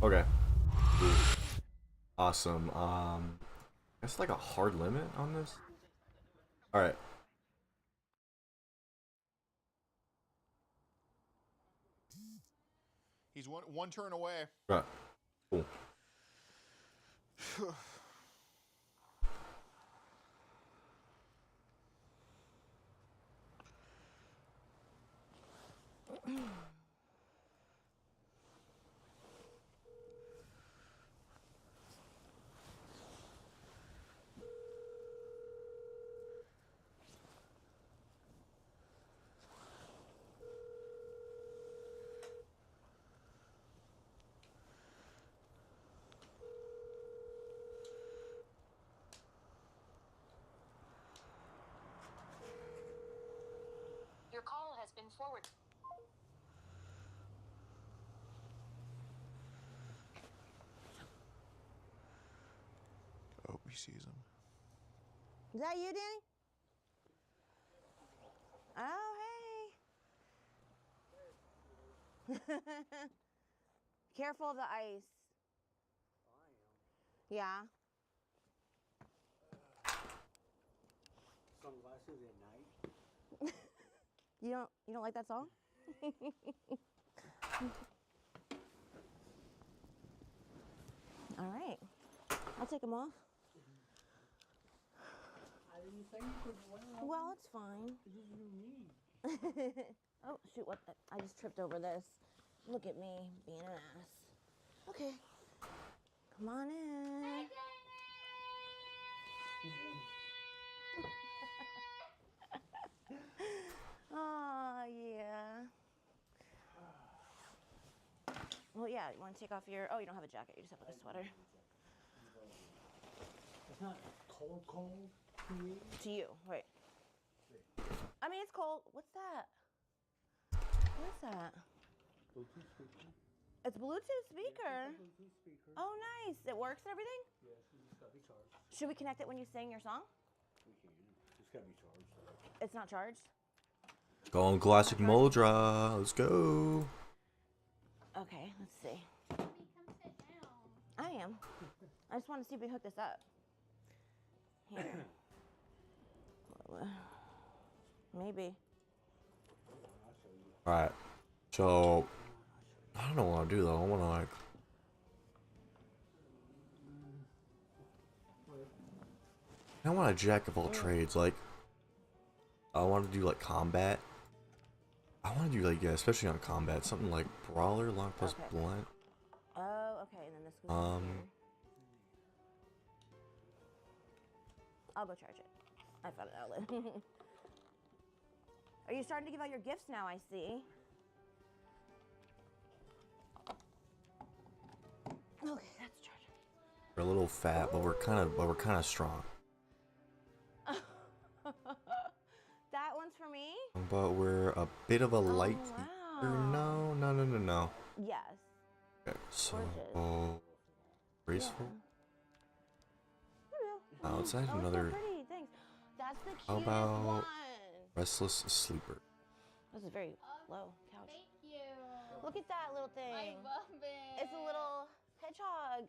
Okay. Cool. Awesome. That's like a hard limit on this. All right. He's one turn away. Right. Cool. Your call has been forwarded. Oh, he sees him. Is that you, Danny? Oh, hey. Careful of the ice. Yeah. Sunglasses at night. You don't like that song? All right. I'll take them off. I didn't say you could wear them. Well, it's fine. This is your knee. Oh, shoot, what? I just tripped over this. Look at me being an ass. Okay. Come on in. Oh, yeah. Well, yeah, you want to take off your... Oh, you don't have a jacket. You just have like a sweater. It's not cold to me. To you, right. I mean, it's cold. What's that? What is that? Bluetooth speaker. It's a Bluetooth speaker. Yes, it's a Bluetooth speaker. Oh, nice. It works and everything? Yes, it's just gotta be charged. Should we connect it when you sing your song? We can. It's gotta be charged. It's not charged? Going classic Moldra. Let's go. Okay, let's see. I am. I just want to see if we hook this up. Here. Maybe. All right. So I don't know what I'll do though. I want to like. I want a jack of all trades. Like, I want to do like combat. I want to do like, yeah, especially on combat, something like brawler, long plus Okay. blunt. Oh, okay, and then this goes in here. I'll go charge it. I found an outlet. Are you starting to give out your gifts now, I see? Okay, that's charging. We're a little fat, but we're kind of strong. That one's for me? But we're a bit of a light. Wow. No. Yes. Okay, so Gorgeous. graceful. Yeah. Let's add Oh, it's another so pretty. Thanks. That's the cutest How about- one. restless sleeper. This is very low couch. Thank you. Look at that little thing. I love it. It's a little hedgehog.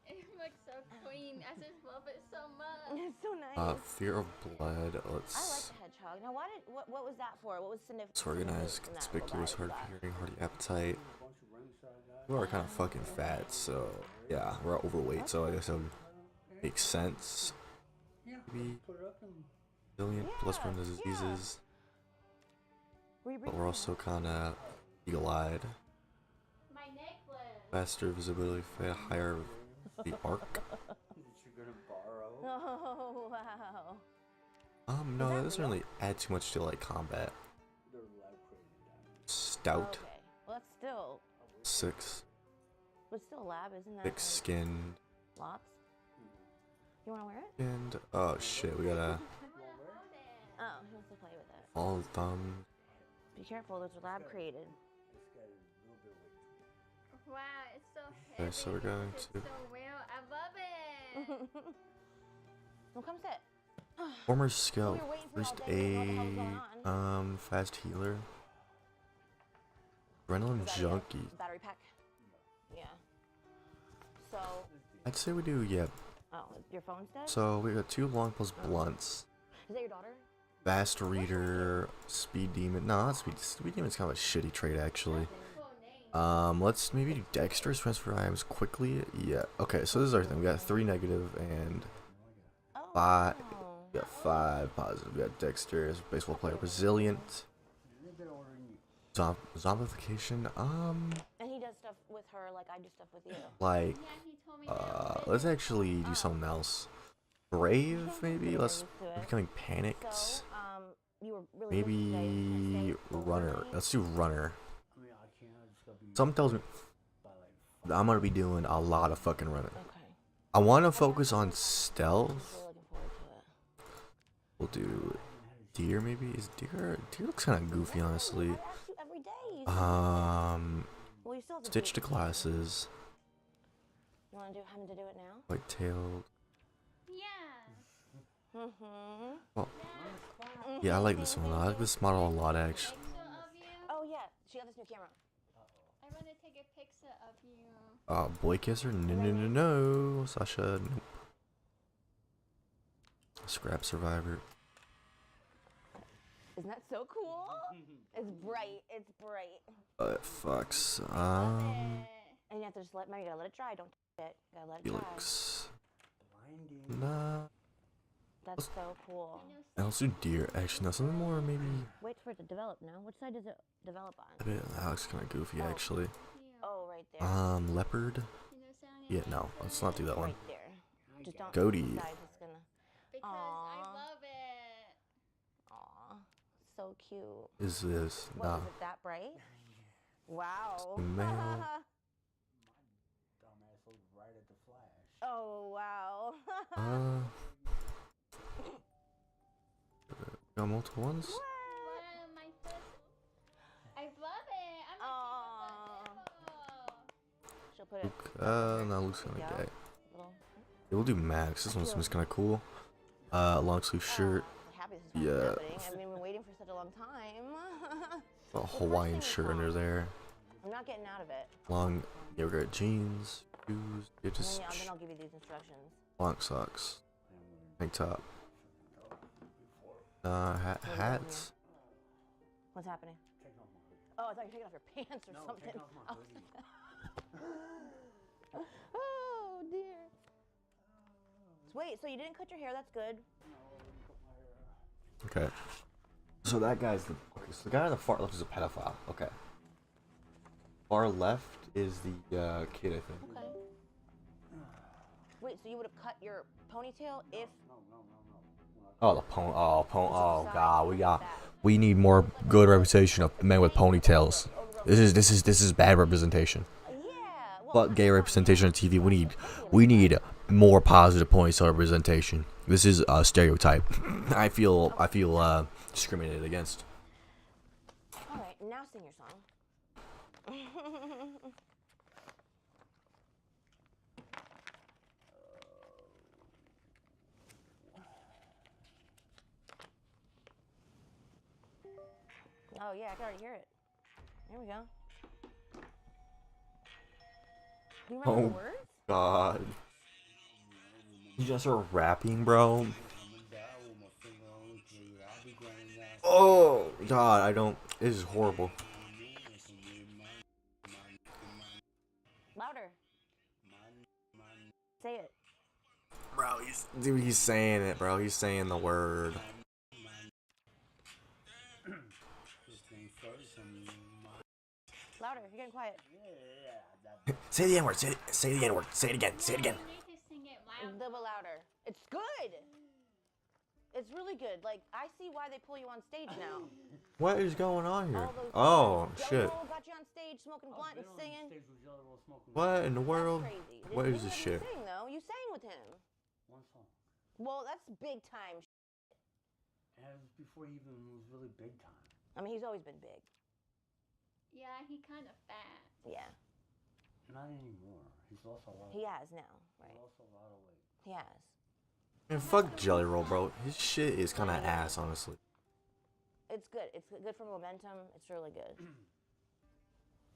It looks so clean. I just love it so much. It's so nice. Fear of blood. I like Let's. the hedgehog. Now, what was that for? What was significant? It's organized, in that conspicuous, little hard guy? of hearing, hearty appetite. A bunch of ringside guys. We are kind of fucking fat, so yeah, we're overweight. So I guess that would make sense. Yeah. Maybe Put it up and resilient, plus Yeah, from the yeah. diseases, Were you but bringing we're that? also kind of eagle-eyed. My necklace. Faster visibility, higher the arc. that you're gonna borrow. Oh, wow. No, that that doesn't real? really add too much to like combat. They're lab created diamonds. Stout, Okay. Well, that's still, 6, but still a lab, isn't that? thick like, skinned, lots? You want to wear it? and oh shit, we gotta I want to hold it. Oh, he wants to play with it. all thumb. Be careful, those are lab created. This guy is a little bit weight. Wow, it's so heavy. Okay, so we're going It's to so real. I love it. Well, come sit. Former scout, We were waiting for you all first day. We didn't know what the hell's aid, going on. fast healer, adrenaline Is that junkie. a battery pack? Yeah. So, I'd say we do, yeah. oh, your phone's dead? So we got 2 long plus blunts. Is that your daughter? Fast reader, speed demon. No, not speed demon's kind of a shitty trait actually. Let's maybe do dexterous transfer items quickly. Yeah. Okay, so this is our thing. We got 3 negative and Oh, 5. wow. We got 5 positive. We got dexterous, baseball player, resilient, zombification. And he does stuff with her like I do stuff with you. Like, Yeah, he told me that. let's actually do something else. Brave, maybe. Let's Used to it. becoming panicked. So, you were really good today. Can I Maybe stay over runner. night? Let's do runner. I mean, I can't. I just gotta be Something tells me by like that I'm gonna be doing a lot of fucking running. Okay. I want to focus on I'm stealth. really looking forward to it. We'll do deer maybe. Is deer looks kind of goofy honestly. I ask you every day. You well, you still have to Stitch to do it. glasses. You want to do having to do it now? White tailed. Yeah. Mm-hmm. Well, yeah, I like this one. I like this model a lot actually. Picture of you. Oh yeah, she got this new camera. I want to take a picture of you. Boy kisser? No, Sasha. Nope. Scrap survivor. Isn't that so cool? It's bright. It's bright. Fucks. And you have to just maybe you gotta let it dry. Don't touch it. Gotta let it dry. Felix. blinding. Nah. That's so cool. Let's do deer. Actually, no, something more maybe. Wait for it to develop now. Which side does it develop A on? bit. That looks kind of goofy Oh. actually. Oh, right there. Leopard. Yeah, no, let's not do that one. Right there. Just don't. Goatee. Decide it's gonna. Because Aw. I love it. Aw, so cute. Is this? What, Nah. is it that bright? Wow. The male. Dumbass looked right at the flash. Oh wow. Got multiple ones? Wow, my first. I love it. I'm Aw. a people. She'll put it. Luke, no, Luke's kind of Yeah. gay. Little. Yeah, we'll do Max. This one seems kind of cool. Long sleeve shirt. I'm happy this is Yeah. happening. I mean, we've been waiting for such a long time. A Hawaiian shirt under there. I'm not getting out of it. Long yogurt jeans. Shoes. Yeah, And just then I'll give you these instructions. long socks. Tank top. Hats. What's happening? Taking off my hoodie. Oh, I thought you were taking off your pants or No, something. taking off my I was hoodie. Oh dear. Wait, so you didn't cut your hair? That's good. Okay. So that guy's the. Okay, so the guy on the far left is a pedophile. Okay. Far left is the kid, I think. Okay. Wait, so you would have cut your ponytail if? Oh, the oh god, we need more good representation of men with ponytails. This is bad representation. Yeah. Well, But gay representation on TV, we need more positive ponytail representation. This is a stereotype. I feel discriminated against. all right, now sing your song. Oh yeah, I can already hear it. There we go. Do you remember the Oh. words? God. You just are rapping, bro. Oh god, I don't. This is horrible. Louder. Say it. Bro, he's saying it, bro. He's saying the word. Louder. You're getting quiet. Say the N word. Say the N word. Say it again. Say it again. You need to sing it loud. Double louder. It's good. It's really good. Like, I see why they pull you on stage now. What is going on here? All those Oh guys, shit. Jello got you on stage smoking blunt and singing. What in the That's world? crazy. What Didn't is this you let shit? him Sing, though. You sang with him. One song. Well, that's big time. And it was before he even was really big time. I mean, he's always been big. Yeah, he kind of fat. Yeah, Not anymore. He's lost a lot. he has now, He's right? lost a lot of weight. He has. Man, fuck Jelly Roll, bro. His shit is kind of ass, honestly. It's good. It's good for momentum. It's really good.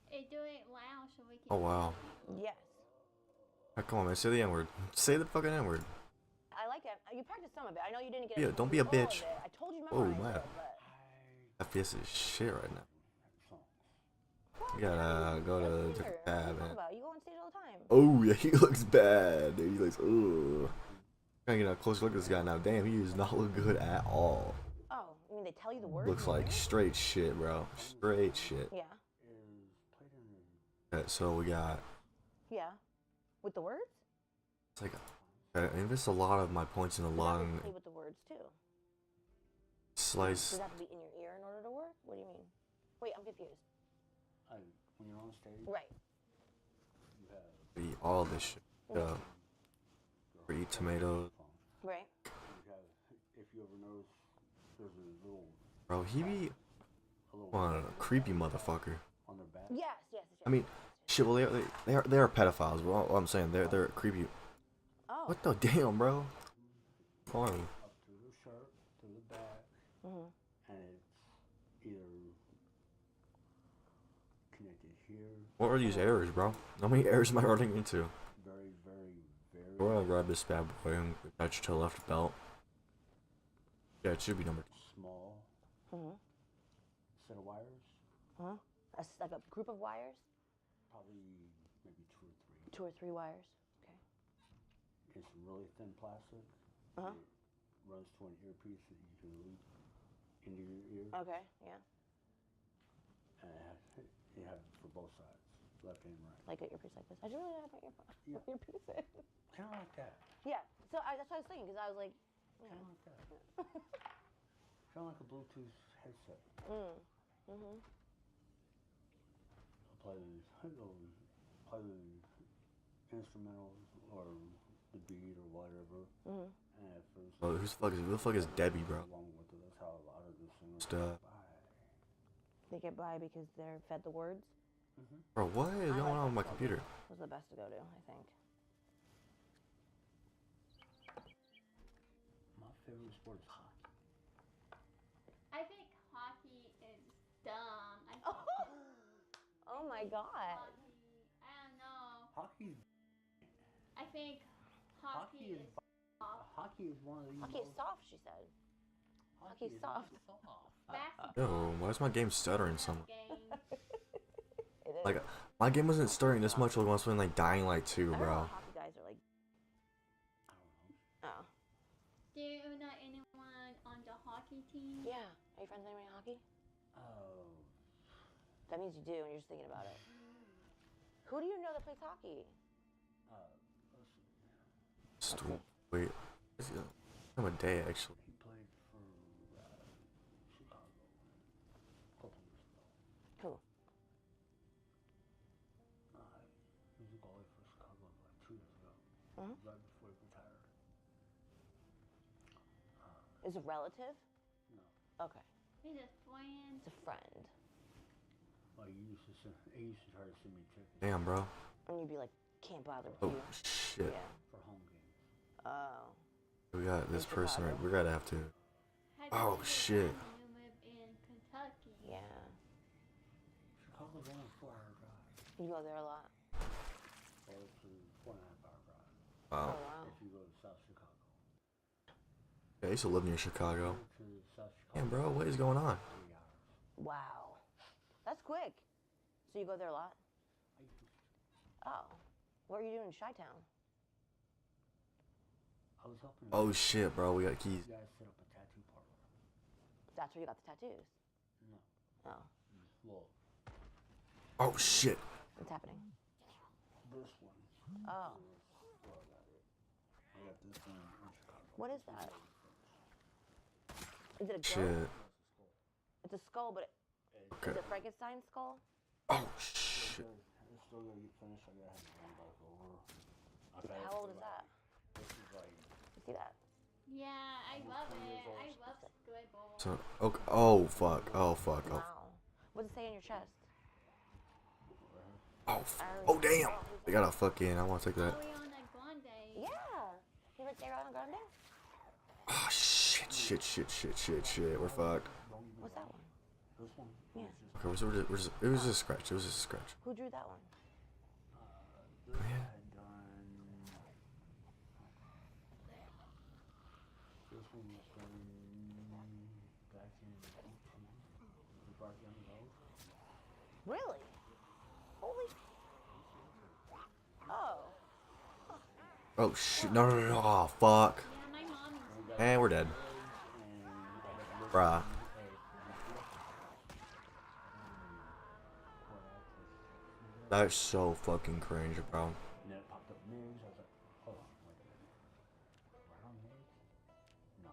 Hey, do it loud so we can. Oh wow. Yes. Come on, man. Say the N word. Say the fucking N word. I like it. You practiced some of it. I know you didn't get Yeah, it. don't be a all of bitch. it. I told you Oh, memorize man. it, but FPS is shit right now. Songs. You gotta go to That's the weird. different What are tab, you talking man. about? You go on stage all the time. Oh, yeah, he looks bad, dude. He looks, ugh. Trying to get a closer look at this guy now. Damn, he does not look good at all. Oh, I mean they tell you the words. Looks in the like lyrics? straight shit, bro. Straight shit. Yeah. Is played in Okay, so we got, Yeah. With the words? it's like, I invest a lot of my points in the Does that long play with the words too? slice. Does that have to be in your ear in order to work? What do you mean? Wait, I'm confused. when you're on stage, Right. you have Eat all this shit. Yeah. We eat tomatoes. Right. you have if you ever notice there's a little Bro, he be one a creepy motherfucker. on their back. Yes, yes, yes. I mean, shit. Well, they are pedophiles. But all I'm saying, they're creepy. Oh. What the damn, bro? Fine. Up to the shirt, to the back, Mm-hmm. and it's either connected here, What are these errors, bro? How many errors am I running into? very, very, very We're gonna grab this bad boy and attach to the left belt. Yeah, it should be number small Mm-hmm. set of wires, Huh? Like a group of wires? probably maybe two or three. 2 or 3 wires. Okay. It's really thin plastic. Uh-huh. It runs to an earpiece that you can loop into your ear. Okay, yeah. And you have it for both sides, left and right. Like an earpiece like this. I just really have my Yeah. earpiece in. Kind of like that. Yeah. So that's what I was thinking, because I was like, Kind of like that. Kind of like a Bluetooth headset. mm-hmm. Play the instrumental or the beat or whatever. Mm-hmm. And at first, Oh, who the fuck is Debbie, bro? along with it, that's how a lot of the singers Stuff. get by. They get by because they're fed the words. Bro, what is I going like on with my that computer? Was the best to go to, I think. My favorite sport is hockey. I think hockey is dumb. I think Oh my god. hockey. I don't know. Hockey's I think hockey is soft. hockey is one of the Hockey is soft, she said. hockey hockey's is soft. Basketball. Yo, why is my game stuttering so much? Game. It is. Like, my game wasn't stuttering this much when I was playing like Dying Light 2, I don't know bro. how hockey guys are like. I don't know. Oh. Do you know anyone on the hockey team? Yeah. Are you friends with anybody in hockey? Oh, That means you do, and you're just thinking about it. Who do you know that plays hockey? let's see. Wait, I'm a day actually. He played for Chicago a couple years ago. Who? He was a goalie for Chicago like 2 years ago, Mhm. right before he retired. Is it relative? No, Okay. He's a friend. It's a friend. well, he used to try to send me tickets Damn, bro. And you'd be like, can't bother with Oh you. shit. Yeah. for home games. Oh. We got this In person right. Chicago? We're gonna have to. How do Oh, you shit. know You live in Kentucky. Yeah. Chicago's only a 4-hour drive. You go there a lot. Or it's a 4.5-hour drive Oh, Wow. wow. if you go to South Chicago. Yeah, I used to live near Chicago. Go to South Chicago. Damn, bro, what is going on? 3 hours. Wow. That's quick. So you go there a lot? I used to. Oh. What are you doing in Chi-Town? I was helping Oh shit, bro, we got keys. you guys set up a tattoo parlor. That's where you got the tattoos. No, Oh. well, Oh shit. What's happening? this one. Oh. Well, I got it. I got this one in Chicago. What is that? Is it a Shit. ghost? It's a skull, but Okay. is it Frankenstein's skull? Oh shit. It's still gonna get finished. I gotta have it done back over. I've had it How old for is like- that? This is like You see that? Yeah, I love 20 years it. old. I love scribble. So, okay. Oh fuck. Oh fuck. Oh. Wow. What does it say on your chest? Oh damn. I got a fucking. I want to take that. Ariana Grande. Yeah. You ever say Ariana Grande? Oh shit. Shit. We're fucked. What's that one? this one. Yeah. Okay, it was just a scratch. It was just a scratch. Who drew that one? This I had done one was back in 18. We brought young road. Really? Holy. Oh. Oh shit! No, no, no, no! Oh fuck! Yeah, my mom is And we're dead. Bruh. That's so fucking cringe, bro. And then it popped up Migs. I was like, hold on, wait a minute. Right on Migs? No.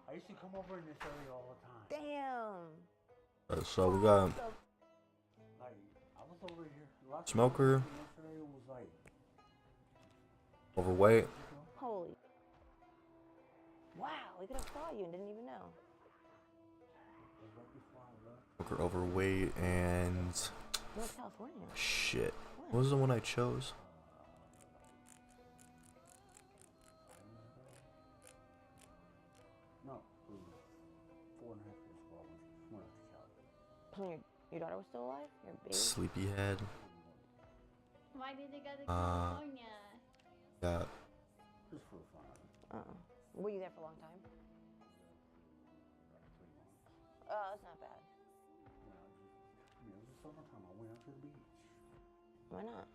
I used to come over in this area all the time. Damn. So we got Like, I was over here. Last Smoker, time I was in this area was like, overweight. Holy. Wow, we could have saw you and didn't even know. it was right before I left. Smoker, overweight, and North California. shit. What was the one I chose? No, it was 4.5 years ago. I went up to Cali. When your daughter was still alive? Your baby? Sleepyhead. Why did they go to California? Got Just for fun. Were you there for a long time? About 3 months. Oh, that's not bad. You know, it was the summertime. I went out to the beach. Why not?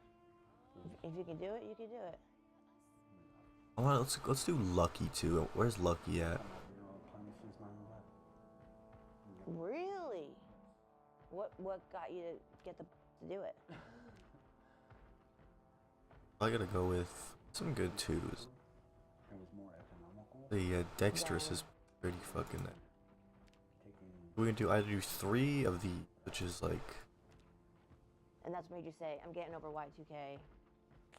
If you can do it, you can do it. I want. Let's do Lucky too. Where's Lucky at? I've been on a plane since 9/11. Really? What got you to get to do it? I gotta go with some good twos. It was more economical. The Dexterous is pretty fucking. Taking, We can do either do 3 of the, which is like And that's what made you say, I'm getting over Y2K.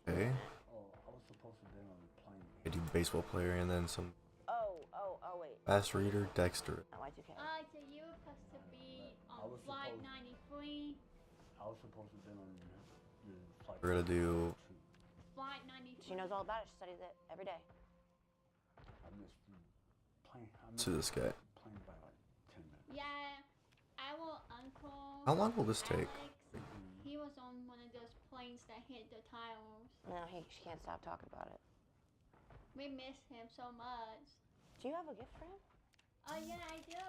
okay. oh, I was supposed to be on a plane. I do baseball player and then some Oh, wait. fast reader Dexter. Not Y2K. So you were supposed to be I on was flight supposed- 93. I was supposed to be on the flight. We're gonna do Flight 93. She knows all about it. She studies it every day. I missed the plane. I to missed this guy. the plane by like 10 minutes. Yeah, our uncle. How long will this take? Alex, he was on one of those planes that hit the towers. No, she can't stop talking about it. We miss him so much. Do you have a gift for him? Oh yeah, I do.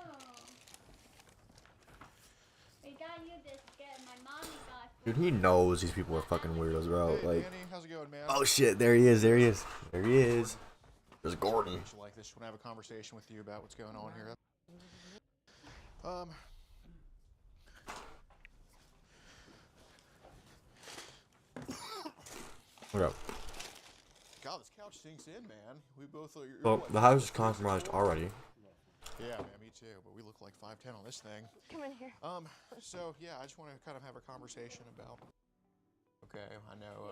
We got you this gift. My mommy got. Dude, he knows these people are fucking weirdos, bro. Hey, Like, Danny, how's it going, man? oh shit, there he is, there he is. There he is. There's Gordon. You like this? Want to have a conversation with you about what's going on here? What up? God, this couch sinks in, man. We both are. Well, the house is compromised already. Yeah, man, me too. But we look like 5'10" on this thing. Come in here. So yeah, I just want to kind of have a conversation about. Okay, I know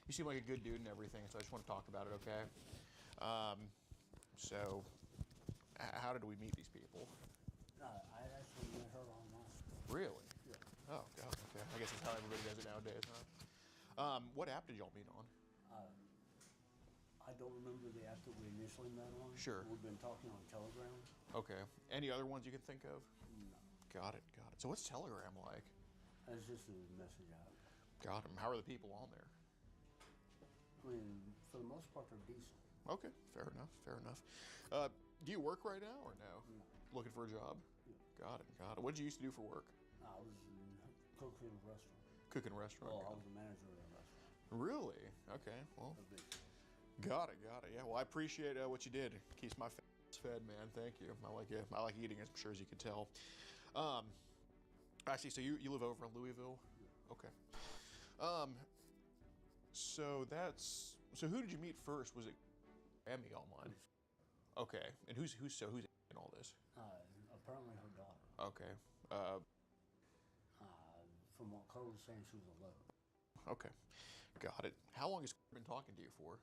you seem like a good dude and everything, so I just want to talk about it. Okay. So, how did we meet these people? I actually met her online. Really? Yeah. Oh God. Okay. I guess that's how everybody does it nowadays, huh? What app did y'all meet on? I don't remember the app that we initially met on. Sure. We've been talking on Telegram. Okay. Any other ones you can think of? No. Got it. Got it. So what's Telegram like? It's just a message app. Got 'em. How are the people on there? I mean, for the most part, they're decent. Okay. Fair enough. Fair enough. Do you work right now or no? No. Looking for a job? Yeah. Got it. Got it. What did you used to do for work? I was cooking in a restaurant. Cooking a restaurant. Well, I got was a manager at a restaurant. it. Really? Okay. Well, A big- got it. Got it. Yeah. Well, I appreciate what you did. Keeps my face fed, man. Thank you. I like it. I like eating, as I'm sure as you can tell. Actually, so you live over in Louisville? Okay. So who did you meet first? Was it Emmy online? Okay. And who's in all this? Apparently her daughter. Okay. From what Chloe was saying, she was 11. Okay. Got it. How long has Claire been talking to you for?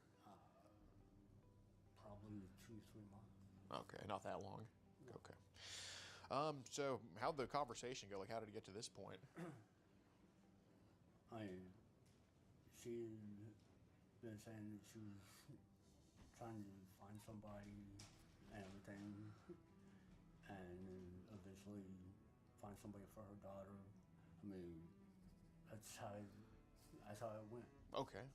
Probably 2-3 months. Okay, not that long. Okay. So how'd the conversation go? Like, how did it get to this point? She'd been saying that she was trying to find somebody and everything, and eventually find somebody for her daughter. I mean, that's how it went. Okay.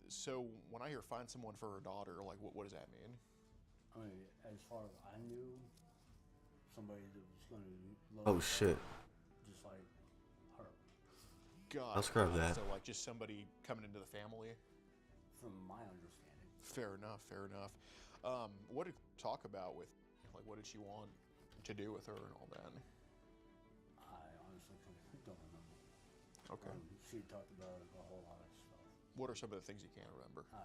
So when I hear find someone for her daughter, like what does that mean? I mean, as far as I knew, somebody that was going to love Oh her shit. just like her, God. Let's grab that. So like just somebody coming into the family. from my understanding. Fair enough. Fair enough. What did you talk about with, like, what did she want to do with her and all that? I honestly don't remember. Okay. She talked about a whole lot of stuff. What are some of the things you can't remember? I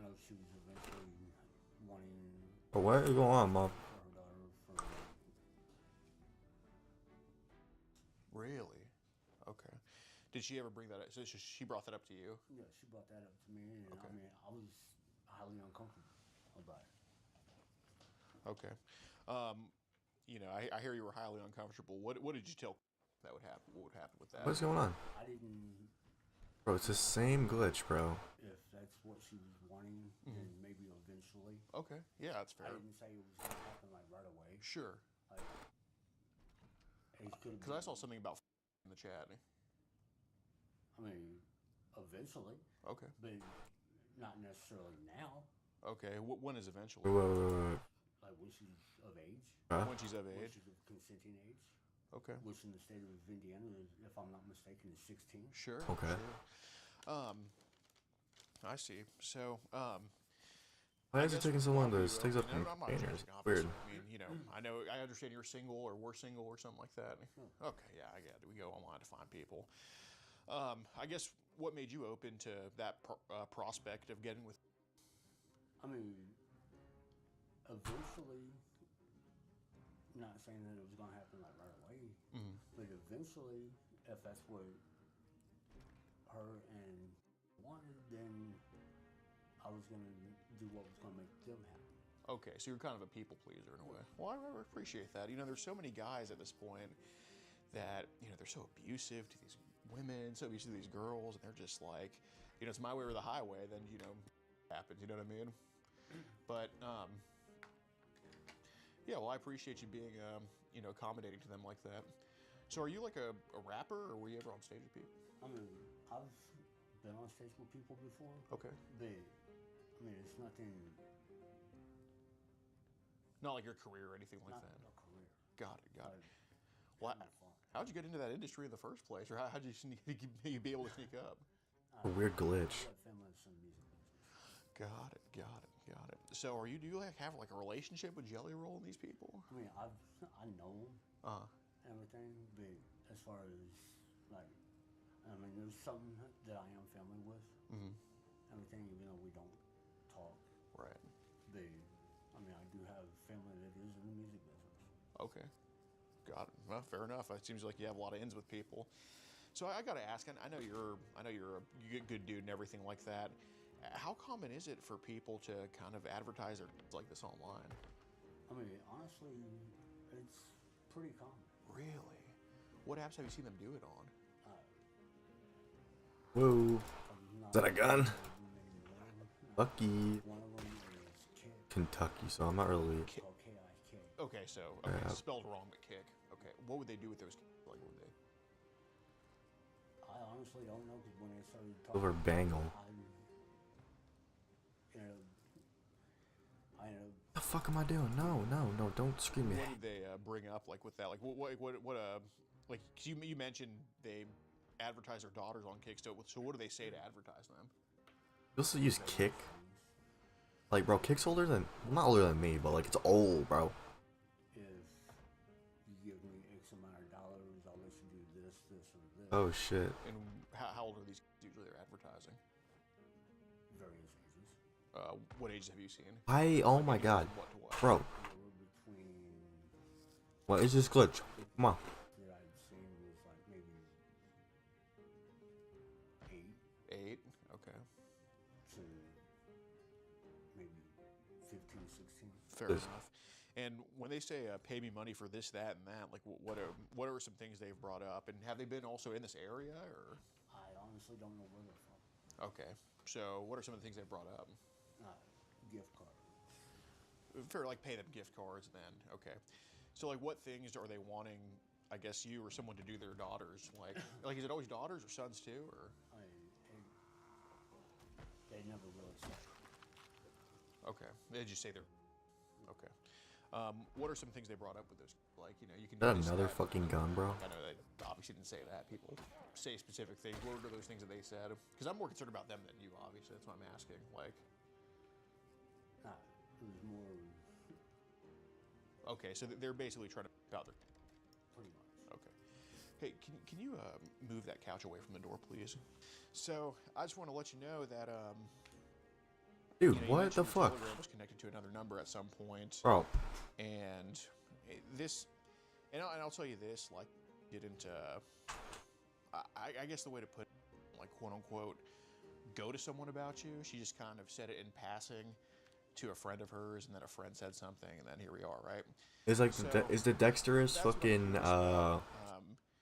know she was eventually wanting Oh, what is going on, Mom? for her daughter for Really? Okay. Did she ever bring that up? So she brought that up to you? yeah, she brought that up to me, and Okay. I mean, I was highly uncomfortable about it. Okay. You know, I hear you were highly uncomfortable. What did you tell that would happen? What would happen with that? What's going on? I didn't. Bro, it's the same glitch, bro. If that's what she was wanting, then maybe eventually. Okay. Yeah, that's I fair. didn't say it was going to happen like right away. Sure. Like, it could. Because I saw something about in the chat. I mean, eventually, Okay. but not necessarily now. Okay. When is eventually? Wait. Like when she's of age, Huh? When she's of when age? she's of consenting age, Okay. which in the state of Indiana, if I'm not mistaken, is 16. Sure. Okay. Sure. I see. So, Why is it guess taking so long while to you takes up open- I'm not banners? judging, Weird. obviously. I mean, you know, I understand you're single or we're single or something like that. Okay, yeah, I get it. We go online to find people. I guess what made you open to that prospect of getting with? I mean, eventually, not saying that it was going to happen like right away, but eventually, if that's what her and wanted, then I was going to do what was going to make them happy. Okay, so you're kind of a people pleaser in a way. Well, I appreciate that. You know, there's so many guys at this point that, you know, they're so abusive to these women, so abusive to these girls, and they're just like, you know, it's my way or the highway, then, you know, happens, you know what I mean? But, yeah, well, I appreciate you being, you know, accommodating to them like that. So are you like a rapper, or were you ever on stage with people? I mean, I've been on stage with people before, Okay. but I mean, it's nothing, Not like your career or anything like not that. a career. Got it, got it. Like, Well, having fun. how'd you get into that industry in the first place? Or how'd you be able to sneak up? A weird glitch. I got family in some music business. Got it. So do you like have like a relationship with Jelly Roll and these people? I mean, I know them, everything, but as far as like, I mean, there's something that I am family with, everything, even though we don't talk. Right. But I mean, I do have family that is in the music business. Okay. Got it. Well, fair enough. It seems like you have a lot of ins with people. So I got to ask, I know you're a good dude and everything like that. How common is it for people to kind of advertise their like this online? I mean, honestly, it's pretty common. Really? What apps have you seen them do it on? Whoa. I'm not Is that a gun? anymore. Lucky. One of them is Kick, Kentucky, so I'm not really. called K-I-K. Okay, so spelled wrong, but kick. Okay, what would they do with those? Like, would they? I honestly don't know because when they started talking, Over Bangle. I ended up The fuck am I doing? No, don't scream me. What did they bring up like with that? Like what like 'cause you mentioned they advertise their daughters on Kick. So what do they say to advertise them? You also use Kick? Like, bro, Kick's older than, not older than me, but like, it's old, bro. if you give me X amount of dollars, I'll let you do this, or this. Oh shit. And how old are these kids usually they're advertising? Various ages. What ages have you seen? Oh my Anywhere god. from what to what? Bro, Anywhere between what is this glitch? Come on. that I'd seen was like maybe 8 8. Okay. to maybe 15, 16. Fair There's- enough. And when they say pay me money for this, that, and that, like what are some things they've brought up, and have they been also in this area or? I honestly don't know where they're from. Okay, so what are some of the things they brought up? Gift card. For like pay them gift cards, then okay. So like what things are they wanting? I guess you or someone to do their daughters. Like is it always daughters or sons too, or? I mean, they never really say. Okay. They just say they're okay. What are some things they brought up with those? Like, you know, you can. Is that notice another that, fucking gun, bro? I know they obviously didn't say that. People say specific things. What are those things that they said? Because I'm more concerned about them than you, obviously. That's why I'm asking. Like, Nah, it was more okay, so they're basically trying to pick out their. pretty much. Okay. Hey, can you move that couch away from the door, please? So I just want to let you know that Dude, you know, you what mentioned the your fuck? Telegram was connected to another number at some point, Bro, and this, and I'll tell you this, like, didn't I guess the way to put it, like, quote unquote, go to someone about you. She just kind of said it in passing to a friend of hers, and then a friend said something, and then here we are, right? is like So, is the dexterous that's what I'm fucking curious about.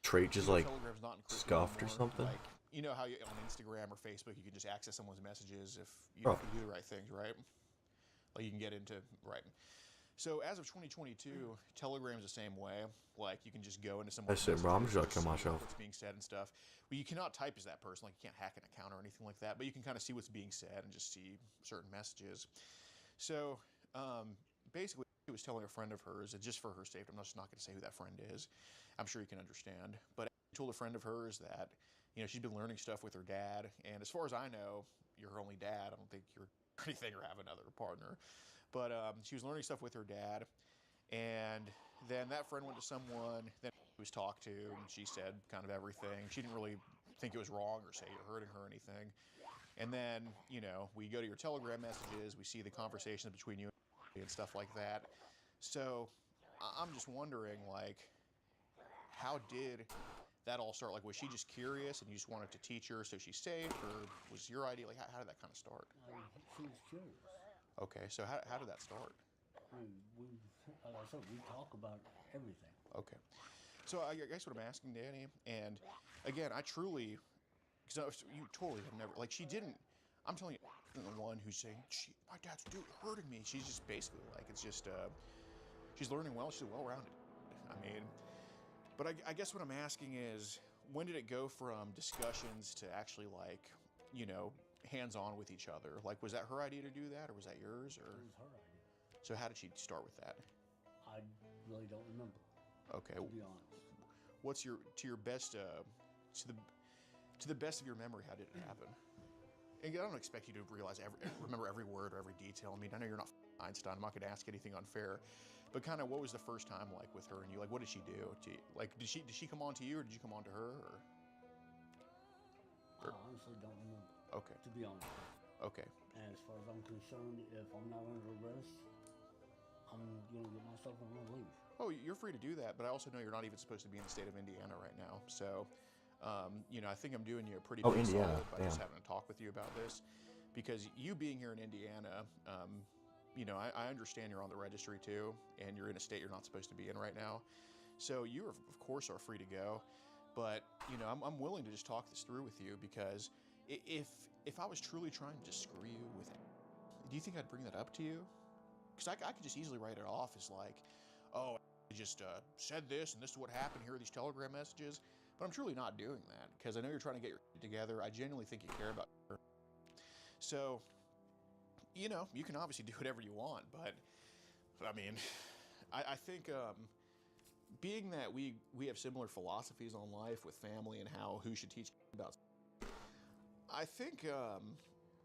trait just You know, like Telegram's not encrypted scuffed or anymore. something? Like, you know how you, on Instagram or Facebook you can just access someone's messages if you, Bro. if you do the right things, right? Like you can get into right. So as of 2022, Telegram's the same way. Like you can just go into someone's That's it, bro. I'm just messages, gonna kill see myself. what's being said and stuff. But you cannot type as that person. Like you can't hack an account or anything like that. But you can kind of see what's being said and just see certain messages. So basically, she was telling a friend of hers, and just for her safety, I'm just not going to say who that friend is. I'm sure you can understand. But she told a friend of hers that, you know, she's been learning stuff with her dad. And as far as I know, you're her only dad. I don't think you're anything or have another partner. But she was learning stuff with her dad. And then that friend went to someone that she was talked to, and she said kind of everything. She didn't really think it was wrong or say you're hurting her or anything. And then, you know, we go to your Telegram messages, we see the conversations between you and stuff like that. So I'm just wondering, like, how did that all start? Like, was she just curious and you just wanted to teach her so she's safe, or was your idea, like, how did that kind of start? She was curious. Okay, so how did that start? Like I said, we talk about everything. Okay. So I guess what I'm asking, Danny, and again, I truly, because you totally have never, like, she didn't, I'm telling you, she's the one who's saying, my dad's hurting me. She's just basically like, it's just, she's learning well, she's well-rounded. I mean, but I guess what I'm asking is, when did it go from discussions to actually, like, you know, hands-on with each other? Like, was that her idea to do that, or was that yours, or? It was her idea. So how did she start with that? I really don't remember. Okay. To be honest. What's your best to the best of your memory? How did it happen? And I don't expect you to remember every word or every detail. I mean, I know you're not Einstein. I'm not going to ask anything unfair, but kind of what was the first time like with her and you? Like, what did she do? Like, did she come on to you, or did you come on to her? Or? I honestly don't remember. Okay. To be honest. Okay. And as far as I'm concerned, if I'm not under arrest, I'm gonna get myself and I'm gonna leave. Oh, you're free to do that, but I also know you're not even supposed to be in the state of Indiana right now. So, you know, I think I'm doing you a pretty big Indiana, solid by just damn. having a talk with you about this, because you being here in Indiana, you know, I understand you're on the registry too, and you're in a state you're not supposed to be in right now. So you, of course, are free to go. But, you know, I'm willing to just talk this through with you, because if I was truly trying to just screw you with it, do you think I'd bring that up to you? Because I could just easily write it off as like, oh, I just said this and this is what happened. Here are these Telegram messages. But I'm truly not doing that, because I know you're trying to get your shit together. I genuinely think you care about her. So, you know, you can obviously do whatever you want, but I mean, I think being that we have similar philosophies on life with family and who should teach about, I think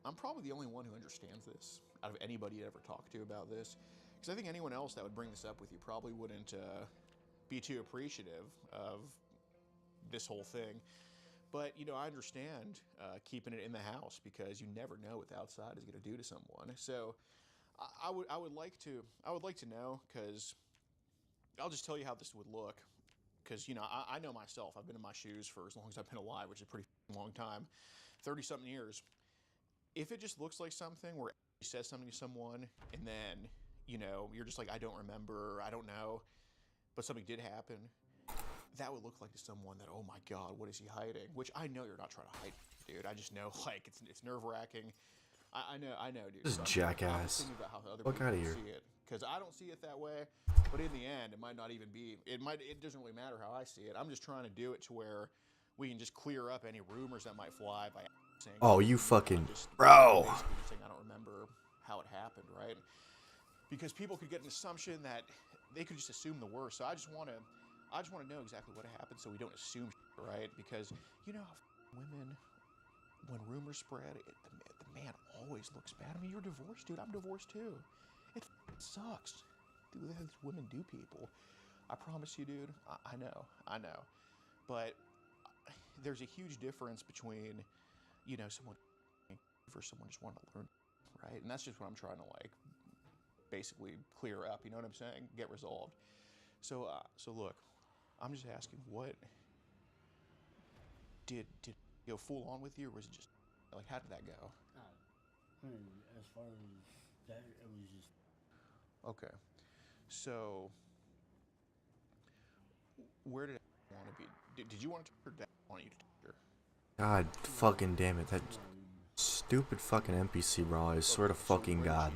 I'm probably the only one who understands this out of anybody you'd ever talked to about this. Because I think anyone else that would bring this up with you probably wouldn't be too appreciative of this whole thing. But, you know, I understand keeping it in the house, because you never know what the outside is going to do to someone. So I would like to know, because I'll just tell you how this would look. Because, you know, I know myself. I've been in my shoes for as long as I've been alive, which is a pretty long time, 30-something years. If it just looks like something where he says something to someone and then, you know, you're just like, I don't remember, I don't know, but something did happen, that would look like to someone that, oh my God, what is he hiding? Which I know you're not trying to hide, dude. I just know, like, it's nerve-wracking. I know, dude. This is I'm jackass. thinking about how other Fuck people outta here. see it, because I don't see it that way. But in the end, it might not even be. It doesn't really matter how I see it. I'm just trying to do it to where we can just clear up any rumors that might fly by saying, Oh, you know, fucking just bro. basically just saying I don't remember how it happened, right? Because people could get an assumption that they could just assume the worst. So I just want to know exactly what happened, so we don't assume, right? Because you know how women, when rumors spread, the man always looks bad. I mean, you're divorced, dude. I'm divorced too. It sucks. Dude, what these women do people. I promise you, dude. I know. But there's a huge difference between, you know, someone versus someone just wanting to learn, right? And that's just what I'm trying to like basically clear up. You know what I'm saying? Get resolved. So look, I'm just asking, what did go full on with you, or was it just like how did that go? I mean, as far as that, it was just Okay, so where did it want to be? Did you want to touch her? Dad want you to touch her? God fucking damn it. That stupid fucking NPC, bro. I swear to fucking God.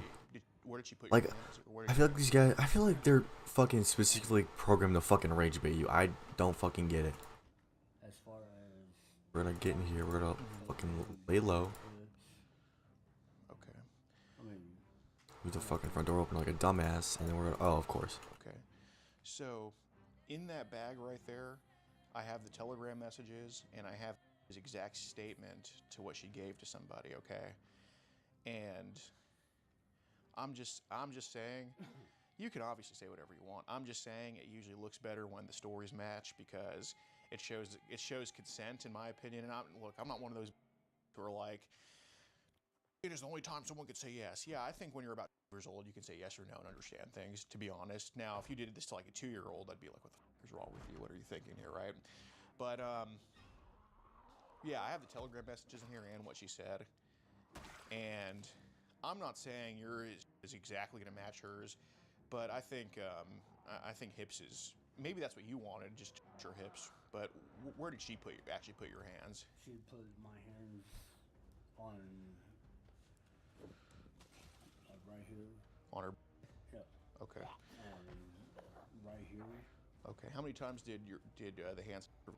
Where did she put Like, your hands? Or where did I feel like these guys, I feel like they're fucking specifically programmed to fucking rage bait you. I don't fucking get it. as far as We're gonna get in here, we're gonna fucking lay low. Okay. I mean, Leave the fucking front door open like a dumbass, and then we're gonna, oh, of course. Okay. So, in that bag right there, I have the telegram messages, and I have his exact statement to what she gave to somebody. Okay. And I'm just saying, you can obviously say whatever you want. I'm just saying it usually looks better when the stories match because it shows consent, in my opinion. And I'm not one of those who are like, it is the only time someone could say yes. Yeah, I think when you're about 2 years old, you can say yes or no and understand things, to be honest. Now, if you did this to like a 2-year-old, I'd be like, what the fuck is wrong with you? What are you thinking here, right? But, yeah, I have the telegram messages in here and what she said. And I'm not saying yours is exactly going to match hers, but I think hips is, maybe that's what you wanted, just your hips. But where did she actually put your hands? she put my hands on right here. On her. Yeah. Okay. Right here. Okay. How many times did the hands? As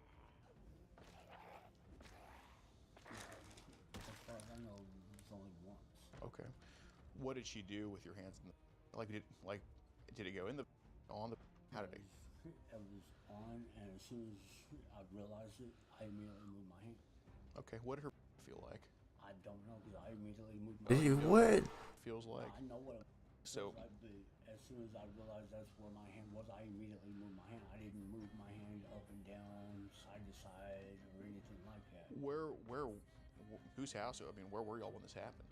far as I know, it's only once. Okay. What did she do with your hands? Did it go in the, on the? How did it? It was on, and as soon as I realized it, I immediately moved my hand. Okay. What did her feel like? I don't know because I immediately moved my Did hand. you, what? Feels like. I know what it So. feels like, but as soon as I realized that's where my hand was, I immediately moved my hand. I didn't move my hand up and down, side to side, or anything like that. Whose house? I mean, where were y'all when this happened?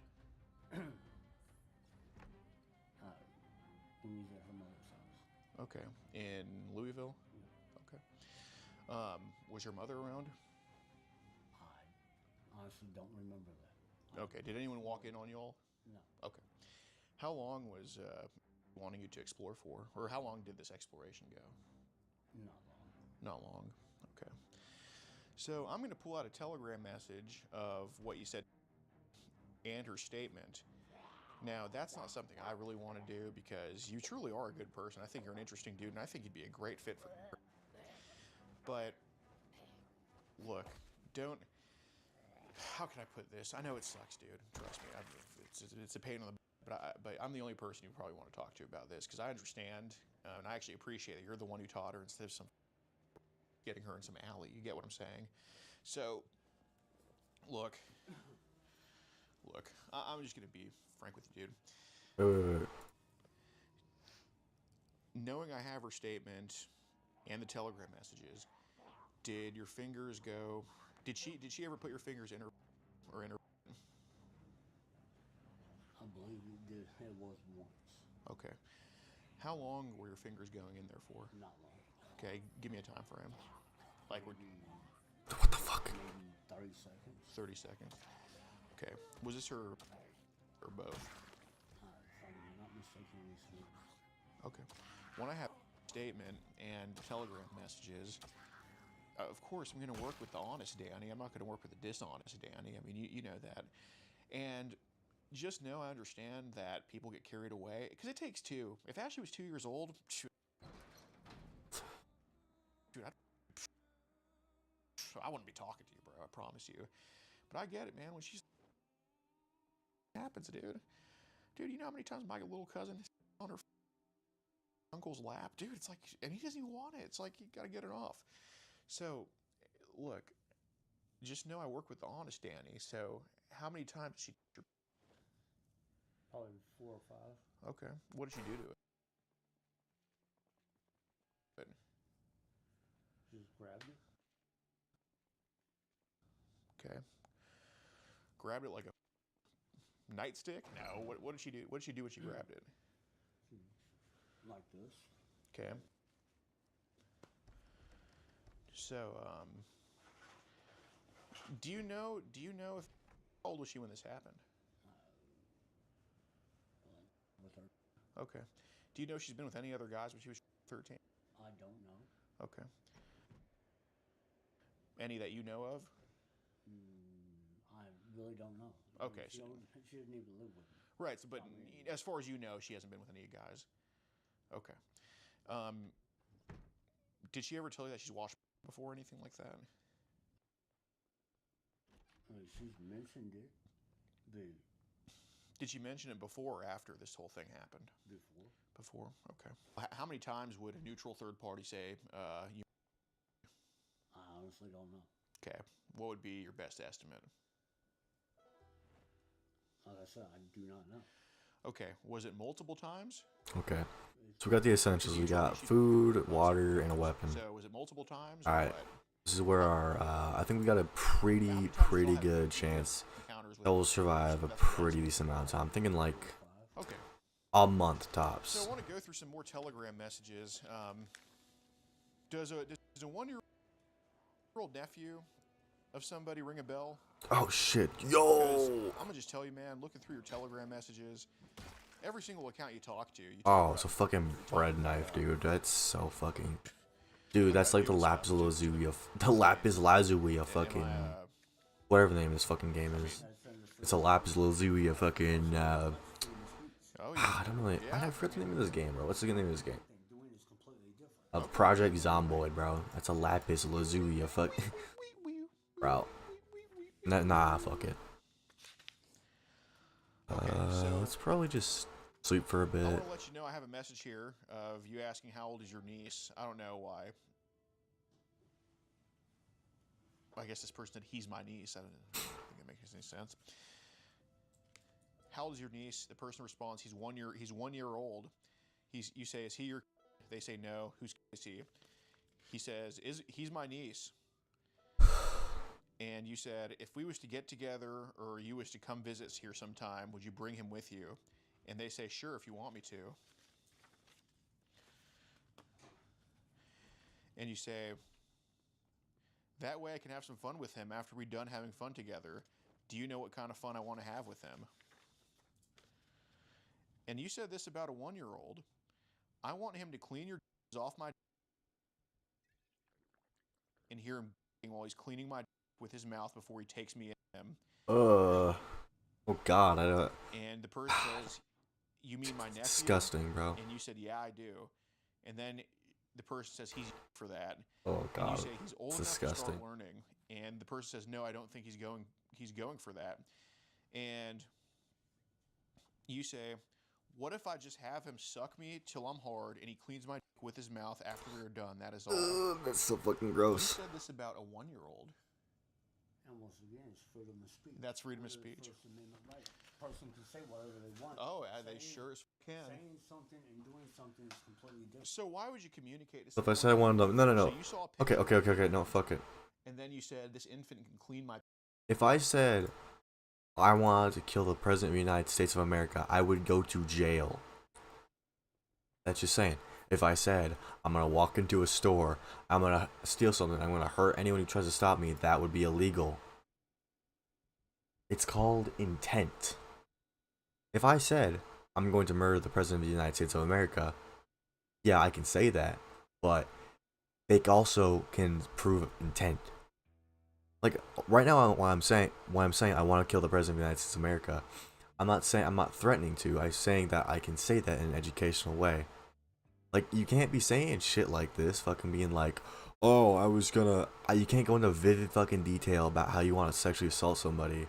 It was at her mother's house. Okay. In Louisville? Okay. Was your mother around? I honestly don't remember that. Okay. Did anyone walk in on y'all? No. Okay. How long was wanting you to explore for? Or how long did this exploration go? Not long. Not long. Okay. So I'm going to pull out a telegram message of what you said and her statement. Now, that's not something I really want to do because you truly are a good person. I think you're an interesting dude, and I think you'd be a great fit for her. But, look, don't... How can I put this? I know it sucks, dude. Trust me. It's a pain in the... But I'm the only person you probably want to talk to about this because I understand, and I actually appreciate that you're the one who taught her instead of getting her in some alley. You get what I'm saying? So, look, I'm just going to be frank with you, dude. Knowing I have her statement and the telegram messages, did your fingers go... Did she ever put your fingers in her... or in her... I believe it was once. Okay. How long were your fingers going in there for? Not long. Okay, give me a time frame. Like, we're... What the fuck? Maybe 30 seconds. 30 seconds. Okay. Was this her... or both? If I'm not mistaken, this was... Okay. When I have statement and telegram messages, of course I'm going to work with the honest Danny. I'm not going to work with the dishonest Danny. I mean, you know that. And just know I understand that people get carried away because it takes two. If Ashley was 2 years old, shoot, I wouldn't be talking to you, bro. I promise you. But I get it, man. When she's happens, dude. Dude, you know how many times my little cousin is on her uncle's lap, dude? It's like, and he doesn't even want it. It's like you gotta get it off. So, look, just know I work with the honest Danny. So, how many times did she? Probably 4 or 5. Okay, what did she do to it? Just grabbed it. Okay, grabbed it like a nightstick? No. What did she do? What did she do when she grabbed it? Like this. Okay. So, do you know if how old was she when this happened? With her. Okay. Do you know if she's been with any other guys when she was 13? I don't know. Okay. Any that you know of? I really don't know. Okay, She didn't even live with me. Right, so, but I mean- as far as you know, she hasn't been with any guys. Okay. Did she ever tell you that she's watched before or anything like that? She's mentioned it Did she mention it before or after this whole thing happened? before. Before? Okay. How many times would a neutral third party say, you... I honestly don't know. Okay. What would be your best estimate? Like I said, I do not know. Okay. Was it multiple times? Okay. So we got the essentials. We got food, water, and a weapon. So was it multiple times? All or right. what? This is where our, I think we got a pretty good chance Encounters with that we'll survive a pretty decent amount of time. I'm thinking like Okay. a month So tops. I want to go through some more Telegram messages. Does a 1-year-old nephew of somebody ring a bell? Oh shit. 'Cause Yo! I'm gonna just tell you, man. Looking through your Telegram messages, every single account you talk to. Oh, it's a fucking bread knife, dude. That's so fucking... Dude, that's like the lapis lazuli of... The lapis lazuli of fucking... Whatever the name of this fucking game is. It's a lapis lazuli of fucking... Oh yeah. I don't really... I forgot the name of this game, bro. What's the name of this game? Doing is completely different. Of Project Zomboid, bro. That's a lapis lazuli of fuck... Bro. Nah, fuck it. Let's probably just sleep for a I bit. want to let you know I have a message here of you asking how old is your niece. I don't know why. I guess this person said he's my niece. I don't think it makes any sense. How old is your niece? The person responds, he's 1 year. He's 1 year old. You say, is he your? They say no. Whose is he? He says, he's my niece. And you said, if we was to get together or you was to come visit us here sometime, would you bring him with you? And they say, sure, if you want me to. And you say, that way I can have some fun with him after we're done having fun together. Do you know what kind of fun I want to have with him? And you said this about a 1-year-old. I want him to clean your off my and hear him while he's cleaning my with his mouth before he takes me in him. Oh god, I don't... And the person says, you mean my nephew? Disgusting, bro. And you said, yeah, I do. And then the person says he's for that. Oh And god, you say he's old it's enough to disgusting. start learning. And the person says, no, I don't think he's going for that. And you say, what if I just have him suck me till I'm hard and he cleans my dick with his mouth after we are done? That is all. That's so fucking You gross. said this about a 1-year-old. And once again, it's freedom of speech. That's freedom of Under the speech. First Amendment right. Person can say whatever they want. Oh, yeah, they Saying- sure as can. Saying something and doing something is completely different. So why would you communicate to So if I someone said I wanted to... No. So you saw a Okay, picture no, fuck it. and then you said this infant can clean my... If I said I wanted to kill the President of the United States of America, I would go to jail. That's just saying. If I said I'm gonna walk into a store, I'm gonna steal something, I'm gonna hurt anyone who tries to stop me, that would be illegal. It's called intent. If I said I'm going to murder the President of the United States of America, yeah, I can say that, but they also can prove intent. Like right now, when I'm saying I want to kill the President of the United States of America, I'm not threatening to. I'm saying that I can say that in an educational way. Like you can't be saying shit like this, fucking being like, oh, I was gonna. You can't go into vivid fucking detail about how you want to sexually assault somebody,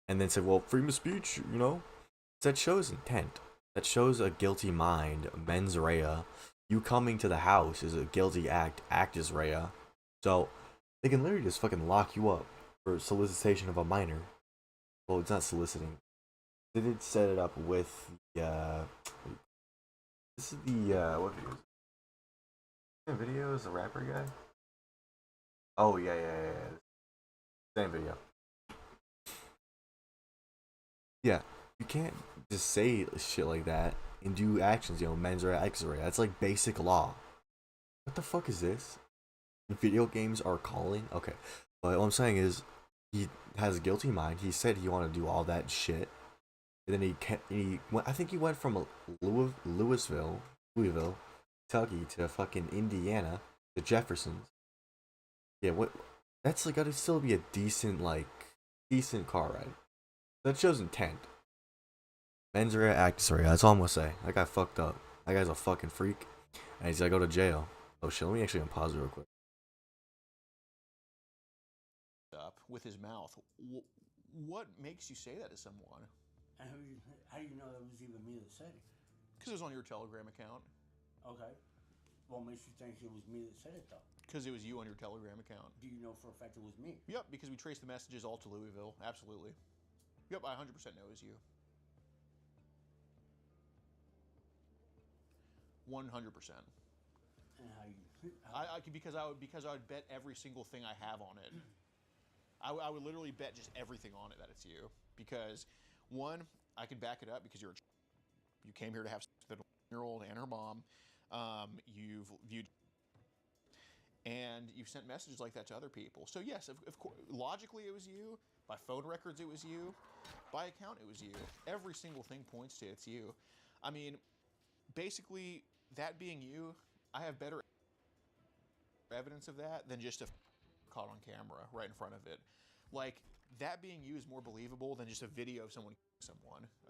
and then say, well, freedom of speech, you know, that shows intent. That shows a guilty mind, mens rea. You coming to the house is a guilty act, actus rea. So they can literally just fucking lock you up for solicitation of a minor. Well, it's not soliciting. They did set it up with the. This is the what video? Same video is the rapper guy. Oh yeah. Same video. Yeah, you can't just say shit like that and do actions. You know, mens rea, ex rea. That's like basic law. What the fuck is this? Video games are calling. Okay, but what I'm saying is, he has a guilty mind. He said he wanted to do all that shit, and then I think he went from Louisville, Kentucky to fucking Indiana to Jefferson's. Yeah, what? That's like gotta still be a decent car ride. That shows intent. Mens rea, actus rea. That's all I'm gonna say. That guy fucked up. That guy's a fucking freak, and he's gotta go to jail. Oh shit! Let me actually unpause it real quick. Up with his mouth. What makes you say that to someone? And how do you know that was even me that said it? Because it was on your Telegram account. Okay. What makes you think it was me that said it though? Because it was you on your Telegram account. Do you know for a fact it was me? Yep, because we traced the messages all to Louisville. Absolutely. Yep, I 100% know it was you. 100%. And how you? Because I would bet every single thing I have on it. I would literally bet just everything on it that it's you. Because one, I can back it up because you came here to have sex with a 1-year-old and her mom. You've viewed and you've sent messages like that to other people. So yes, of course, logically it was you. By phone records it was you. By account it was you. Every single thing points to it's you. I mean, basically, that being you, I have better evidence of that than just a caught on camera right in front of it. Like, that being you is more believable than just a video of someone,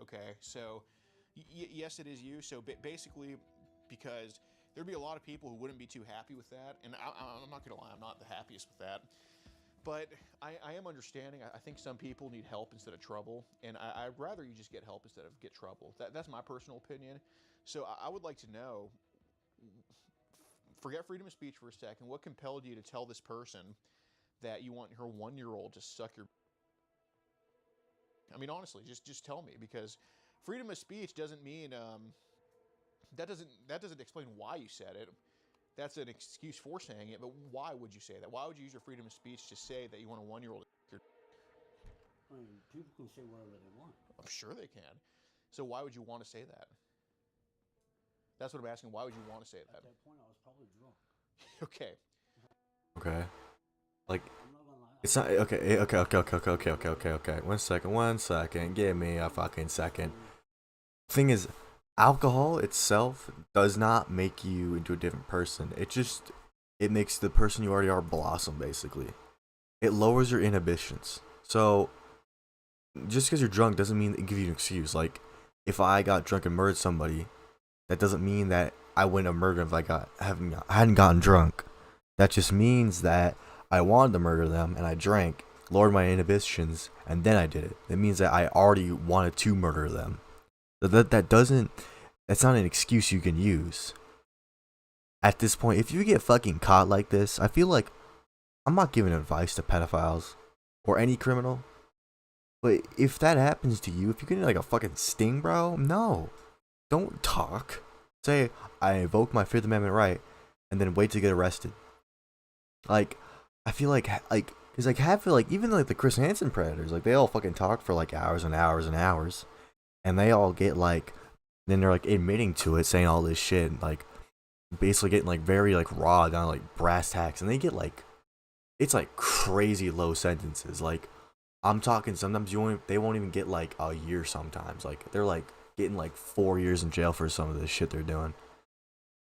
okay? So, yes, it is you. So, basically, because there'd be a lot of people who wouldn't be too happy with that, and I'm not going to lie, I'm not the happiest with that. But I am understanding. I think some people need help instead of trouble, and I'd rather you just get help instead of get trouble. That's my personal opinion. So I would like to know, forget freedom of speech for a second, what compelled you to tell this person that you want her 1-year-old to suck your... I mean, honestly, just tell me, because freedom of speech doesn't mean... that doesn't explain why you said it. That's an excuse for saying it, but why would you say that? Why would you use your freedom of speech to say that you want a 1-year-old to... I mean, people can say whatever they want. I'm sure they can. So why would you want to say that? That's what I'm asking. Why would you want to say that? At that point, I was probably drunk. Okay. Okay. Like, I'm not gonna lie. it's not okay. 1 second. Give me a fucking second. Thing is, alcohol itself does not make you into a different person. It makes the person you already are blossom, basically. It lowers your inhibitions. So, just because you're drunk doesn't mean it gives you an excuse. Like, if I got drunk and murdered somebody, that doesn't mean that I wouldn't have murdered if I hadn't gotten drunk. That just means that I wanted to murder them and I drank, lowered my inhibitions, and then I did it. It means that I already wanted to murder them. That's not an excuse you can use. At this point, if you get fucking caught like this, I feel like I'm not giving advice to pedophiles or any criminal. But if that happens to you, if you get like a fucking sting, bro, no. Don't talk. Say, I invoke my Fifth Amendment right, and then wait to get arrested. Like, I feel like, cause like half of even like the Chris Hansen predators, like they all fucking talk for like hours and hours and hours, and they all get then they're like admitting to it, saying all this shit, like basically getting like very like raw down like brass tacks, and they get it's like crazy low sentences. Like, I'm talking sometimes they won't even get like a year sometimes. Like they're like getting like 4 years in jail for some of this shit they're doing.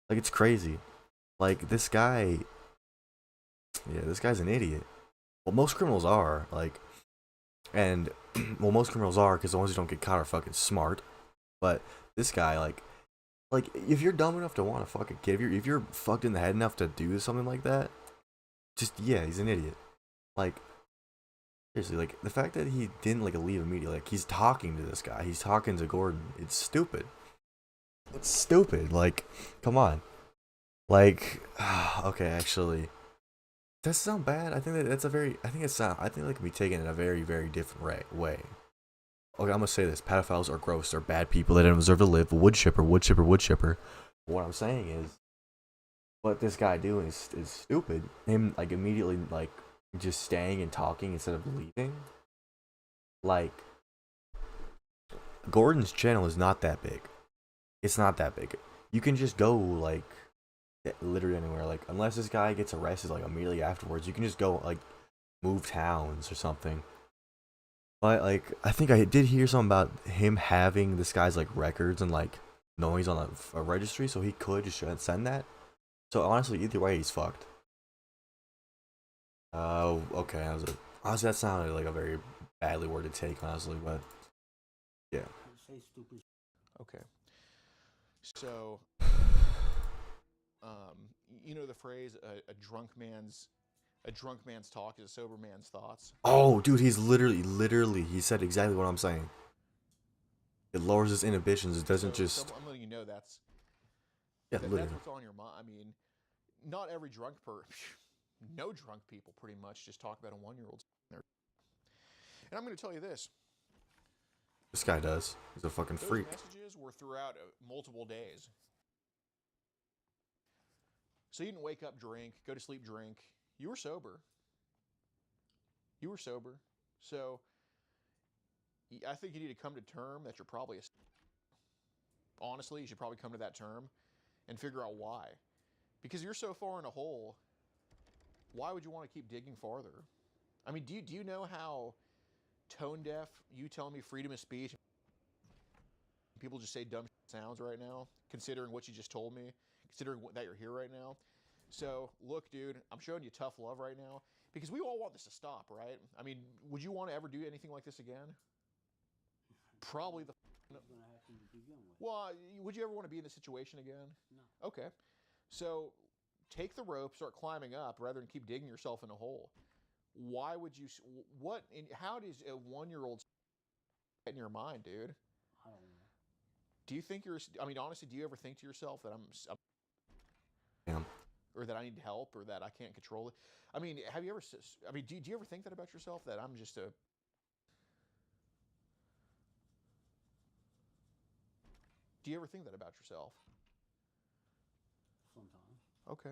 Like, it's crazy. Like, this guy's an idiot. Well, most criminals are, most criminals are, because the ones who don't get caught are fucking smart. But this guy, like if you're dumb enough to want to fuck a kid, if you're fucked in the head enough to do something like that, just yeah, he's an idiot. Like seriously, like the fact that he didn't like leave immediately, like he's talking to this guy, he's talking to Gordon. It's stupid. It's stupid. Like, come on. Like, okay, actually, does that sound bad? I think that that's a very. I think it's sound. I think it can be taken in a very, very different way. Okay, I'm gonna say this: pedophiles are gross. They're bad people. They don't deserve to live. Wood chipper, wood chipper, wood chipper. What I'm saying is, what this guy doing is stupid. Him like immediately like just staying and talking instead of leaving. Like, Gordon's channel is not that big. It's not that big. You can just go like literally anywhere. Like unless this guy gets arrested like immediately afterwards, you can just go like move towns or something. But like I think I did hear something about him having this guy's like records and like knowing he's on a registry, so he could just send that. So honestly, either way, he's fucked. Okay, honestly, that sounded like a very badly worded take, honestly, but yeah. Say stupid. Okay. So, you know the phrase a drunk man's talk is a sober man's thoughts. Oh, dude, he's literally, he said exactly what I'm saying. It lowers his inhibitions. It doesn't just. I'm letting you know that's Literally. what's on your mind. I mean, not every drunk no drunk people pretty much just talk about a 1-year-old. And I'm going to tell you this. This guy does. He's a fucking Those freak. messages were throughout multiple days. So you didn't wake up, drink, go to sleep, drink. You were sober. So I think you need to come to term that you're probably honestly, you should probably come to that term and figure out why. Because you're so far in a hole, why would you want to keep digging farther? I mean, do you know how tone deaf you telling me freedom of speech, people just say dumb sounds right now, considering what you just told me, considering that you're here right now? So, look, dude, I'm showing you tough love right now because we all want this to stop, right? I mean, would you want to ever do anything like this again? Probably the. It's gonna happen to begin with. Well, would you ever want to be in this situation again? No. Okay. So, take the rope, start climbing up rather than keep digging yourself in a hole. Why would you? How does a 1-year-old get in your mind, dude? I don't know. Do you think you're? I mean, honestly, do you ever think to yourself that Yeah. or that I need help, or that I can't control it? I mean, have you ever? I mean, do you ever think that about yourself? That I'm just a. Do you ever think that about yourself? Sometimes. Okay.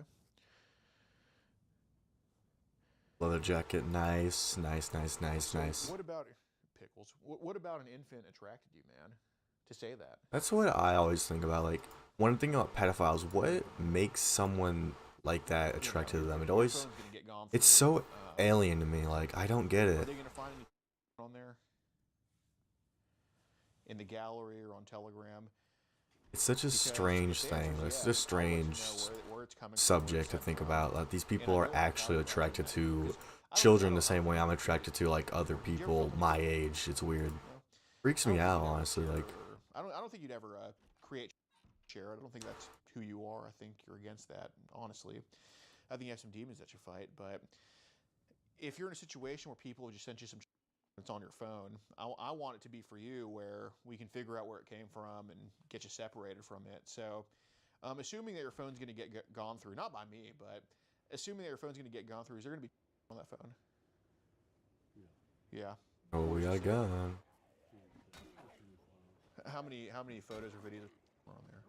Leather jacket, nice. So what about pickles? What about an infant attracted you, man? To say that. That's what I always think about. Like, one thing about pedophiles, what makes someone like that attracted to them? It always, it's so alien to me. Like, I don't get Are it. they gonna find any on there? In the gallery or on Telegram? It's such a strange thing. Like, it's such a strange subject to think about. Like, these people are actually attracted to children the same way I'm attracted to like other people my age. It's weird. Freaks me out, honestly. Like, I don't think you'd ever create share. I don't think that's who you are. I think you're against that, honestly. I think you have some demons that you fight, but if you're in a situation where people just sent you some that's on your phone, I want it to be for you where we can figure out where it came from and get you separated from it. So, assuming that your phone's going to get gone through, not by me, but assuming that your phone's going to get gone through, is there going to be on that phone? Yeah. oh, we got a gun. How many photos or videos are on there?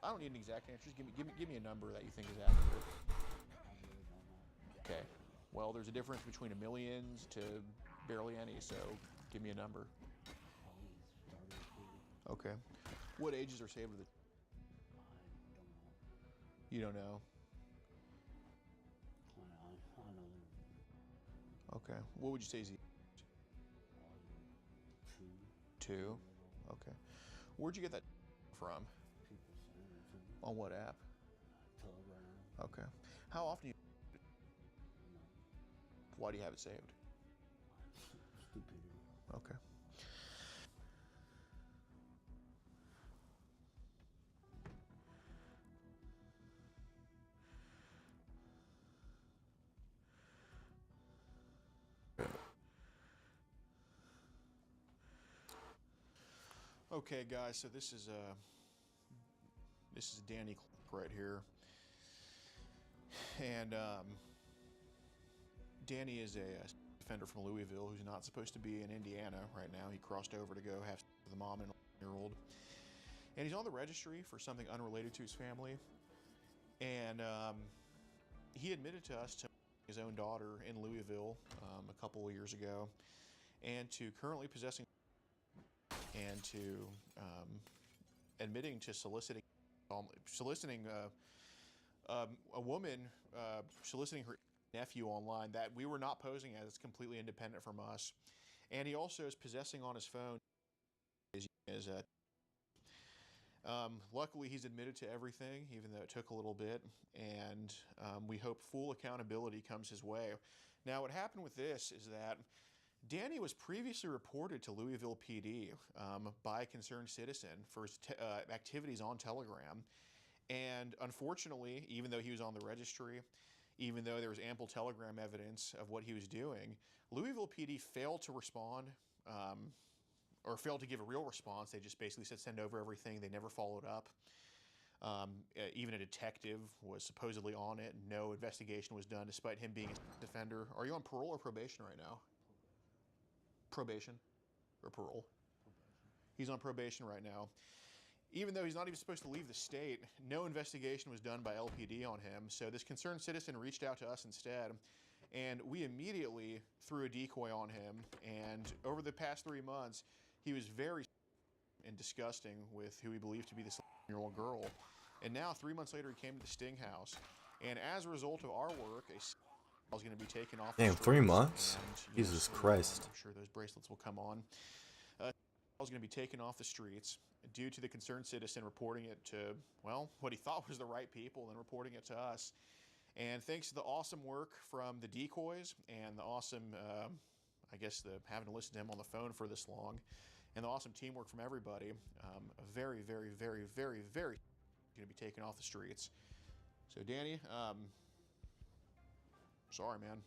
I don't need an exact answer. Just give me a number that you think is accurate. Okay. Well, there's a difference between a millions to barely any, so give me a number. Okay. What ages are saved with it? You don't know? I know. Okay. What would you say is the 2? Okay. Where'd you get that from? People saying it to me. On what app? Telegram. Okay. How often do you... Why do you have it saved? Stupidity. Okay. Okay, guys, so this is Danny right here, and Danny is a defender from Louisville who's not supposed to be in Indiana right now. He crossed over to go have sex with the mom and a 11-year-old, and he's on the registry for something unrelated to his family. And he admitted to us to his own daughter in Louisville a couple of years ago, and to currently possessing and to admitting to soliciting a woman soliciting her nephew online that we were not posing as completely independent from us. And he also is possessing on his phone luckily he's admitted to everything, even though it took a little bit, and we hope full accountability comes his way. Now, what happened with this is that Danny was previously reported to Louisville PD by a concerned citizen for his activities on Telegram. And unfortunately, even though he was on the registry, even though there was ample Telegram evidence of what he was doing, Louisville PD failed to respond or failed to give a real response. They just basically said send over everything. They never followed up. Even a detective was supposedly on it. No investigation was done despite him being a defender. Are you on parole or probation right now? Probation or parole? He's on probation right now. Even though he's not even supposed to leave the state, no investigation was done by LPD on him. So this concerned citizen reached out to us instead, and we immediately threw a decoy on him. And over the past 3 months, he was very and disgusting with who he believed to be this 11-year-old girl. And now, 3 months later, he came to the Sting House. And as a result of our work, a is going to be taken off the Damn, streets. 3 months? And, Jesus Christ. I'm sure those bracelets will come on. Is going to be taken off the streets due to the concerned citizen reporting it to, well, what he thought was the right people and reporting it to us. And thanks to the awesome work from the decoys and the awesome, I guess, having to listen to him on the phone for this long, and the awesome teamwork from everybody, a very, very, very, very, very going to be taken off the streets. So, Danny, sorry, man.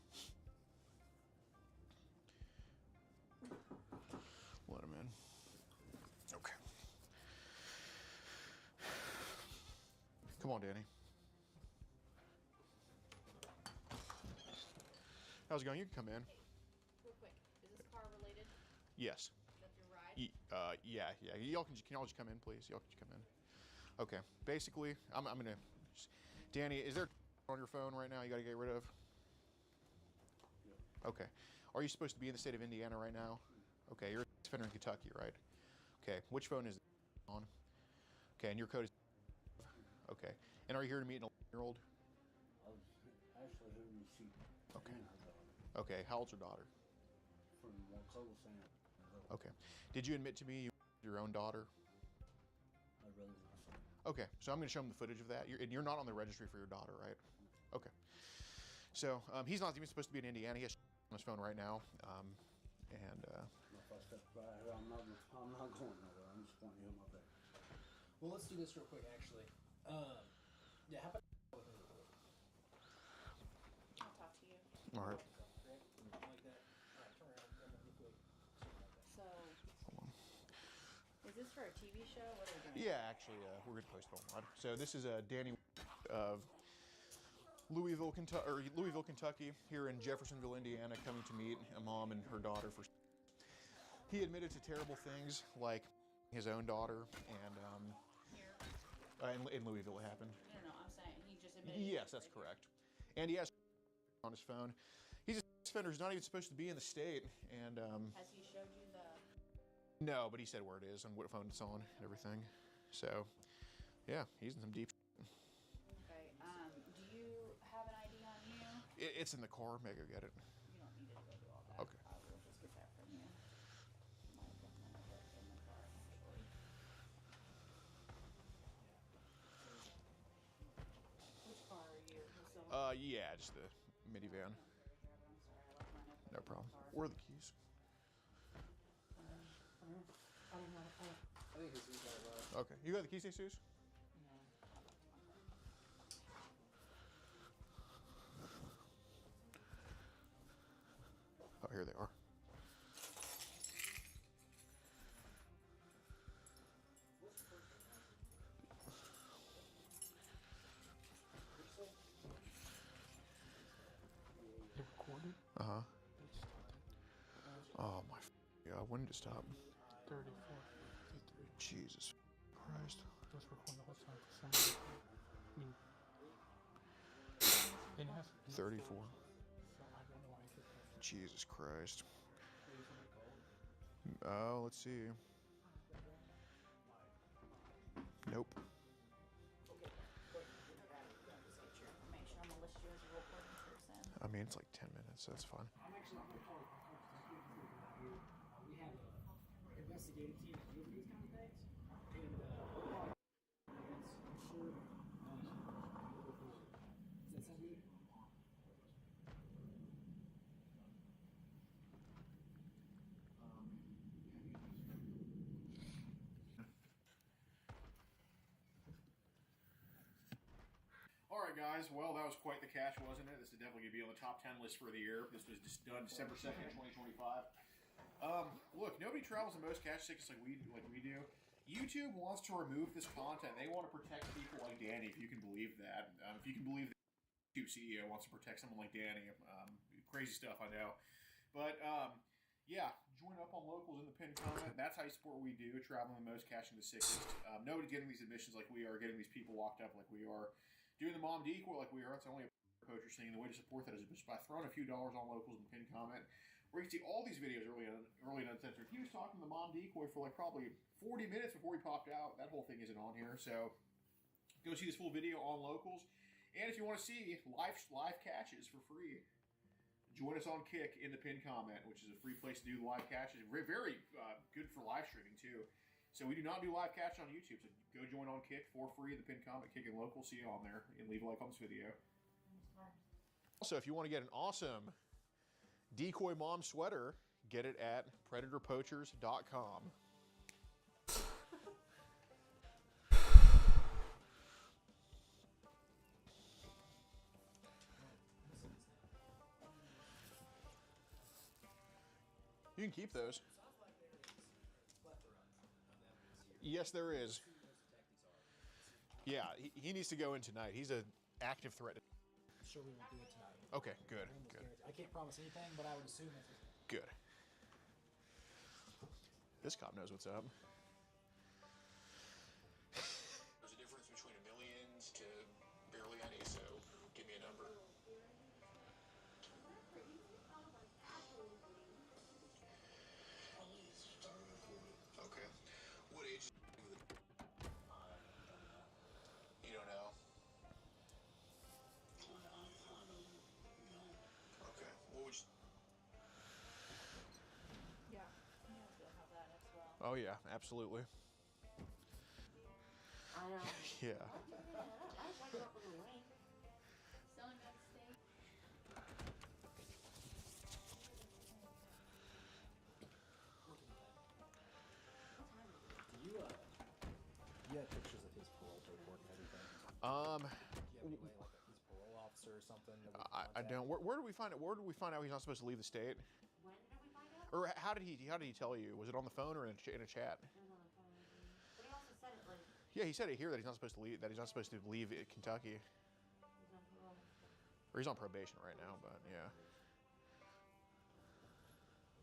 Let him in. Okay. Come on, Danny. How's it going? You can come in. Real quick, is this car related? Yes. That's your ride? Yeah. Y'all can y'all just come in, please? Y'all can just come in. Okay. Basically, I'm gonna. Danny, is there on your phone right now you got to get rid of? Okay. Are you supposed to be in the state of Indiana right now? Okay. You're a defender in Kentucky, right? Okay. Which phone is it on? Okay. And your code is. Okay. And are you here to meet an 11-year-old? I was actually here to see Okay. her daughter Okay. How old's your daughter? from what Cole was saying. Okay. Did you admit to me you your own daughter? I'd rather not say. Okay, so I'm going to show him the footage of that. You're not on the registry for your daughter, right? Okay. So he's not even supposed to be in Indiana. He has on his phone right now. If I step right here, I'm not going nowhere. I'm just pointing you in my face. Well, let's do this real quick, actually. Yeah, how about I'll talk to you. All right. like that? All right, turn around, come real quick. Something like that. So, is this for a TV show? What are we doing? Yeah, actually, we're going to post it online. So this is Danny of Louisville, Kentucky, here in Jeffersonville, Indiana, coming to meet a mom and her daughter. He admitted to terrible things like his own daughter, and Here? in Louisville it happened. No, I'm saying he just admitted. Yes, that's correct. And he has on his phone. He's a offender who's not even supposed to be in the state, and Has he showed you the? no, but he said where it is and what phone it's on and everything. So, yeah, he's in some deep. Okay. Do you have an ID on you? It's in the car. Maybe go get it. You don't need to go do all that. Okay. I will just get that from you. Might have left mine in the car actually. Which car are you? The silver? Yeah, just the minivan. I'm sorry, I left mine up in No the problem. car. Where are the keys? I don't know. I think it's got it. Okay, you got the keys, Jesus? No. Oh, here they are. Oh my God, when did it stop? 34, 53. Jesus Christ. It was recording the whole time for some reason. I mean, and it has 34. So I don't know why I hit that. Jesus Christ. Wait, is it gold? Oh, let's see. Nope. Okay, but if you have it, yeah, just get your information. I'm gonna list you as a reporting person. I mean, it's like 10 minutes, so that's fine. I'm actually on the call. We have a investigative team that deals with these kind of things, and we're I'm sure. Does that sound good? All right, guys. Well, that was quite the catch, wasn't it? This is definitely going to be on the top 10 list for the year. This was just done December 2nd, 2025. Look, nobody travels the most catch tickets like we do. YouTube wants to remove this content. They want to protect people like Danny, if you can believe that. If you can believe the YouTube CEO wants to protect someone like Danny. Crazy stuff, I know. But, yeah, join up on locals in the pinned comment. That's how you support what we do, traveling the most, catching the sickest. Nobody's getting these admissions like we are, getting these people locked up like we are, doing the mom decoy like we are. It's only a poacher thing. The way to support that is just by throwing a few dollars on locals in the pinned comment, where you can see all these videos early and uncensored. He was talking to the mom decoy for like probably 40 minutes before he popped out. That whole thing isn't on here, so go see this full video on locals. And if you want to see live catches for free, join us on Kick in the pinned comment, which is a free place to do live catches. Very, very good for live streaming too. So we do not do live catch on YouTube. So go join on Kick for free in the pinned comment, Kick and Local. See you on there, and leave a like on this video. Also, if you want to get an awesome decoy mom sweater, get it at predatorpoachers.com. You can keep those. Yes, there is. Yeah, he needs to go in tonight. He's an active threat. Sure, we won't do it tonight. Okay, good, good, I can't promise anything, but I would assume it's good. This cop knows what's up. There's a difference between a millions to barely any, so give me a number. Okay. What age is you don't know? Okay. What would you... Yeah, they'll have that as well. Oh yeah, absolutely. I know. Yeah. I grew up with a ring. Someone got to stay. Do you have pictures of his parole paperwork and everything? Um, Do you have any way, like his parole officer or something? That we can I contact? don't. Where do we find it? Where did we find out he's not supposed to leave the state? When did we find out? Or how did he tell you? Was it on the phone or in a chat? It was on the phone. But he also said it like Yeah, he said it here that he's not supposed to leave. That he's not supposed to leave Kentucky, he's on parole. or he's on probation right now. But yeah,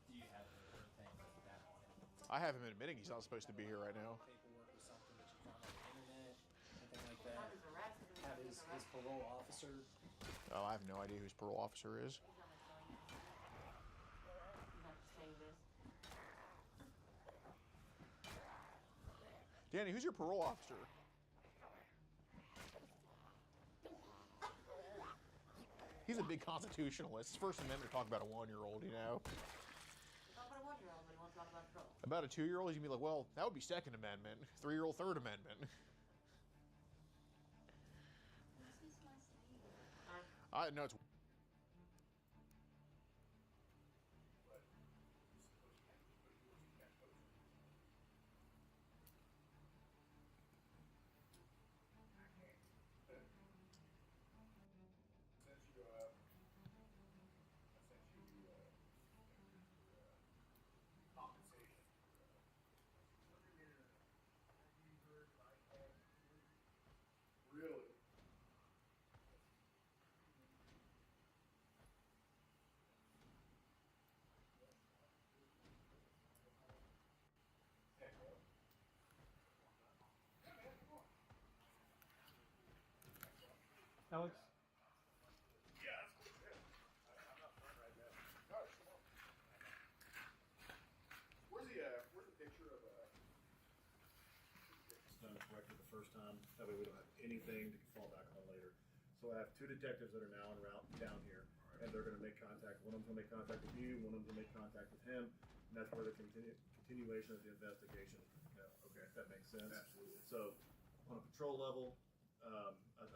Do you have anything like that on him? I have him admitting he's not supposed to be here right now. Paperwork or something that you found on the internet? Anything like that? Not his arrest. Have his parole officer? Oh, I have no idea who his parole officer is. He's not showing it. You have to save this. Danny, who's your parole officer? He's a big constitutionalist. His First Amendment talk about a 1-year-old, you know. Talk about a 1-year-old, but he won't talk about parole. About a 2-year-old, he's gonna be like, well, that would be Second Amendment. 3-year-old, Third Amendment. This is my sleeve. I know it's. Alex? Where's the picture of It's done correctly the first time. That way we don't have anything to fall back on later. So I have 2 detectives that are now en route down here, and they're going to make contact. One of them's going to make contact with you, one of them's going to make contact with him, and that's where the continuation of the investigation is going to go. Okay, if that makes sense. Absolutely. So on a patrol level, I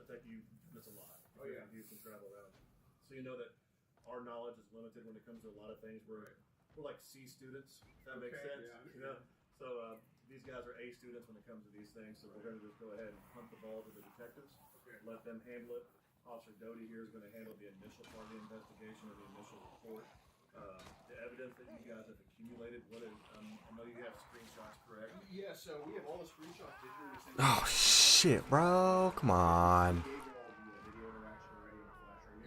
think that's a lot. Oh, yeah. You can travel around. So you know that our knowledge is limited when it comes to a lot of things. We're like C students, if that makes sense. Yeah, You know? So these guys are A students when it comes to these things, so we're going to just go ahead and punt the ball to the detectives, let them handle it. Officer Doty here is going to handle the initial part of the investigation or the initial report. The evidence that you guys have accumulated, what is, I know you have screenshots, correct? Yeah, so we have all the screenshots digitally. Oh shit, bro. Come on.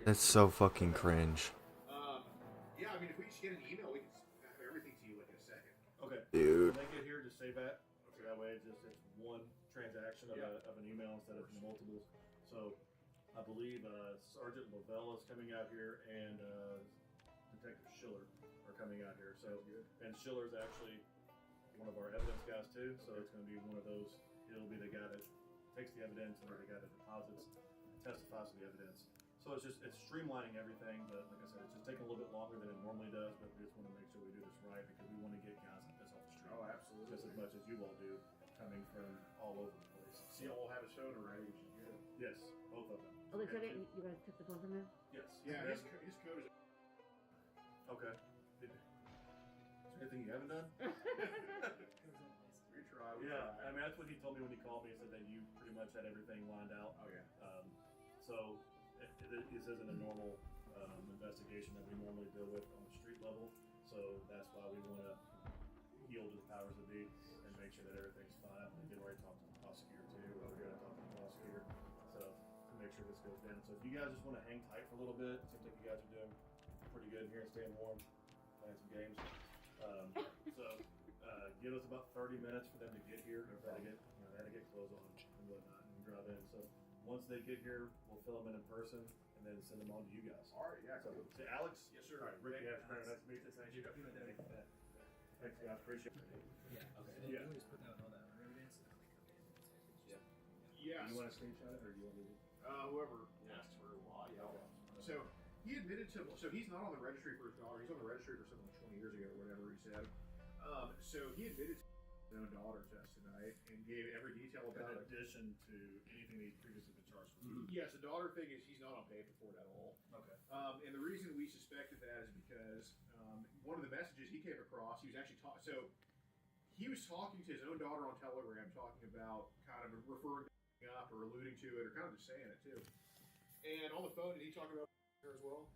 That's so fucking cringe. Yeah, I mean, if we just get an email, we can have everything to you like in a second. Okay. Dude. When they get here, just save that. So that way it's one transaction of an email instead of multiples. So I believe Sergeant Lavelle is coming out here and Detective Schiller are coming out here. So and Schiller's actually one of our evidence guys too. So it's going to be one of those. He'll be the guy that takes the evidence and the guy that deposits, testifies to the evidence. So it's streamlining everything, but like I said, it's just taking a little bit longer than it normally does, but we just want to make sure we do this right because we want to get guys like this off the street. Oh, absolutely. Just as much as you all do, coming from all over the place. So you all have his phone already, which is good. Yes, both of them. Oh, they took it? You guys took the phone from him? Yes. Yeah, And his code is. okay. Is there anything you haven't done? We try. Yeah, I mean, that's what he told me when he called me. He said that you pretty much had everything lined out. Oh, yeah. So this isn't a normal investigation that we normally deal with on the street level. So that's why we want to yield to the powers that be and make sure that everything's fine. I'm getting ready to talk to the prosecutor too. We're going to talk to the prosecutor. So to make sure this goes down. So if you guys just want to hang tight for a little bit, it seems like you guys are doing pretty good here and staying warm, playing some games. Give us about 30 minutes for them to get here. They had to get clothes on and whatnot and drive in. So once they get here, we'll fill them in person and then send them on to you guys. All right, yeah. So, Alex? Yes, sir. All right, Rick, yeah, nice to meet you. Thank you. Thanks, guys. Appreciate it. Yeah. Okay. And then Yeah. you always put down all that other evidence and then they come in and take it. Yes. You want to screenshot it or do you want me to? Whoever asks for a while, yeah. So he admitted to. So he's not on the registry for his daughter. He's on the registry for something like 20 years ago or whatever he said. So he admitted to his own daughter test tonight and gave every detail about In it. addition to anything that he's previously been charged with. Yes, the daughter thing is he's not on paper for it at all. Okay. And the reason we suspected that is because one of the messages he came across, he was actually so he was talking to his own daughter on Telegram, talking about kind of referring to up or alluding to it or kind of just saying it too. And on the phone, did he talk about her as well?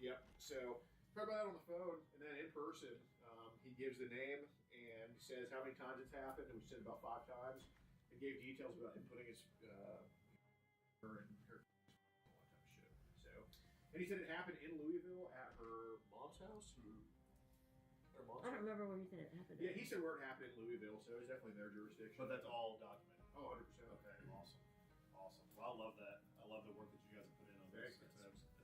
Yep. So talk about that on the phone, and then in person, he gives the name and says how many times it's happened, which said about 5 times, and gave details about inputting his her and her all that type of shit. So, and he said it happened in Louisville at her mom's house. Her mom's I don't house? remember where he said it happened. Yeah, he said where it happened in Louisville, so it's definitely their jurisdiction. But that's all documented. Oh, 100%. Okay, awesome. Awesome. Well, I love that. I love the work that you guys have put in on this. It's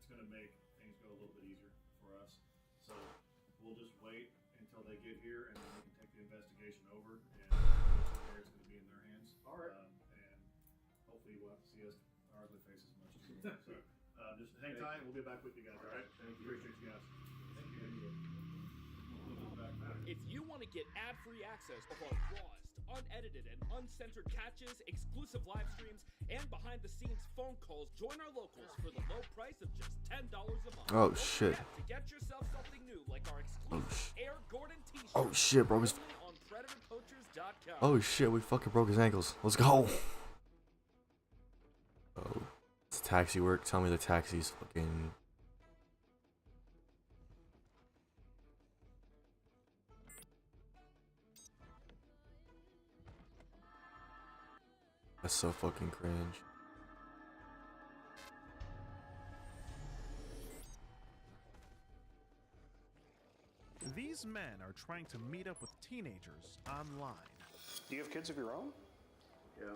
going to make things go a little bit easier for us. So we'll just wait until they get here and then they can take the investigation over and it's going to be in their hands. All right. And hopefully you won't have to see us our ugly faces much too. So just hang tight and we'll be back with you guys, all right? Thank you. Appreciate you guys. Thank you. If you want to get ad-free access of our rawest, unedited, and uncensored catches, exclusive live streams, and behind-the-scenes phone calls, join our locals for the low price of just $10 a month. Oh, shit. To get yourself something new, like our exclusive Air Gordon t-shirt. Oh shit, bro. On PredatorPoachers.com. Oh shit, we fucking broke his ankles. Let's go. Oh, it's taxi work. Tell me the taxi's fucking. That's so fucking cringe. These men are trying to meet up with teenagers online. Do you have kids of your own? Yeah.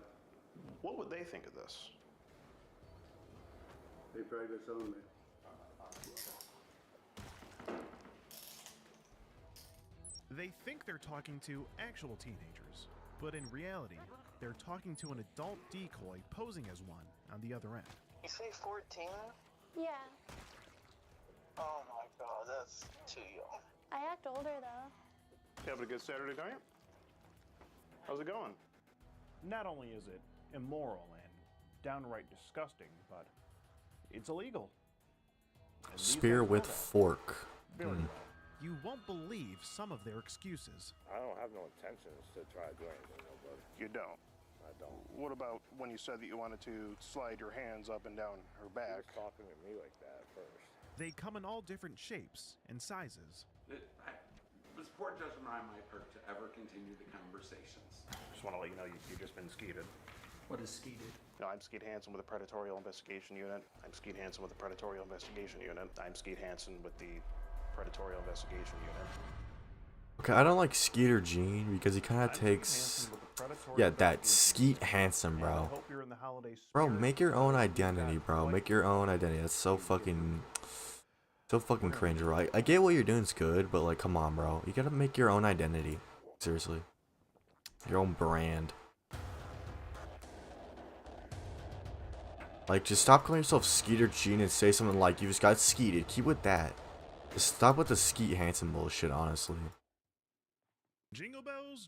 What would they think of this? They practice only. They think they're talking to actual teenagers, but in reality, they're talking to an adult decoy posing as one on the other end. You say 14? Yeah. Oh my god, that's too young. I act older though. You having a good Saturday night? How's it going? Not only is it immoral and downright disgusting, but it's illegal. And these Spear guys know with that. fork. Very Hmm. well. You won't believe some of their excuses. I don't have no intentions to try to do anything, though, but You don't. I don't. What about when you said that you wanted to slide your hands up and down her He back? was talking to me like that at first. They come in all different shapes and sizes. This poor judgment on my part to ever continue the conversations. Just want to let you know you've just been skeeted. What is skeeted? No, I'm Skeet Hansen with the Predatorial Investigation Unit. I'm Skeet Hansen with the Predatorial Investigation Unit. I'm Skeet Hansen with the Predatorial Investigation Unit. Okay, I don't like Skeeter Gene because he kind of takes. Yeah, that Skeet Hansen, bro. Bro, make your own identity, bro. Make your own identity. That's so fucking cringe, bro. I get what you're doing is good, but like, come on, bro. You gotta make your own identity. Seriously. Your own brand. Like, just stop calling yourself Skeeter Gene and say something like, you just got skeeted. Keep with that. Just stop with the Skeet Hansen bullshit, honestly. Jingle bells,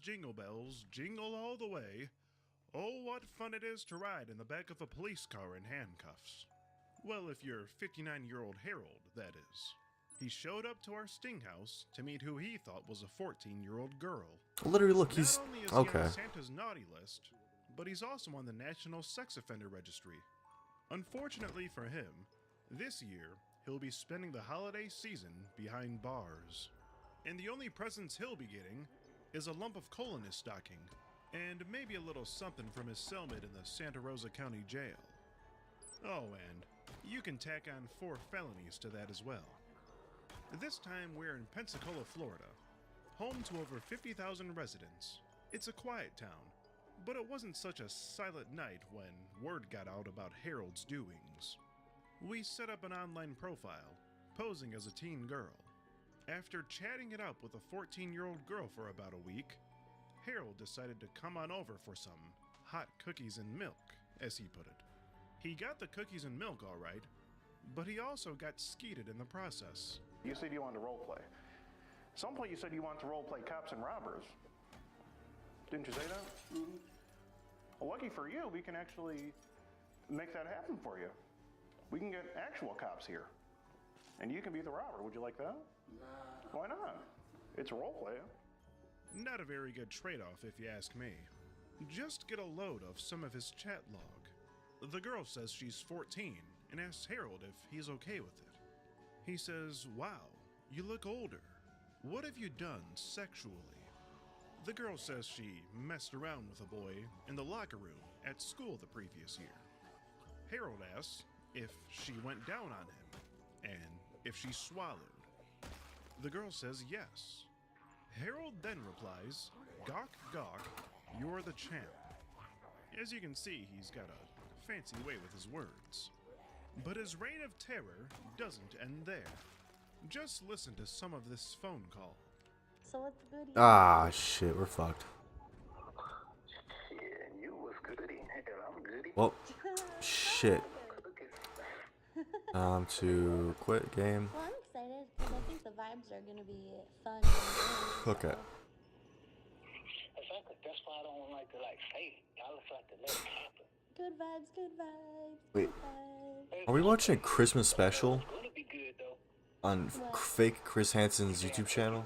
jingle all the way. Oh, what fun it is to ride in the back of a police car in handcuffs. Well, if you're 59-year-old Harold, that is. He showed up to our sting house to meet who he thought was a 14-year-old girl. Literally, look, he's... Not only is he Okay. on Santa's naughty list, but he's also on the National Sex Offender Registry. Unfortunately for him, this year, he'll be spending the holiday season behind bars. And the only presents he'll be getting is a lump of coal in his stocking, and maybe a little something from his cellmate in the Santa Rosa County Jail. Oh, and you can tack on 4 felonies to that as well. This time we're in Pensacola, Florida, home to over 50,000 residents. It's a quiet town, but it wasn't such a silent night when word got out about Harold's doings. We set up an online profile, posing as a teen girl. After chatting it up with a 14-year-old girl for about a week, Harold decided to come on over for some hot cookies and milk, as he put it. He got the cookies and milk all right, but he also got skeeted in the process. You said you wanted to role play. At some point you said you wanted to role play cops and robbers. Didn't you say that? Mm-hmm. Well, lucky for you, we can actually make that happen for you. We can get actual cops here. And you can be the robber. Would you like that? Nah. Why not? It's a role play. Not a very good trade-off if you ask me. Just get a load of some of his chat log. The girl says she's 14 and asks Harold if he's okay with it. He says, "Wow, you look older. What have you done sexually?" The girl says she messed around with a boy in the locker room at school the previous year. Harold asks if she went down on him and if she swallowed. The girl says yes. Harold then replies, "Gawk, gawk, you're the champ." As you can see, he's got a fancy way with his words. But his reign of terror doesn't end there. Just listen to some of this phone call. So what's goody? Ah, shit, we're fucked. Yeah, you was goody. Hell, I'm goody. Well, shit. To quit game. Well, I'm excited because I think the vibes are gonna be fun. And Okay. Exactly. That's why I don't like to say it. I just like to let it happen. good vibes, good vibes. Wait. Good vibes. Are we watching a Christmas special It's gonna be good though. on fake Chris Hansen's YouTube channel?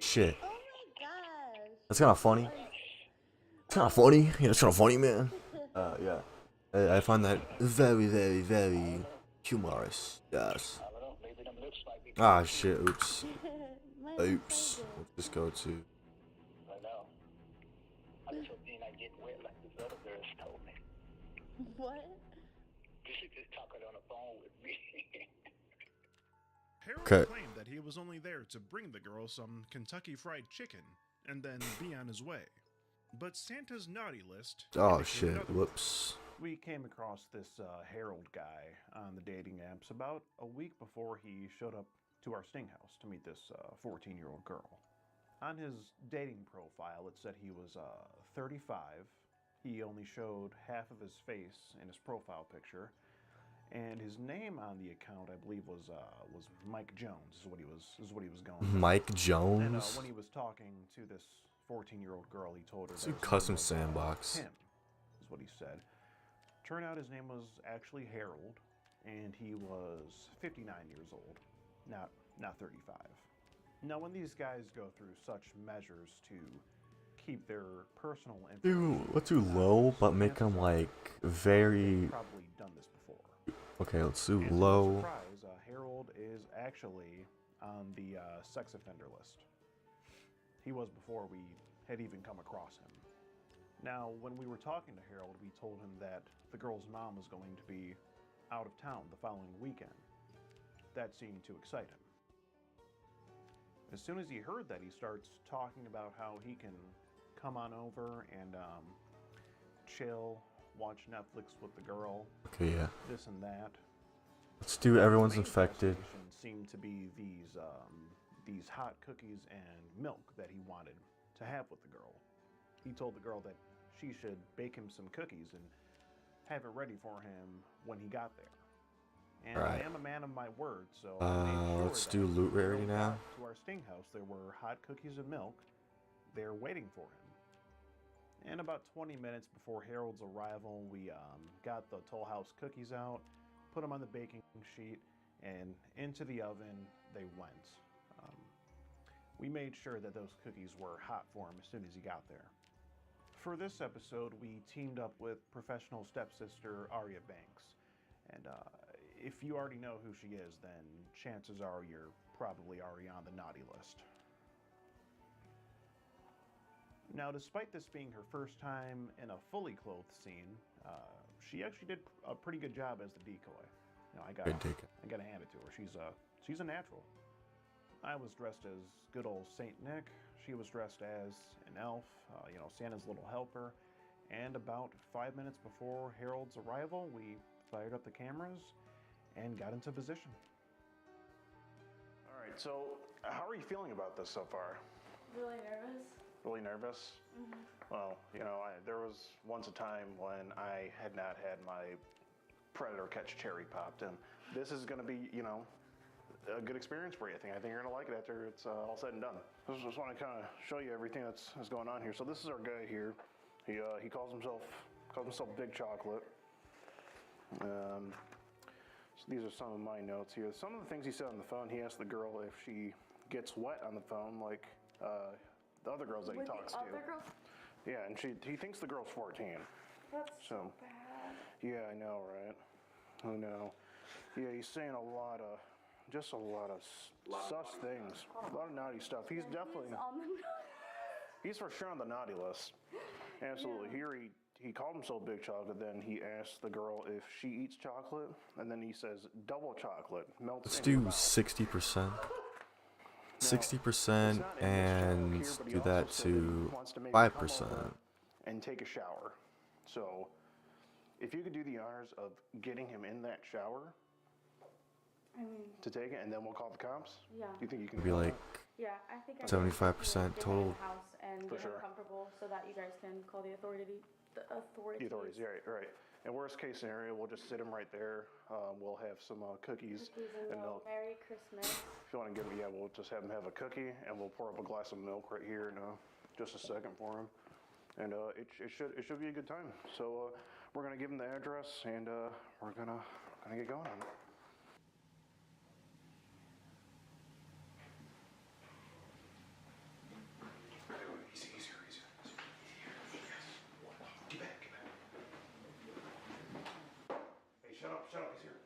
Shit. Oh my gosh. That's kind of funny. It's kind of funny. Yeah, it's kind of funny, man. Yeah. I find that very, very, very humorous. Yes. I don't know. Maybe them lips might be. Ah, shit. Oops. Mine is Oops. so Let's just go to. I know. I just hope you're not getting wet like this other girl told me. good. What? You should just talk it on the phone with me. Harold Okay. claimed that he was only there to bring the girl some Kentucky Fried Chicken and then be on his way. But Santa's naughty list Oh, indicated shit. otherwise. Whoops. We came across this Harold guy on the dating apps about a week before he showed up to our sting house to meet this 14-year-old girl. On his dating profile, it said he was 35. He only showed half of his face in his profile picture, and his name on the account, I believe, was Mike Jones. Is what he was going with. Mike Jones. And when he was talking to this 14-year-old girl, he told her It's that a his custom name was, sandbox. Tim, is what he said. Turned out his name was actually Harold, and he was 59 years old, not 35. Now, when these guys go through such measures to keep their personal information, Let's do low, but make them like very. probably done this before. Okay, let's do And to no low. surprise, Harold is actually on the sex offender list. He was before we had even come across him. Now, when we were talking to Harold, we told him that the girl's mom was going to be out of town the following weekend. That seemed to excite him. As soon as he heard that, he starts talking about how he can come on over and chill, watch Netflix with the girl. Okay, yeah. This and that. Let's do everyone's The main infected. fascination seemed to be these hot cookies and milk that he wanted to have with the girl. He told the girl that she should bake him some cookies and have it ready for him when he got there. And Right. I am a man of my word, so I made sure Let's that do loot when rarity we now. got to our sting house, there were hot cookies and milk there waiting for him. And about 20 minutes before Harold's arrival, we got the Toll House cookies out, put them on the baking sheet, and into the oven they went. We made sure that those cookies were hot for him as soon as he got there. For this episode, we teamed up with professional stepsister Aria Banks. And if you already know who she is, then chances are you're probably already on the naughty list. Now, despite this being her first time in a fully clothed scene, she actually did a pretty good job as the decoy. You know, I gotta hand it to her. She's a natural. I was dressed as good old Saint Nick. She was dressed as an elf, Santa's little helper. And about 5 minutes before Harold's arrival, we fired up the cameras and got into position. All right, so how are you feeling about this so far? Really nervous. Really nervous? Mhm. Well, there was once a time when I had not had my predator catch cherry popped, and this is going to be, a good experience for you. I think you're going to like it after it's all said and done. I just want to kind of show you everything that's going on here. So this is our guy here. He calls himself Big Chocolate. So these are some of my notes here. Some of the things he said on the phone, he asked the girl if she gets wet on the phone like the other girls that he talks to. Girls? Yeah, and he thinks the girl's 14. That's so bad. Yeah, I know, right? I know. Yeah, he's saying a lot of sus things, a lot of naughty stuff. He's definitely he's for sure on the naughty list. Absolutely. Yeah. Here he called himself Big Chocolate. Then he asked the girl if she eats chocolate, and then he says double chocolate melts. Let's in your do mouth. 60%. 60% and do that to 5%. And take a shower. So if you could do the honors of getting him in that shower to take it, and then we'll call the cops. Yeah. Do you think you can It'd be do like that? Yeah, I think I 75% get total. in the house and For get him sure. comfortable so that you guys can call the authorities. The authorities, yeah, right. And worst case scenario, we'll just sit him right there. We'll have some cookies and milk. Merry Christmas. If you want to give him, we'll just have him have a cookie, and we'll pour up a glass of milk right here in just a second for him. And it should be a good time. So we're gonna give him the address, and we're gonna get going on it. Hey, shut up, he's here.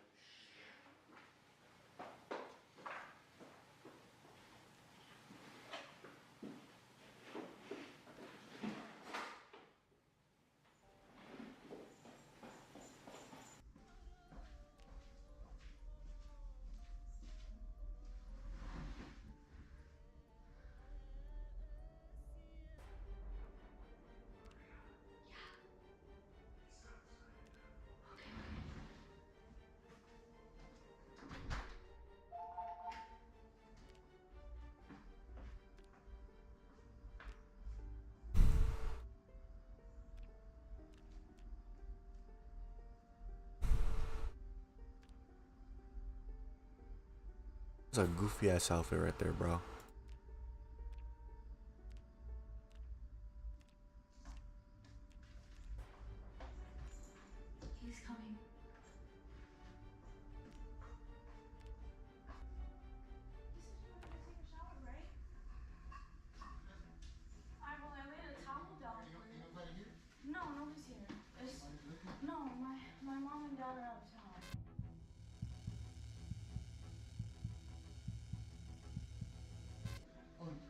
That's a goofy ass outfit right there, bro. He's coming. I laid a towel down for you. Anybody here? No, nobody's here. No, my mom and dad are out of town.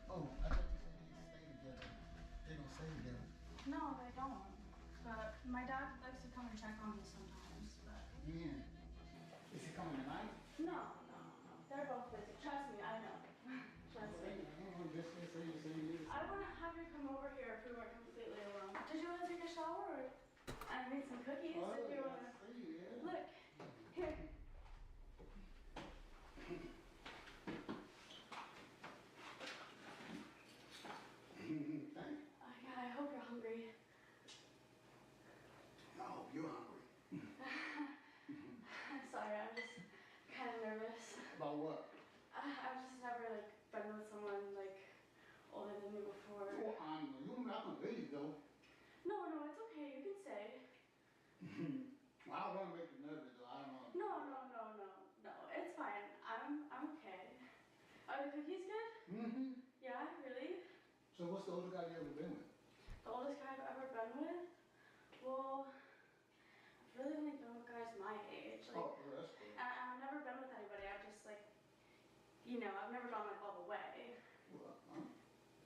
Oh, I thought you said they stay together. They don't stay together. No, they don't. But my dad likes to come and check on me sometimes. But Yeah. Is he coming tonight? no. They're both busy. Trust me, I know. Trust me. I wouldn't have you come over here if we weren't completely alone. Did you want to take a shower? Or I made some cookies if you want to. Look, here. I hope you're hungry. I hope you're hungry. I'm sorry, I'm just kind of nervous. About what? I've just never been with someone older than me before. Oh, you're not gonna leave though. No, it's okay. You can stay. I don't want to make you nervous though. I don't know. No. It's fine. I'm okay. Are the cookies good? Mm-hmm. Yeah, really? So what's the oldest guy you ever been with? The oldest guy I've ever been with? Well, I've really only been with guys my age. Oh, that's good. I've never been with anybody. I've just I've never gone all the way. Well,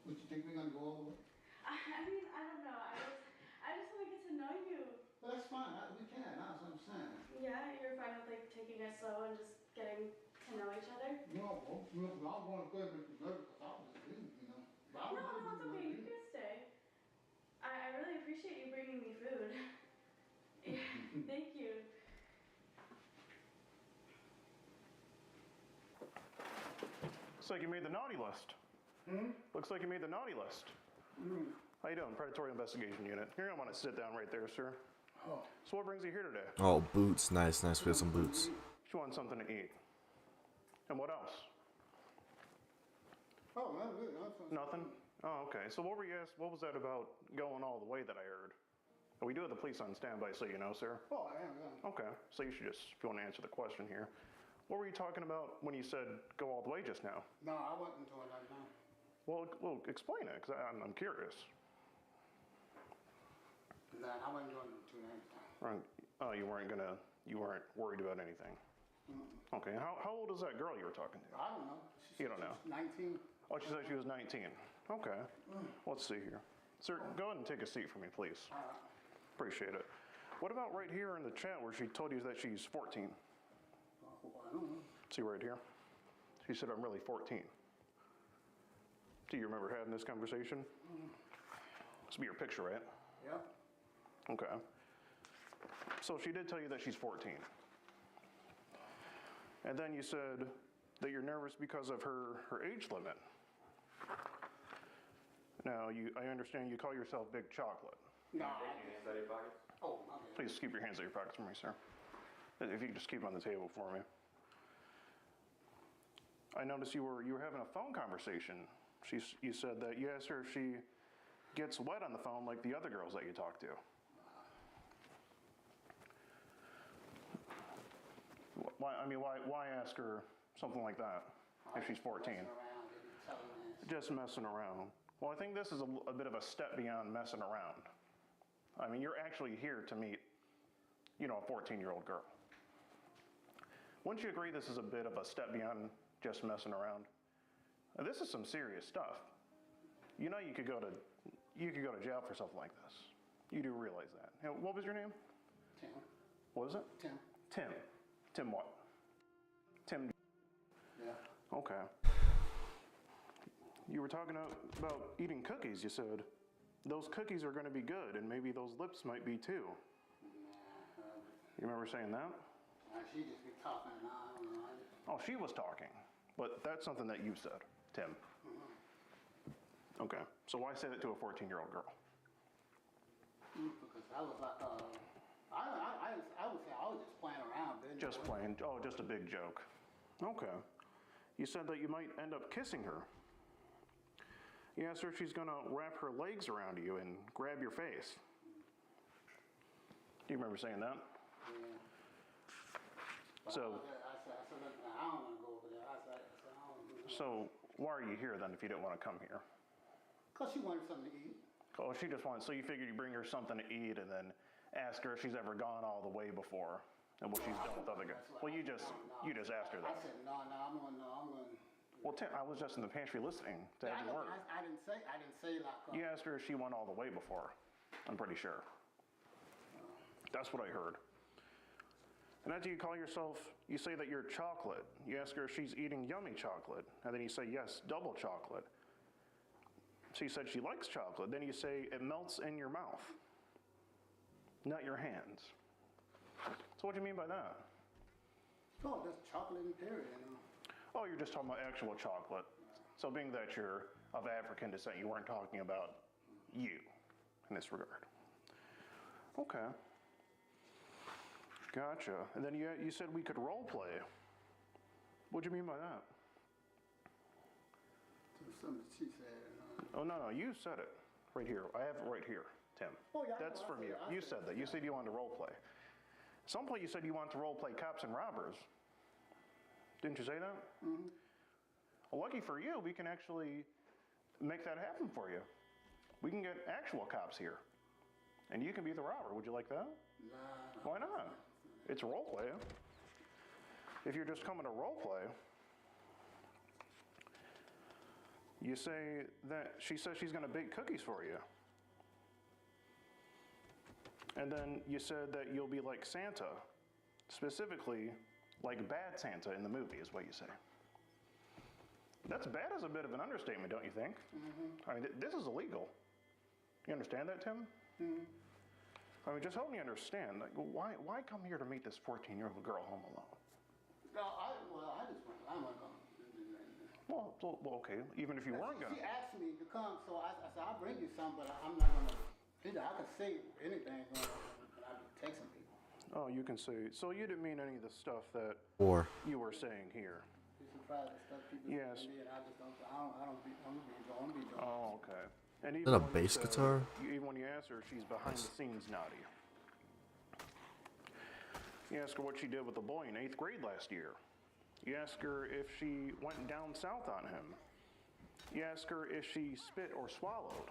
what you think we're gonna go all the way? I mean, I don't know. I just want to get to know you. Well, that's fine. We can. That's what I'm saying. Yeah, you're fine with taking it slow and just getting to know each other? No, I don't want to go and make you nervous because I was just leaving, you know. But I No, was it's okay. You can stay. I really appreciate you bringing me food. Yeah, thank you. Looks like you made the naughty list. Looks like you made the naughty list. How you doing? Predatory Investigation Unit. You're gonna want to sit down right there, sir. Oh. So what brings you here today? Oh, boots. Nice. We have some boots. You want something to eat. And what else? Oh, that's it. That's Nothing? Oh, okay. So what was that about going all the way that I heard? And we do have the police on standby, so you know, sir. Oh, I am. Okay. So you should just, if you want to answer the question here. What were you talking about when you said go all the way just now? No, I wasn't doing that now. Well, explain it, because I'm curious. No, I wasn't doing anything. Right. Oh, you weren't worried about anything. Okay. How old is that girl you were talking to? I don't know. You don't know. 19. Oh, she said she was 19. Okay. Let's see here. Sir, go ahead and take a seat for me, please. Appreciate it. What about right here in the chat where she told you that she's 14? I don't know. See right here? She said, I'm really 14. Do you remember having this conversation? This will be your picture, right? Yep. Okay. So she did tell you that she's 14. And then you said that you're nervous because of her age limit. Now, I understand you call yourself Big Chocolate. No. Oh, please keep your hands out of your pockets for me, sir. If you could just keep them on the table for me. I noticed you were having a phone conversation. You said that you asked her if she gets wet on the phone like the other girls that you talk to. Why ask her something like that if she's 14? Just messing around. Well, I think this is a bit of a step beyond messing around. I mean, you're actually here to meet, a 14-year-old girl. Wouldn't you agree this is a bit of a step beyond just messing around? Now, this is some serious stuff. You could go to jail for something like this. You do realize that. Now, what was your name? Tim. What was it? Tim. Tim. Tim what? Tim. Yeah. Okay. You were talking about eating cookies. You said those cookies are going to be good, and maybe those lips might be too. You remember saying that? She just be talking and I don't know. Oh, she was talking, but that's something that you said, Tim. Okay, so why say that to a 14-year-old girl? Because I was like, I would say I was just playing around. Just playing. Oh, just a big joke. Okay. You said that you might end up kissing her. You asked her if she's gonna wrap her legs around you and grab your face. Do you remember saying that? Yeah. So, I said, I don't want to go over there. I said, I don't want to. so why are you here then if you didn't want to come here? Because she wanted something to eat. Oh, she just wanted, so you figured you bring her something to eat and then ask her if she's ever gone all the way before and what she's done with other guys. Well, you just asked her I that. said, no, I'm going. Well, Tim, I was just in the pantry listening to Yeah, I every know, word. I didn't say like. You asked her if she went all the way before. I'm pretty sure. That's what I heard. And after you call yourself, you say that you're chocolate. You ask her if she's eating yummy chocolate. And then you say, yes, double chocolate. She said she likes chocolate. Then you say it melts in your mouth, not your hands. So what do you mean by that? Oh, just chocolate and period, you know. Oh, you're just talking about actual chocolate. So being that you're of African descent, you weren't talking about you in this regard. Okay. Gotcha. And then you said we could role play. What do you mean by that? Something she said. Oh, no, you said it right here. I have it right here, Tim. Oh, yeah, That's from you. You said that. You said you wanted to role play. At some point you said you wanted to role play cops and robbers. Didn't you say that? Mm-hmm. Well, lucky for you, we can actually make that happen for you. We can get actual cops here. And you can be the robber. Would you like that? Nah. Why not? It's role play. If you're just coming to role play, you say that she says she's going to bake cookies for you. And then you said that you'll be like Santa, specifically like bad Santa in the movie is what you say. That's bad as a bit of an understatement, don't you think? Mm-hmm. I mean, this is illegal. You understand that, Tim? Mm-hmm. I mean, just help me understand. Like, why come here to meet this 14-year-old girl home alone? No, I just went. I'm not going to do that. Well, okay. Even if you weren't going She to. asked me to come, so I said, I'll bring you some, but I'm not going to. I can say anything when I be texting people. Oh, you can say. So you didn't mean any of the stuff that you were saying here. Be surprised at stuff people Yes. say to me, and I just don't. I don't be doing. Oh, okay. And Is that a bass guitar? Even when you ask her, she's behind the scenes naughty. You ask her what she did with the boy in 8th grade last year. You ask her if she went down south on him. You ask her if she spit or swallowed.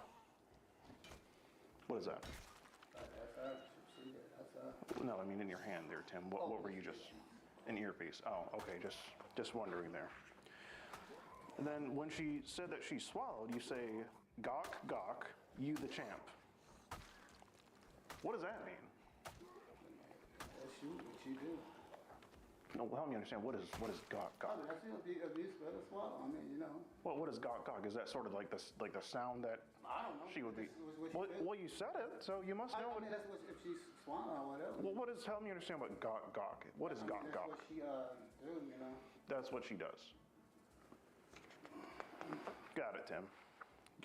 What is that? That's her. That's her. No, I mean in your hand there, Tim. What were you just? An earpiece. Oh, okay. Just wondering there. And then when she said that she swallowed, you say, "Gawk, gawk, you the champ." What does that mean? That's you do. No, help me understand. What is gawk, gawk? Oh, that's abuse, better swallow. I mean, you know. Well, what is gawk, gawk? Is that sort of like the sound that I don't know. she would be? What Well, you said it, so you must know. I mean, that's what if she's swallowing or whatever. Well, what is? Help me understand what gawk, gawk. What is gawk, That's gawk? what she do, you know. That's what she does. Got it, Tim.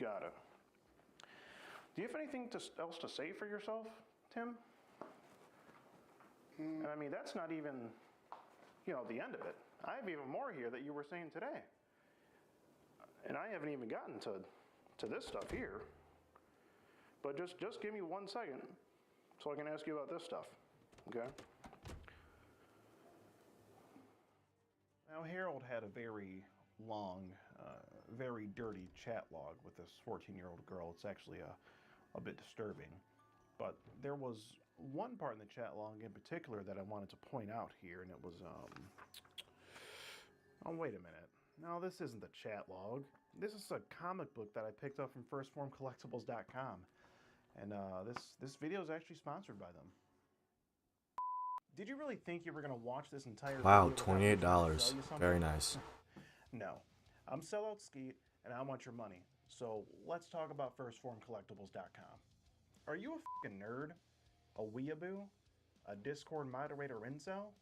Got it. Do you have anything else to say for yourself, Tim? And I mean, that's not even, the end of it. I have even more here that you were saying today. And I haven't even gotten to this stuff here. But just give me 1 second so I can ask you about this stuff, okay? Now, Harold had a very long, very dirty chat log with this 14-year-old girl. It's actually a bit disturbing. But there was one part in the chat log in particular that I wanted to point out here, and it was, oh, wait a minute. No, this isn't the chat log. This is a comic book that I picked up from firstformcollectibles.com. And this video is actually sponsored by them. Did you really think you were going to watch this entire Wow, video without me trying to $28. sell you something? Very nice. No. I'm Sellout Skeet, and I want your money. So let's talk about firstformcollectibles.com. Are you a fucking nerd? A weeaboo? A Discord moderator incel?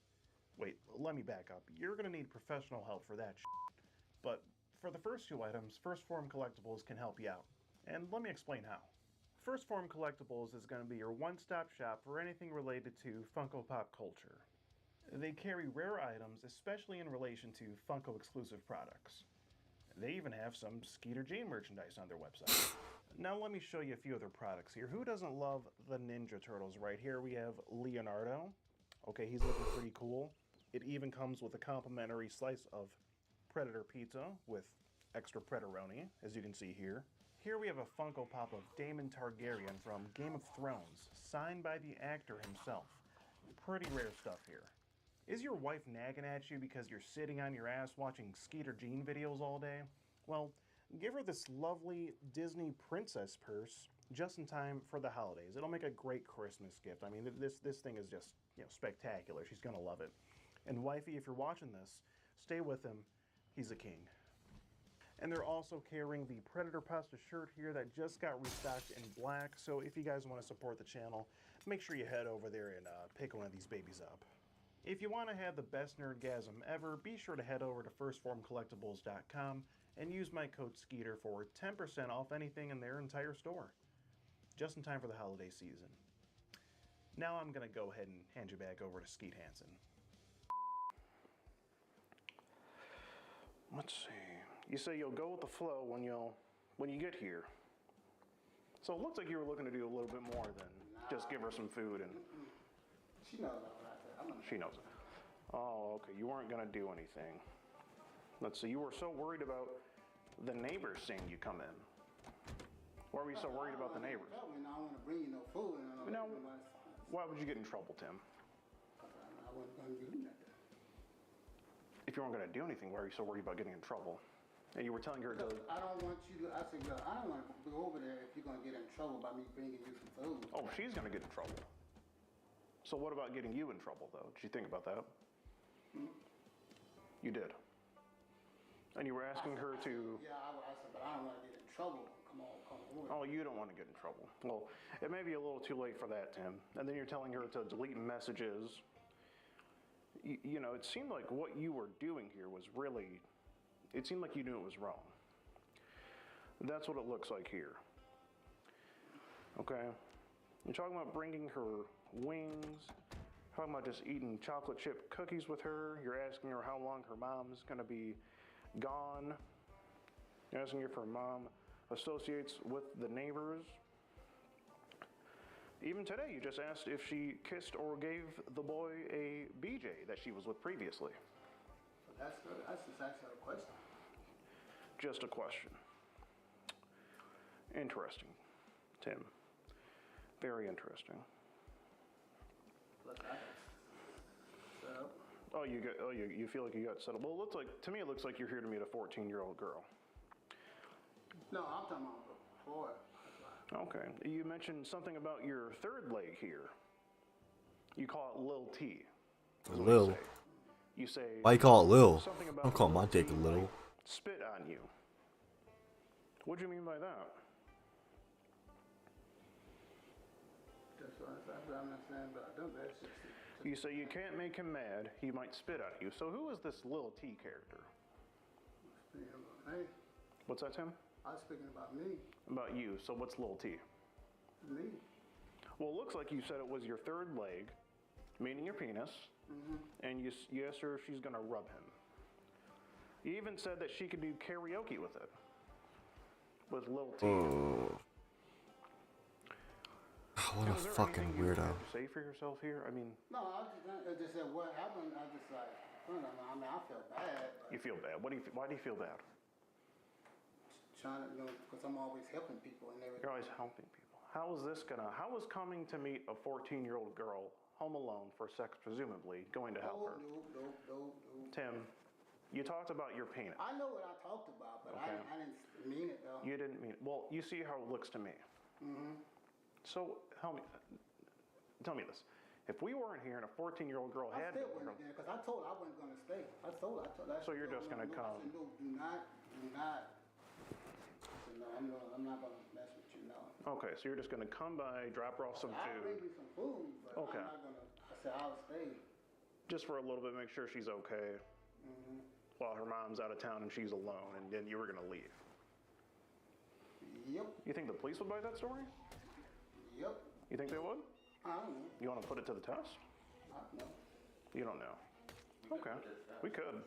Wait, let me back up. You're going to need professional help for that shit. But for the first 2 items, First Form Collectibles can help you out. And let me explain how. First Form Collectibles is going to be your one-stop shop for anything related to Funko Pop culture. They carry rare items, especially in relation to Funko exclusive products. They even have some Skeeter Jean merchandise on their website. Now let me show you a few other products here. Who doesn't love the Ninja Turtles? Right here we have Leonardo. Okay, he's looking pretty cool. It even comes with a complimentary slice of Predator pizza with extra Predatoroni, as you can see here. Here we have a Funko Pop of Daemon Targaryen from Game of Thrones, signed by the actor himself. Pretty rare stuff here. Is your wife nagging at you because you're sitting on your ass watching Skeeter Jean videos all day? Well, give her this lovely Disney princess purse just in time for the holidays. It'll make a great Christmas gift. I mean, this thing is just, spectacular. She's gonna love it. And wifey, if you're watching this, stay with him. He's a king. And they're also carrying the Predator Pasta shirt here that just got restocked in black. So if you guys want to support the channel, make sure you head over there and pick one of these babies up. If you want to have the best nerdgasm ever, be sure to head over to firstformcollectibles.com and use my code Skeeter for 10% off anything in their entire store. Just in time for the holiday season. Now I'm going to go ahead and hand you back over to Skeet Hansen. Let's see. You say you'll go with the flow when you get here. So it looks like you were looking to do a little bit more than just give her some food and... She knows what I said. She knows it. Oh, okay. You weren't going to do anything. Let's see. You were so worried about the neighbors seeing you come in. Why were you so worried about the neighbors? I don't want to bring you no food. Now, why would you get in trouble, Tim? I wasn't going to do nothing. If you weren't going to do anything, why are you so worried about getting in trouble? And you were telling her to... I don't want you to... I said, girl, I don't want to go over there if you're going to get in trouble by me bringing you some food. Oh, she's going to get in trouble. So what about getting you in trouble, though? Did you think about that? You did. And you were asking her to... Yeah, I said, but I don't want to get in trouble. Come on over. Oh, you don't want to get in trouble. Well, it may be a little too late for that, Tim. And then you're telling her to delete messages. You know, it seemed like what you were doing here was really... It seemed like you knew it was wrong. That's what it looks like here. Okay? You're talking about bringing her wings, talking about just eating chocolate chip cookies with her. You're asking her how long her mom's going to be gone. You're asking if her mom associates with the neighbors. Even today, you just asked if she kissed or gave the boy a BJ that she was with previously. That's just actually a question. Just a question. Interesting, Tim. Very interesting. Oh, you feel like you got set up. Well, it looks like, to me, it looks like you're here to meet a 14-year-old girl. No, I'm talking about before. Okay. You mentioned something about your third leg here. You call it Lil T. Lil. You say. Why you call it Lil? Something about Don't call my dick Lil. Spit on you. What do you mean by that? That's what I'm not saying, but I don't. That's just. You say you can't make him mad. He might spit at you. So who is this Lil T character? Speaking about me. What's that, Tim? I was speaking about me. About you. So what's Lil T? Me. Well, it looks like you said it was your third leg, meaning your penis, and you asked her if she's going to rub him. You even said that she could do karaoke with it. With Lil T. Oh. What a fucking weirdo. You have to say for yourself here? I mean... No, I just said what happened. I just like, I mean, I feel bad. You feel bad? Why do you feel bad? Trying to, because I'm always helping people and everything. You're always helping people. How is coming to meet a 14-year-old girl home alone for sex, presumably, going to help her? No. Tim, you talked about your penis. I know what I talked about, but okay. I didn't mean it, though. You didn't mean it. Well, you see how it looks to me. So, tell me this. If we weren't here and a 14-year-old girl had... I still wouldn't have, because I told her I wasn't going to stay. I told her. So you're just going to come... I said, no, do not. No, I'm not going to mess with you, no. Okay, so you're just going to come by, drop her off some food. I'll bring you some food, but okay. I'm not going to... I said, I'll stay. Just for a little bit, make sure she's okay. While her mom's out of town and she's alone, and then you were going to leave. Yep. You think the police would buy that story? Yep. You think they would? I don't know. You want to put it to the test? No. You don't know. Okay, we could.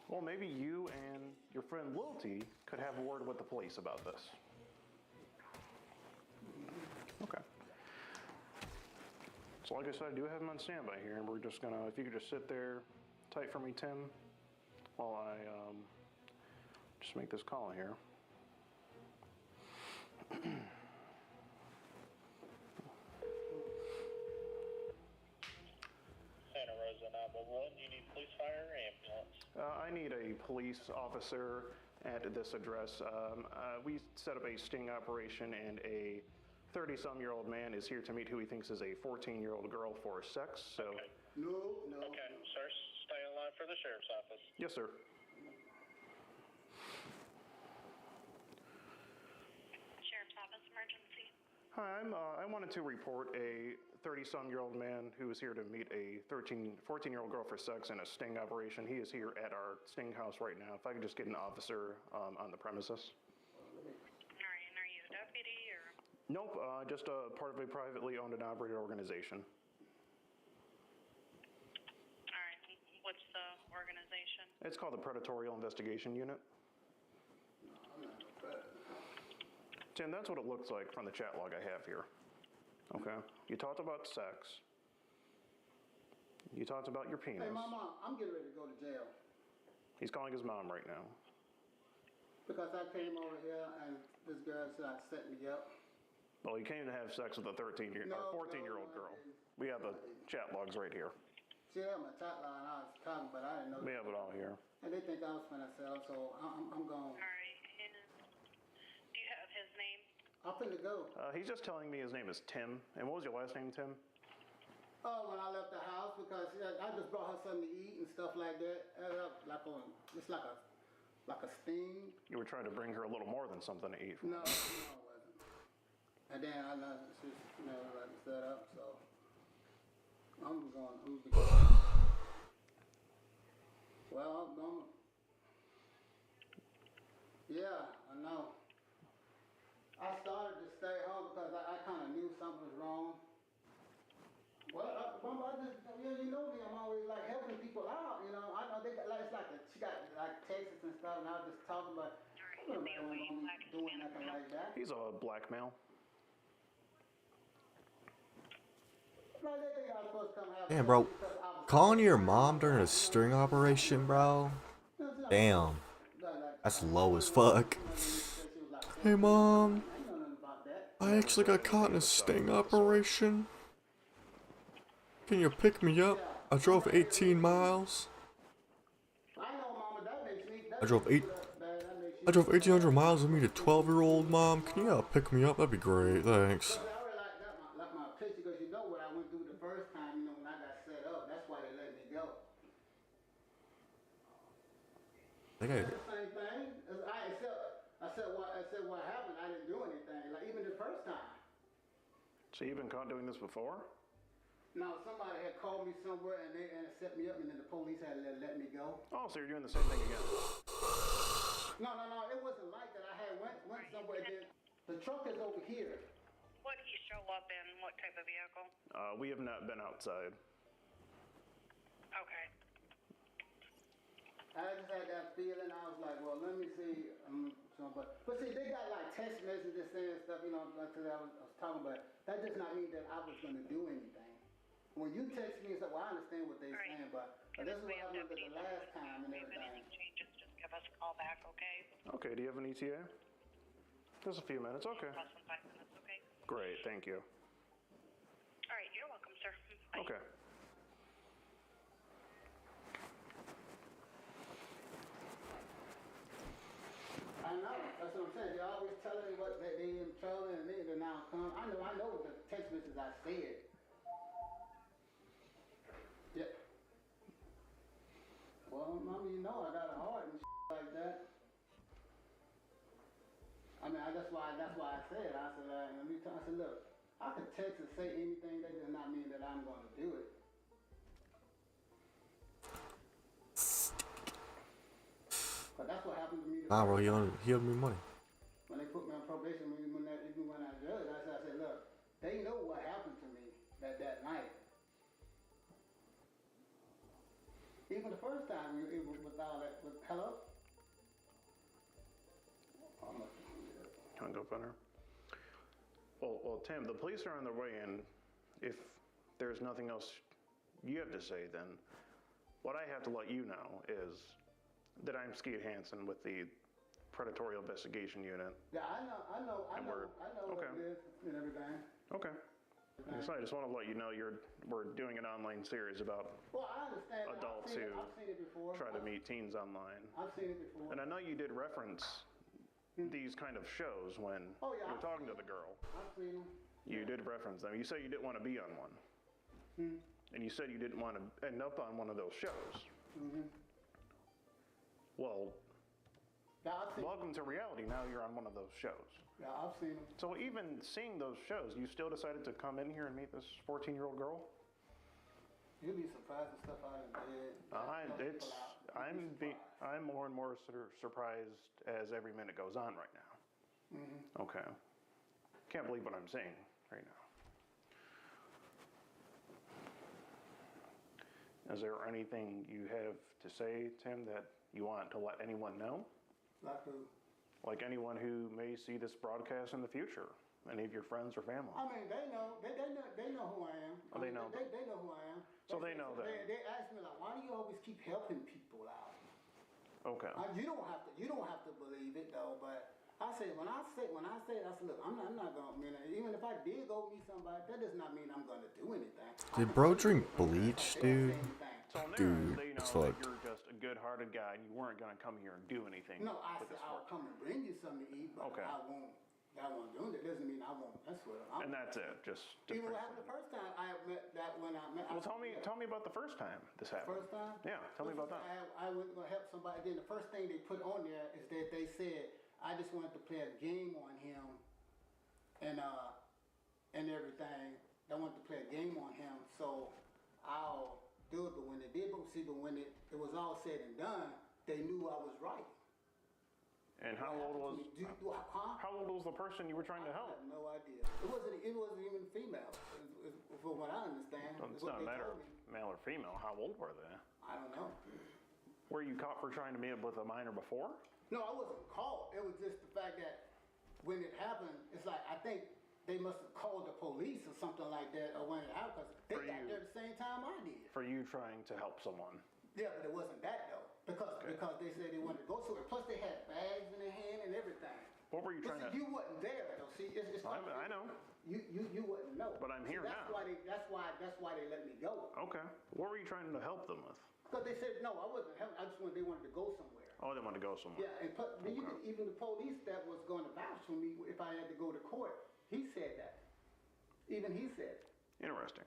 Well, maybe you and your friend Lilty could have a word with the police about this. Okay. So like I said, I do have him on standby here, and we're just gonna, if you could just sit there tight for me, Tim, while I just make this call here. Santa Rosa 911, you need police, fire, or ambulance? I need a police officer at this address. We set up a sting operation, and a 30-some-year-old man is here to meet who he thinks is a 14-year-old girl for sex. So. Okay. No. Okay, sir, stay in line for the sheriff's office. Yes, sir. Sheriff's office emergency. Hi, I wanted to report a 30-some-year-old man who is here to meet a 14-year-old girl for sex in a sting operation. He is here at our sting house right now. If I could just get an officer on the premises. All right, and are you a deputy or? Nope, just a part of a privately owned and operated organization. All right, what's the organization? It's called the Predatorial Investigation Unit. Tim, that's what it looks like from the chat log I have here. Okay. You talked about sex. You talked about your penis. Hey, Mom, I'm getting ready to go to jail. He's calling his mom right now. Because I came over here and this girl said set me up. Well, he came to have sex with a 14-year-old girl. We have the chat logs right here. See, I have my chat line I was talking, but I didn't know. We have it all here. And they think I was finna sell, so I'm going. All right, and do you have his name? I'm finna go. He's just telling me his name is Tim. And what was your last name, Tim? Oh, when I left the house, because I just brought her something to eat and stuff like that. It's like a sting. You were trying to bring her a little more than something to eat. No, it wasn't. And then I know it's just, like set up, so I'm going. Well, yeah, I know. I started to stay home because I kind of knew something was wrong. Well, Mama, you know me, I'm always like helping people out, I know they got, she got like Texas and stuff, and I was just talking about, nobody won't be doing nothing like that. He's a black male. No, they think I was supposed to come have Damn, bro. Calling your mom during a string operation, bro? Damn. That's low as fuck. Hey, Mom. I actually got caught in a sting operation. Can you pick me up? I drove 18 miles. I drove 1,800 miles to meet a 12-year-old, Mom. Can you pick me up? That'd be great. Thanks. That's the same thing. I said what happened. I didn't do anything. Like even the first time. So you've been caught doing this before? No, somebody had called me somewhere and they set me up, and then the police had let me go. Oh, so you're doing the same thing again? No, it wasn't like that. I had went somewhere. Then the truck is over here. What did he show up in? What type of vehicle? We have not been outside. Okay. I just had that feeling. I was like, well, let me see. But see, they got like text messages saying stuff, like that I was talking about. That does not mean that I was going to do anything. When you text me, well, I understand what they're saying, but this is what I remember the last time and everything. If anything changes, just give us a call back, okay? Okay, do you have an ETA? Just a few minutes, okay. Less than 5 minutes, okay? Great, thank you. All right, you're welcome, sir. Bye. Okay. I know, that's what I'm saying. They're always telling me what they in trouble and they're now come. I know what the text messages I said. Yeah. Well, Mommy, I got a heart and like that. I mean, that's why I said, I said, look, I could text and say anything. That does not mean that I'm going to do it. But that's what happened to me. Nah, bro, he owed me money. When they put me on probation, even when I judged, I said, look, they know what happened to me that night. Even the first time, it was with all that. With, hello? Hung up on her. Well, Tim, the police are on their way in. If there's nothing else you have to say, then what I have to let you know is that I'm Skeet Hansen with the Predatory Investigation Unit. Yeah, I know Okay. what it is and everything. Okay. So I just want to let you know we're doing an online series about Well, I understand. adults I've who seen it before. try to meet teens online. I've seen it before. And I know you did reference these kind of shows when Oh, yeah, you were talking to the girl. I've seen them. You did reference them. You said you didn't want to be on one. And you said you didn't want to end up on one of those shows. Well, welcome to reality. Now you're on one of those shows. Yeah, I've seen them. So even seeing those shows, you still decided to come in here and meet this 14-year-old girl? You'll be surprised at stuff I did. I'm more and more surprised as every minute goes on right now. Okay. Can't believe what I'm saying right now. Is there anything you have to say, Tim, that you want to let anyone know? Like who? Like anyone who may see this broadcast in the future. Any of your friends or family. I mean, they know who I am. Oh, they know. They know who I am. So they know that. They ask me like, why do you always keep helping people out? Okay. You don't have to believe it though, but I say when I say look, I'm not gonna even if I did go meet somebody, that does not mean I'm gonna do anything. Did bro drink bleach, dude? So Dude, they know it's that fucked. you're just a good-hearted guy and you weren't gonna come here and do anything. No, I with said this I'll work. come and bring you something to eat, but Okay. I won't do it. That doesn't mean I won't mess with them. And that's it. Just to Even bring what happened the first time I met that when I met. Well, tell me about the first time this happened. First time? Yeah, tell me about that. I was going to help somebody. Then the first thing they put on there is that they said, I just wanted to play a game on him and everything. I wanted to play a game on him, so I'll do it. But when they did, but when it was all said and done, they knew I was right. And how old was the person you were trying to help? I have no idea. It wasn't even female, from what I understand. It's not a matter of male or female. How old were they? I don't know. Were you caught for trying to meet up with a minor before? No, I wasn't caught. It was just the fact that when it happened, it's like I think they must have called the police or something like that, or when it happened, because they got there at the same time I did. For you trying to help someone? Yeah, but it wasn't that though, because they said they wanted to go somewhere. Plus they had bags in their hand and everything. What were you trying to? You wasn't there though. See, it's like I know. You wouldn't know. But I'm here now. That's why they let me go. Okay. What were you trying to help them with? Because they said no, I wasn't helping. I just they wanted to go somewhere. Oh, they wanted to go somewhere. Yeah, and plus, even the police that was going to vouch for me if I had to go to court, he said that. Even he said it. Interesting.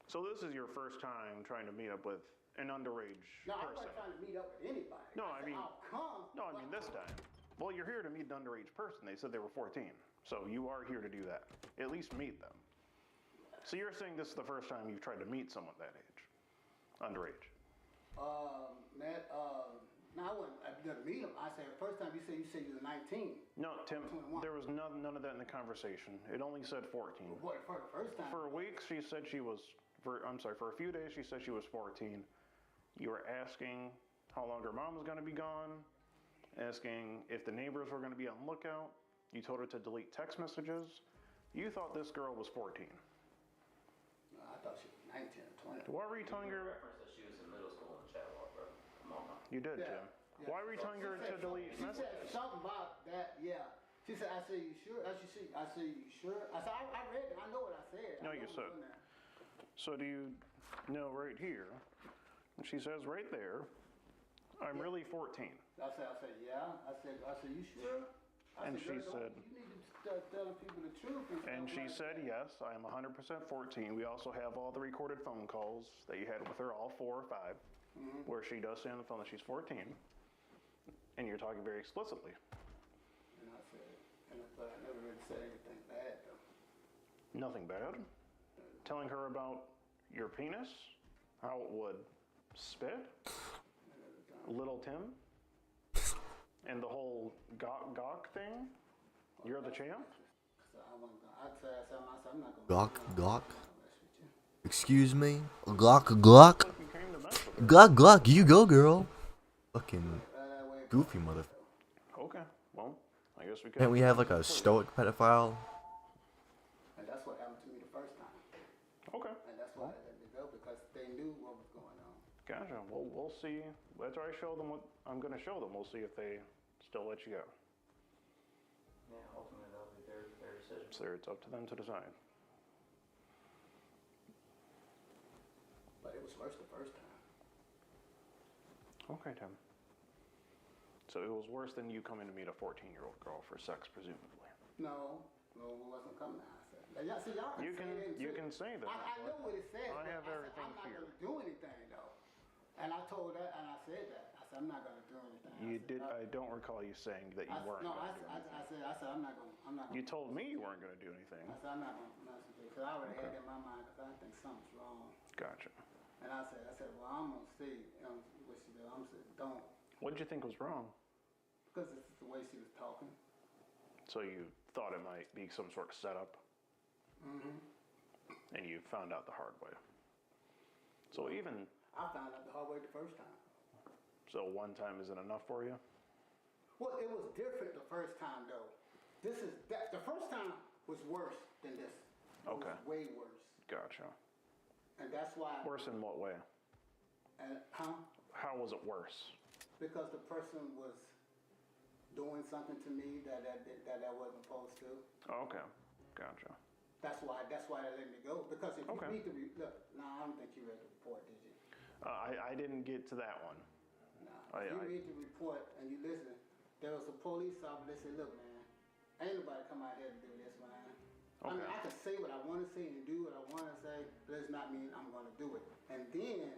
So this is your first time trying to meet up with an underage No, I'm person. not trying to meet up with anybody. No, I mean, I'll come. no, I mean this time. Well, you're here to meet an underage person. They said they were 14. So you are here to do that. At least meet them. So you're saying this is the first time you've tried to meet someone that age? Underage? No, I wasn't. I didn't meet him. I said, the first time you said you were 19. No, Tim, there was none of that in the conversation. It only said 14. What, for the first time? For a week, she said she was, for a few days, she said she was 14. You were asking how long her mom was going to be gone, asking if the neighbors were going to be on lookout. You told her to delete text messages. You thought this girl was 14. No, I thought she was 19 or 20. Why were you telling her? Reference that she was in middle school in Chatwalk, bro. Come on, man. You did, Yeah. Jim. Why were you telling her to delete messages? She said something about that, yeah. She said, I said, you sure? I said, you sure? I said, I read it. I know what I said. No, you said. So do you know right here? She says right there, I'm really 14. I said, yeah. I said, you sure? And she said, you need to start telling people the truth. And she said, yes, I am 100% 14. We also have all the recorded phone calls that you had with her, all 4 or 5, where she does say on the phone that she's 14. And you're talking very explicitly. And I said, but I never really said anything bad, though. Nothing bad? Telling her about your penis? How it would spit? Little Tim? And the whole gawk thing? You're the champ? I'm not going Gawk? Excuse me? Glock? Gluck, Gluck, you go, girl. Fucking goofy mother. Okay, well, I guess we can. Can't we have like a stoic pedophile? And that's what happened to me the first time. Okay. And that's why they let me go, because they knew what was going on. Gotcha. Well, we'll see. After I show them what I'm going to show them, we'll see if they still let you go. Yeah, ultimately that'll be their decision. So it's up to them to decide. But it was worse the first time. Okay, Tim. So it was worse than you coming to meet a 14-year-old girl for sex, presumably. No, it wasn't coming out. I said, now, see, y'all You can say that. I know what it says. I have everything I'm not here. going to do anything, though. And I told that, and I said that. I said, I'm not going to do anything. You did. I don't recall you saying that you weren't. No, gonna I do said, anything. I'm not going to. You told me you weren't going to do anything. I said, I'm not going to mess with you. Because I already had it in my mind, because I think something's wrong. Gotcha. And I said, well, I'm going to see what she did. I'm saying, don't. What did you think was wrong? Because it's the way she was talking. So you thought it might be some sort of setup? Mm-hmm. And you found out the hard way. So even... I found out the hard way the first time. So one time isn't enough for you? Well, it was different the first time, though. The first time was worse than this. It Okay. was way worse. Gotcha. And that's why... Worse in what way? Huh? How was it worse? Because the person was doing something to me that wasn't supposed to. Okay. Gotcha. That's why they let me go. Because if Okay. you read look, no, I don't think you read the report, did you? I didn't get to that one. No. If you read the report and you listen, there was a police officer that said, look, man, ain't nobody come out here to do this, man. I mean, I can say what I want to say and do what I want to say, but it does not mean I'm going to do it. And then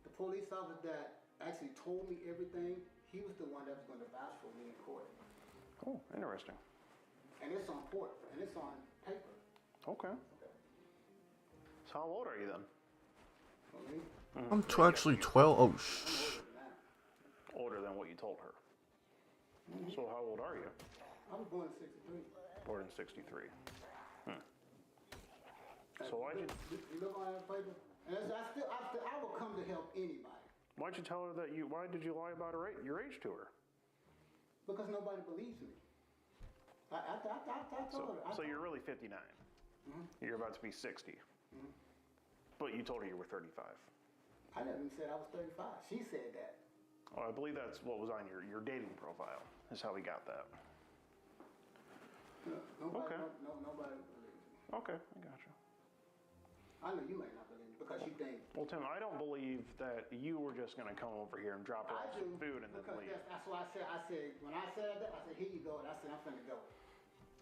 the police officer that actually told me everything, he was the one that was going to vouch for me in court. Oh, interesting. And it's on court, and it's on paper. Okay. So how old are you then? For me? I'm actually 12. Oh, shh. Older than what you told her. So how old are you? I was born in 63. Born in 63. So why'd you... You look on that paper? And I will come to help anybody. Why'd you tell her that you... Why did you lie about your age to her? Because nobody believes me. I told her. So you're really 59. Mm-hmm. You're about to be 60. Mm-hmm. But you told her you were 35. I never even said I was 35. She said that. Oh, I believe that's what was on your dating profile. Is how we got that. No, nobody, Okay. Nobody believes me. Okay, I gotcha. I know you may not believe me because you think. Well, Tim, I don't believe that you were just going to come over here and drop her off some food and then leave. That's why I said, when I said that, I said, here you go. And I said, I'm finna go.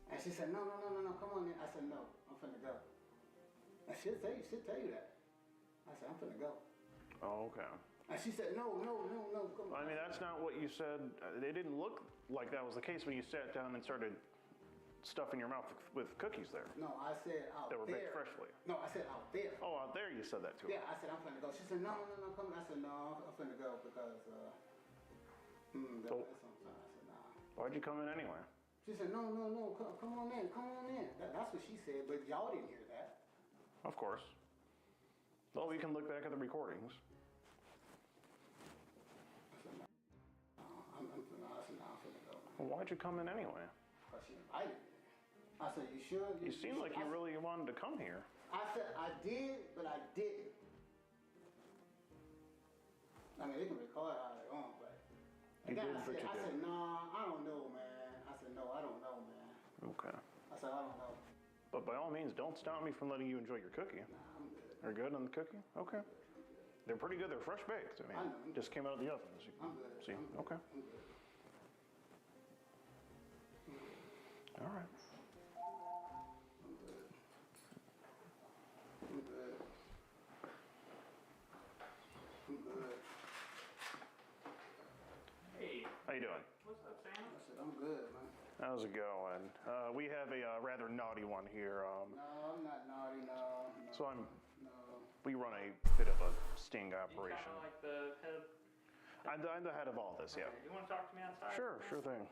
And she said, no, come on in. I said, no, I'm finna go. And she'll tell you that. I said, I'm finna go. Oh, okay. And she said, no, come on. I mean, that's not what you said. It didn't look like that was the case when you sat down and started stuffing your mouth with cookies there. No, I said out that were there. baked freshly. No, I said out there. Oh, out there you said that to her. Yeah, I said, I'm finna go. She said, no, come on. I said, no, I'm finna go because, that's something. I said, nah. Why'd you come in anyway? She said, no, come on in. That's what she said, but y'all didn't hear that. Of course. Well, we can look back at the recordings. I said, no, I'm finna go. Well, why'd you come in anyway? Because she invited me. I said, you sure? You seemed like you really wanted to come here. I said, I did, but I didn't. I mean, they can record how they want, but... You did, but you I said, didn't. nah, I don't know, man. I said, no, I don't know, man. Okay. I said, I don't know. But by all means, don't stop me from letting you enjoy your cookie. Nah, I'm good. Are good on the cookie? Okay. They're pretty good. They're fresh baked. I mean, just came out of the oven. As you can I'm good. see. Okay. I'm good. All right. I'm good. I'm good. I'm good. Hey. How you doing? What's up, Sam? I said, I'm good, man. How's it going? We have a rather naughty one here. No, I'm not naughty, no. So No. we run a bit of a sting operation. You kind of like the head of... I'm the head of all this, yeah. You want to talk to me outside? Sure thing.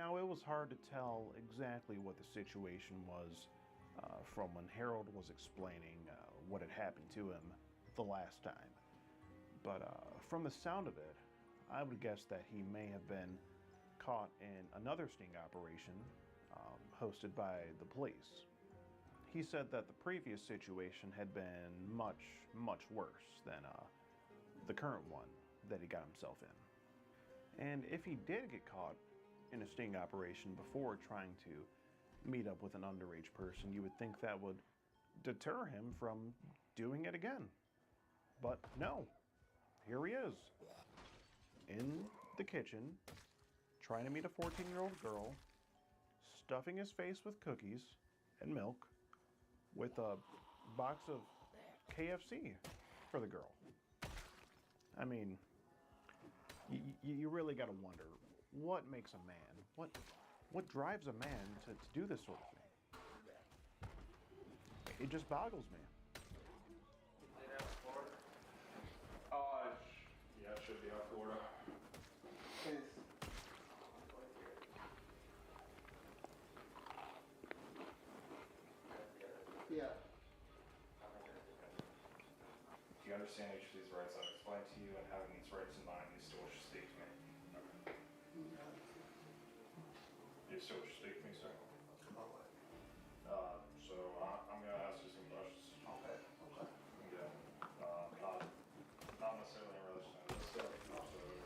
Now, it was hard to tell exactly what the situation was from when Harold was explaining what had happened to him the last time. But from the sound of it, I would guess that he may have been caught in another sting operation hosted by the police. He said that the previous situation had been much, much worse than the current one that he got himself in. And if he did get caught in a sting operation before trying to meet up with an underage person, you would think that would deter him from doing it again. But no, here he is, in the kitchen, trying to meet a 14-year-old girl, stuffing his face with cookies and milk, with a box of KFC for the girl. I mean, you really gotta wonder, what makes a man, what drives a man to do this sort of thing? It just boggles me. Yeah, it should be out Florida. Yeah. Do you understand each of these rights I've explained to you, and having these rights in mind, you still wish to speak to me? Okay. You still wish to speak to me, sir? About what? So I'm going to ask you some questions. Okay. Again, not necessarily in relation to this stuff, also in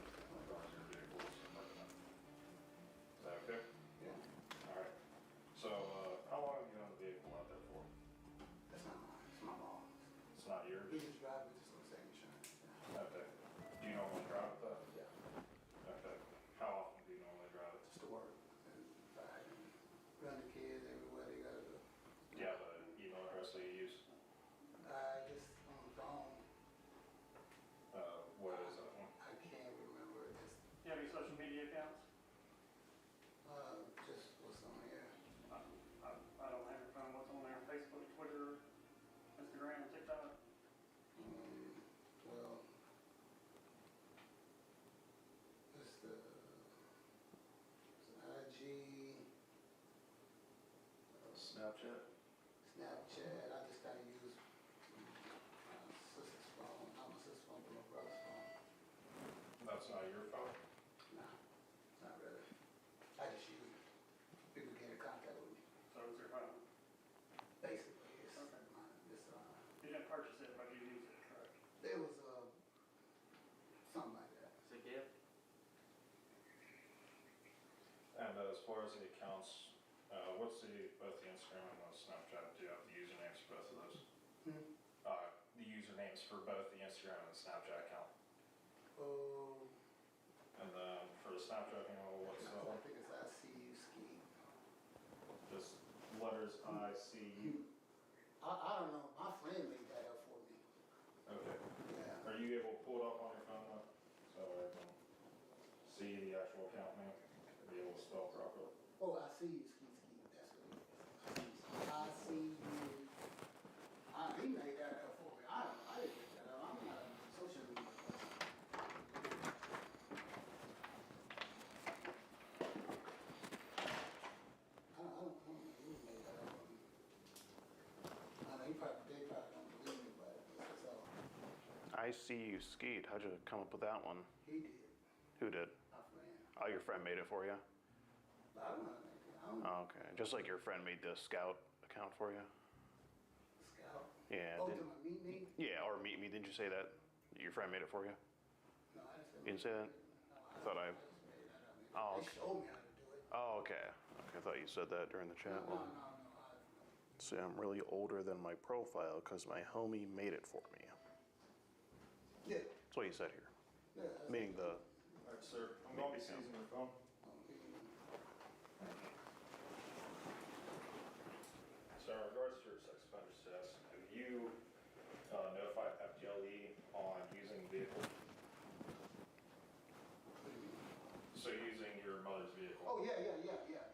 regards to your vehicles and everything. Is that okay? Yeah. All right. So how long have you owned the vehicle out there for? That's not mine. It's my mom's. It's not yours? We just drive it just on the same insurance. Okay. Do you normally drive it though? Yeah. Okay. How often do you normally drive it? Just to work. And back and run the kids everywhere they gotta go. Do you have an email address that you use? Just on the phone. What is that one? I can't remember. Just You have any social media accounts? just what's on here. I don't have your phone. What's on there? Facebook, Twitter, Instagram, TikTok? Well, it's the IG, Snapchat? Snapchat. I just gotta use my sister's phone. Not my sister's phone, but my brother's phone. That's not your phone? Nah, not really. I just use it. People get in contact with me. So it's your phone? Basically, it's Okay. mine. It's You didn't purchase it, but you use it, correct? it was something like that. It's a gift? And as far as the accounts, what's both the Instagram and the Snapchat? Do you have the usernames for both of those? The usernames for both the Instagram and the Snapchat account. Oh. And then for the Snapchat account, what's that I one? think it's ICU ski. Just letters ICU. I don't know. My friend made that up for me. Okay. Yeah. Are you able to pull it up on your phone though? So I can see the actual account name and be able to spell properly. Oh, I see you, ski. That's what it is. I see you. He made that up for me. I didn't make that up. I'm not a social media person. I don't know who made that up for me. I know they probably don't believe me, but that's all. I see you skied. How'd you come up with that one? He did. Who did? My friend. Oh, your friend made it for you? But I don't know how to make it. I don't know. Oh, okay. Just like your friend made the Scout account for you? Scout. Yeah. Oh, to my meet me? Yeah, or Meet Me. Didn't you say that your friend made it for you? No, I didn't say You didn't say that? I thought I... just made that up. Oh, They okay. showed me how to do it. Oh, okay. Okay, I thought you said that during the chat. No. See, I'm really older than my profile because my homie made it for me. Yeah. That's what you said here. Yeah. Meaning the... All right, sir. I'm going to be seizing your phone. So in regards to your sex offender status, have you notified FDLE on using the vehicle? So using your mother's vehicle? Oh, yeah.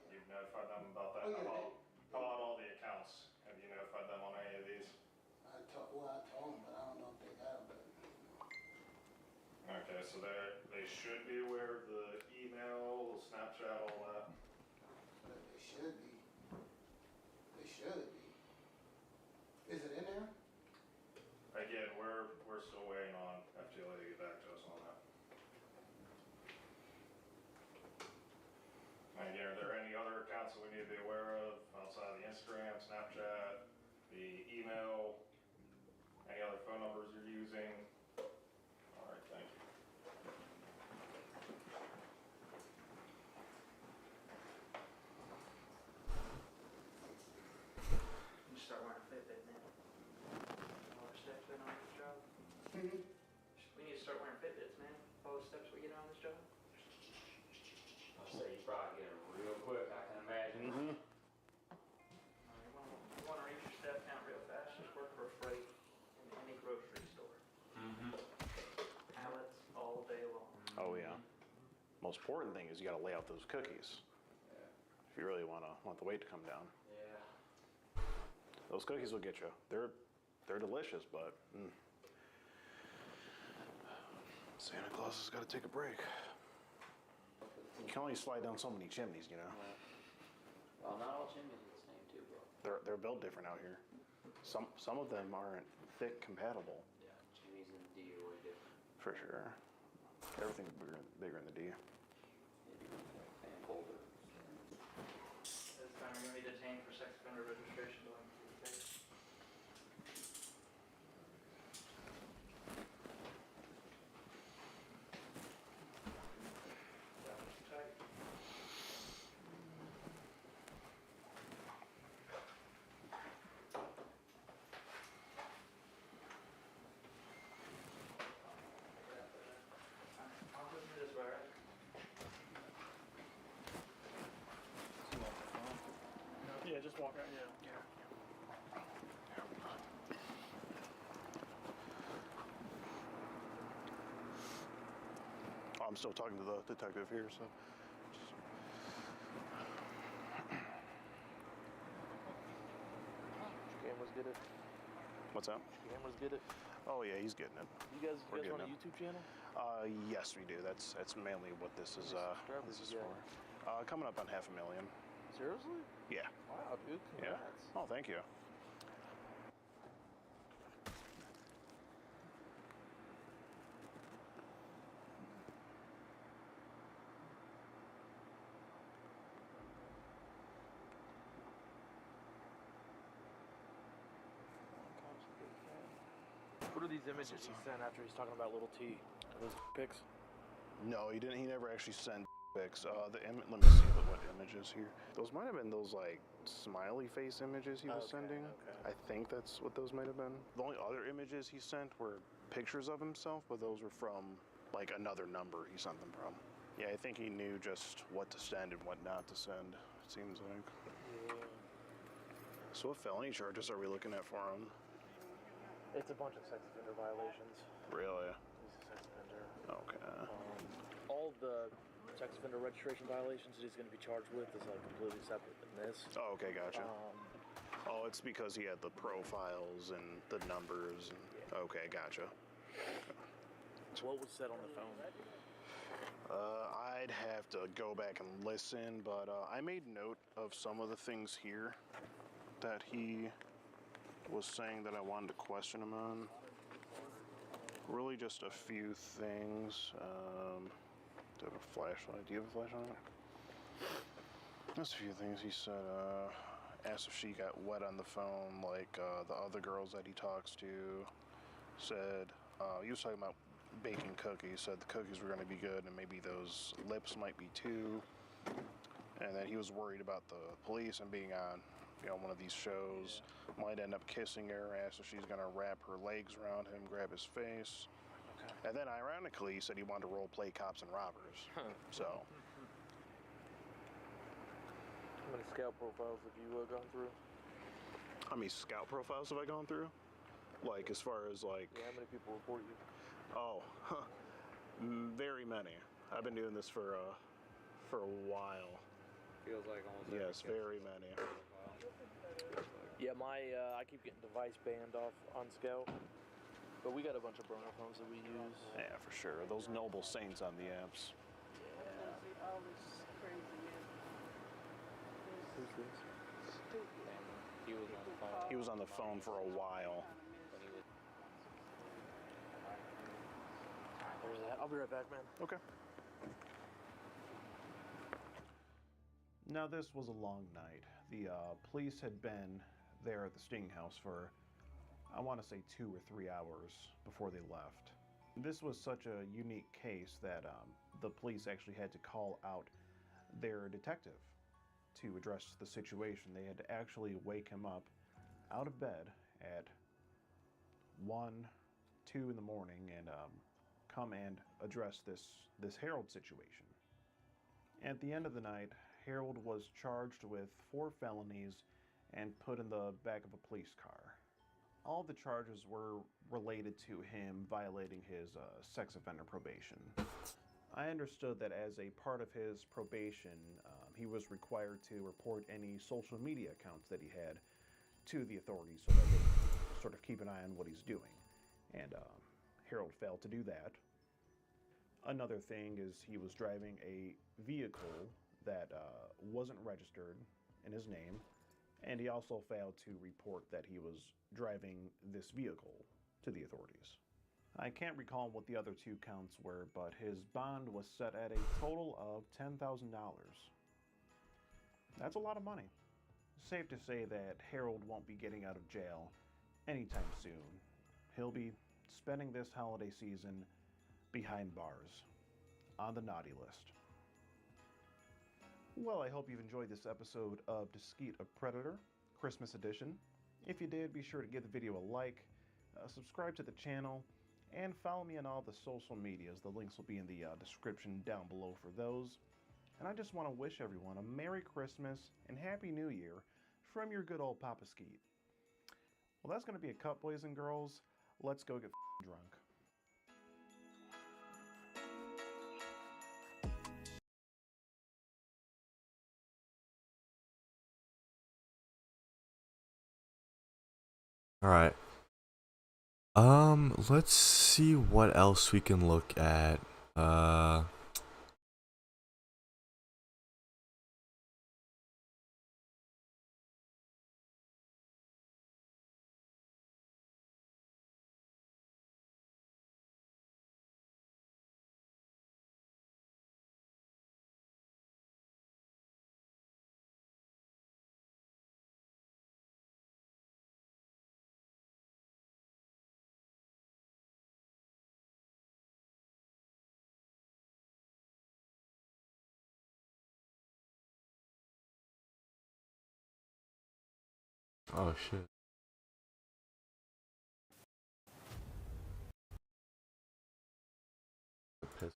You've notified them about that? Oh, yeah, How about all the accounts? Have you notified them on any of these? I told them, but I don't know if they got them. Okay, so they should be aware of the email, the Snapchat, all that? should be. Is it in there? Again, we're still waiting on FTLA to get back to us on that. And again, are there any other accounts that we need to be aware of outside of the Instagram, Snapchat, the email, any other phone numbers you're using? All right, thank you. You should start wearing a Fitbit, man. All the steps been on this job. Mm-hmm. We need to start wearing Fitbits, man. All the steps we get on this job. I'll say you probably get it real quick, I can imagine. You want to reach your step count real fast, just work for a freight in any grocery store. Pallets all day long. Oh yeah. Most important thing is you got to lay out those cookies. If you really want the weight to come down. Yeah. Those cookies will get you. They're delicious, but Santa Claus has got to take a break. You can only slide down so many chimneys, you know. Well, not all chimneys are the same too, bro. They're built different out here. Some of them aren't thick compatible. Yeah, chimneys and the D are way different. For sure. Everything's bigger in the D. And colder. This time you're going to be detained for sex offender registration. Yeah, just walk out. Yeah. I'm still talking to the detective here, so. Cameras get it? What's that? Cameras get it? Oh yeah, he's getting it. You guys We're run a getting it. YouTube channel? Yes, we do. That's mainly what this is. This is for. Coming up on 500,000. Seriously? Yeah. Wow, dude. Congrats. Yeah. Oh, thank you. What are these images he sent after he's talking about little T? Are those pics? No, he didn't. He never actually sent pics. Let me see what images here. Those might have been those like smiley face images he was sending. I think that's what those might have been. The only other images he sent were pictures of himself, but those were from like another number he sent them from. Yeah, I think he knew just what to send and what not to send, it seems like. Yeah. So what felony charges are we looking at for him? It's a bunch of sex offender violations. Really? He's a sex offender. Okay. All the sex offender registration violations that he's going to be charged with is like completely separate than this. Oh, okay, gotcha. It's because he had the profiles and the numbers. And, yeah. Okay, gotcha. What was said on the phone? I'd have to go back and listen, but I made note of some of the things here that he was saying that I wanted to question him on. Really just a few things. Do I have a flashlight? Do you have a flashlight? Just a few things he said. Asked if she got wet on the phone like the other girls that he talks to. Said, he was talking about baking cookies. Said the cookies were going to be good and maybe those lips might be too. And then he was worried about the police and being on one of these shows, might end up kissing her, asked if she's gonna wrap her legs around him, grab his face. Okay. And then ironically, he said he wanted to role play cops and robbers. So. How many scout profiles have you gone through? How many scout profiles have I gone through? Like as far as like. Yeah, how many people report you? Oh, very many. I've been doing this for a while. Feels like almost. Yes, very many. Yeah, I keep getting device banned off on Scout, but we got a bunch of burner phones that we use. Yeah, for sure. Those noble saints on the apps. Who's this? He was on the phone. He was on the phone for a while. There's that. I'll be right back, man. Okay. Now this was a long night. The police had been there at the sting house for, I want to say, 2 or 3 hours before they left. This was such a unique case that the police actually had to call out their detective to address the situation. They had to actually wake him up out of bed at 1, 2 in the morning and come and address this Harold situation. At the end of the night, Harold was charged with 4 felonies and put in the back of a police car. All the charges were related to him violating his sex offender probation. I understood that as a part of his probation, he was required to report any social media accounts that he had to the authorities so that they could sort of keep an eye on what he's doing. And Harold failed to do that. Another thing is he was driving a vehicle that wasn't registered in his name, and he also failed to report that he was driving this vehicle to the authorities. I can't recall what the other 2 counts were, but his bond was set at a total of $10,000. That's a lot of money. Safe to say that Harold won't be getting out of jail anytime soon. He'll be spending this holiday season behind bars, on the naughty list. Well, I hope you've enjoyed this episode of Discreet a Predator, Christmas edition. If you did, be sure to give the video a like, subscribe to the channel, and follow me on all the social medias. The links will be in the description down below for those. And I just want to wish everyone a Merry Christmas and Happy New Year from your good old Papa Skeet. Well, that's going to be a cut, boys and girls. Let's go get drunk. All right. Let's see what else we can look at. Oh shit. Piss.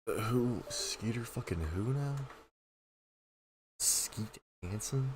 Who? Skeeter fucking who now? Skeet Hansen?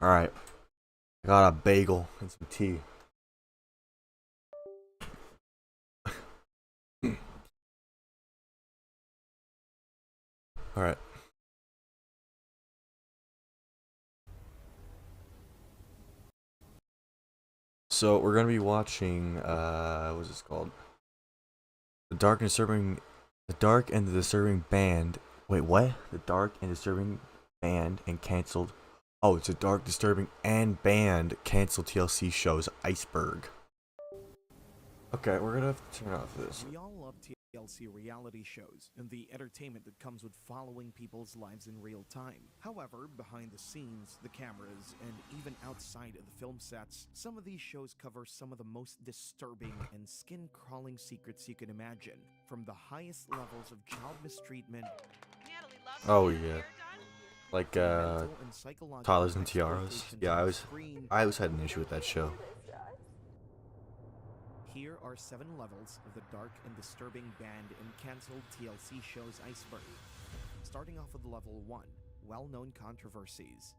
Alright. I got a bagel and some tea. Alright. So we're gonna be watching what's this called? The Dark and the Disturbing Band. Wait, what? The Dark and Disturbing Band and canceled. Oh, it's a Dark, Disturbing and Band canceled TLC shows Iceberg. Okay, we're gonna have to turn off this. We all love TLC reality shows and the entertainment that comes with following people's lives in real time. However, behind the scenes, the cameras, and even outside of the film sets, some of these shows cover some of the most disturbing and skin-crawling secrets you can imagine. From the highest levels of child mistreatment. Oh yeah. Like Toddlers and Tiaras. Yeah, I always had an issue with that show. Here are 7 levels of the dark and disturbing banned and cancelled TLC shows Iceberg. Starting off with level 1, well-known controversies.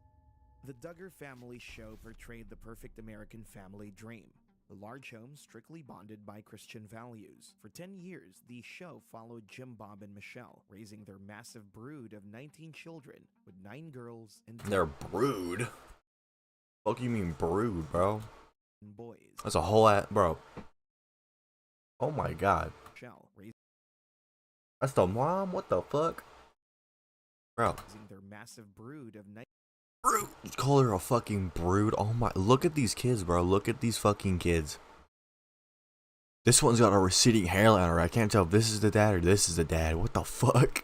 The Duggar family show portrayed the perfect American family dream. The large home strictly bonded by Christian values. For 10 years, the show followed Jim, Bob, and Michelle, raising their massive brood of 19 children, with 9 girls and 10 Their brood? Fuck you mean brood, bro? boys. That's a whole bro. Oh my god. Michelle raising That's the mom? What the fuck? Bro. their massive brood of 9 Brood. You call her a fucking brood? Oh my. Look at these kids, bro. Look at these fucking kids. This one's got a receding hairline on her. I can't tell if this is the dad or this is the dad. What the fuck? Okay,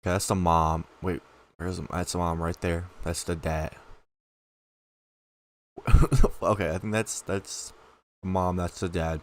that's the mom. Wait, that's the mom right there. That's the dad. Okay, I think that's the mom, that's the dad.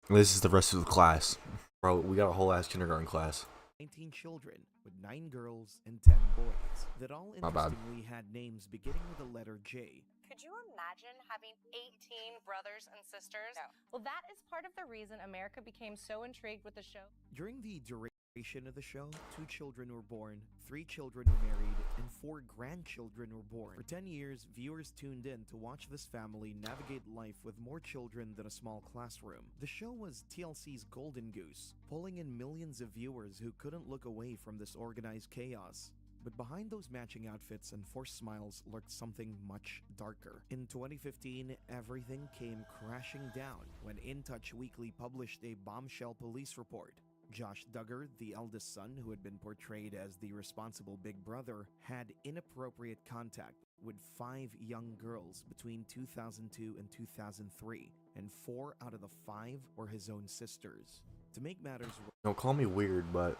This is the rest of the class. Bro, we got a whole ass kindergarten class. 19 children, with 9 girls and 10 boys, that all My bad. interestingly had names beginning with the letter J. Could you imagine having 18 brothers and sisters? No. Well, that is part of the reason America became so intrigued with the show. During the duration of the show, 2 children were born, 3 children were married, and 4 grandchildren were born. For 10 years, viewers tuned in to watch this family navigate life with more children than a small classroom. The show was TLC's golden goose, pulling in millions of viewers who couldn't look away from this organized chaos. But behind those matching outfits and forced smiles lurked something much darker. In 2015, everything came crashing down when In Touch Weekly published a bombshell police report. Josh Duggar, the eldest son who had been portrayed as the responsible big brother, had inappropriate contact with 5 young girls between 2002 and 2003, and 4 out of the 5 were his own sisters. To make matters worse, Don't call me weird, but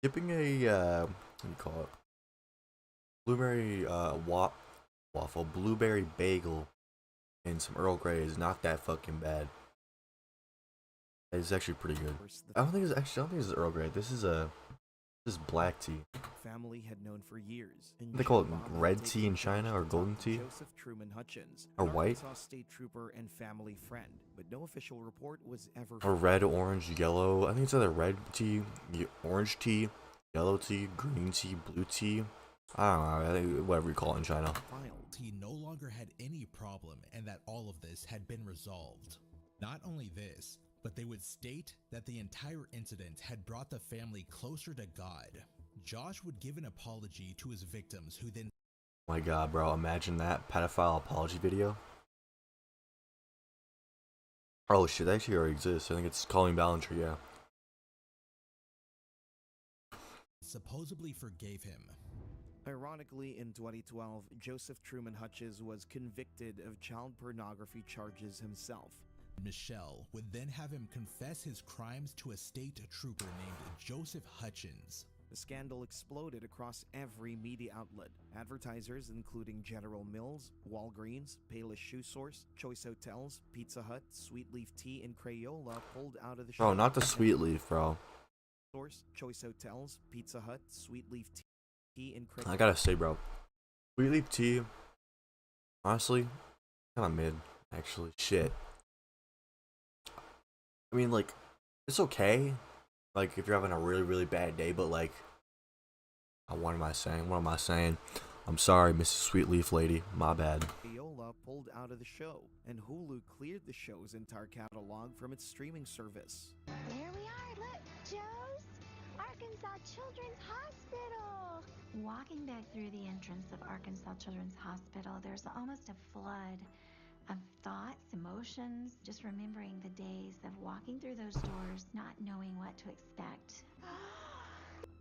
skipping a what do you call it? Blueberry waffle, blueberry bagel, and some Earl Grey is not that fucking bad. It's actually pretty good. I don't think it's Earl Grey. This is black tea. family had known for years. They call it red tea in China or golden tea? Joseph Truman Hutchins, Or an white? Arkansas state trooper and family friend, but no official report was ever Or red, orange, yellow. I think it's either red tea, orange tea, yellow tea, green tea, blue tea. I don't know. I think whatever you call it in China. He no longer had any problem and that all of this had been resolved. Not only this, but they would state that the entire incident had brought the family closer to God. Josh would give an apology to his victims, who then... Oh my god, bro. Imagine that. Pedophile apology video. Oh shit, that actually already exists. I think it's Colleen Ballinger, yeah. supposedly forgave him. Ironically, in 2012, Joseph Truman Hutchins was convicted of child pornography charges himself. Michelle would then have him confess his crimes to a state trooper named Joseph Hutchins. The scandal exploded across every media outlet. Advertisers including General Mills, Walgreens, Payless Shoe Source, Choice Hotels, Pizza Hut, Sweet Leaf Tea, and Crayola pulled out of the show. Oh, not the Sweet Leaf, bro. Source, Choice Hotels, Pizza Hut, Sweet Leaf Tea, and Crayola. I gotta say, bro. Sweet Leaf Tea, honestly, kind of mid, actually. Shit. I mean, like, it's okay. Like, if you're having a really, really bad day, but, like, what am I saying? I'm sorry, Mrs. Sweetleaf Lady. My bad. Viola pulled out of the show, and Hulu cleared the show's entire catalog from its streaming service. Here we are, look, Joe's Arkansas Children's Hospital. Walking back through the entrance of Arkansas Children's Hospital, there's almost a flood of thoughts, emotions, just remembering the days of walking through those doors, not knowing what to expect.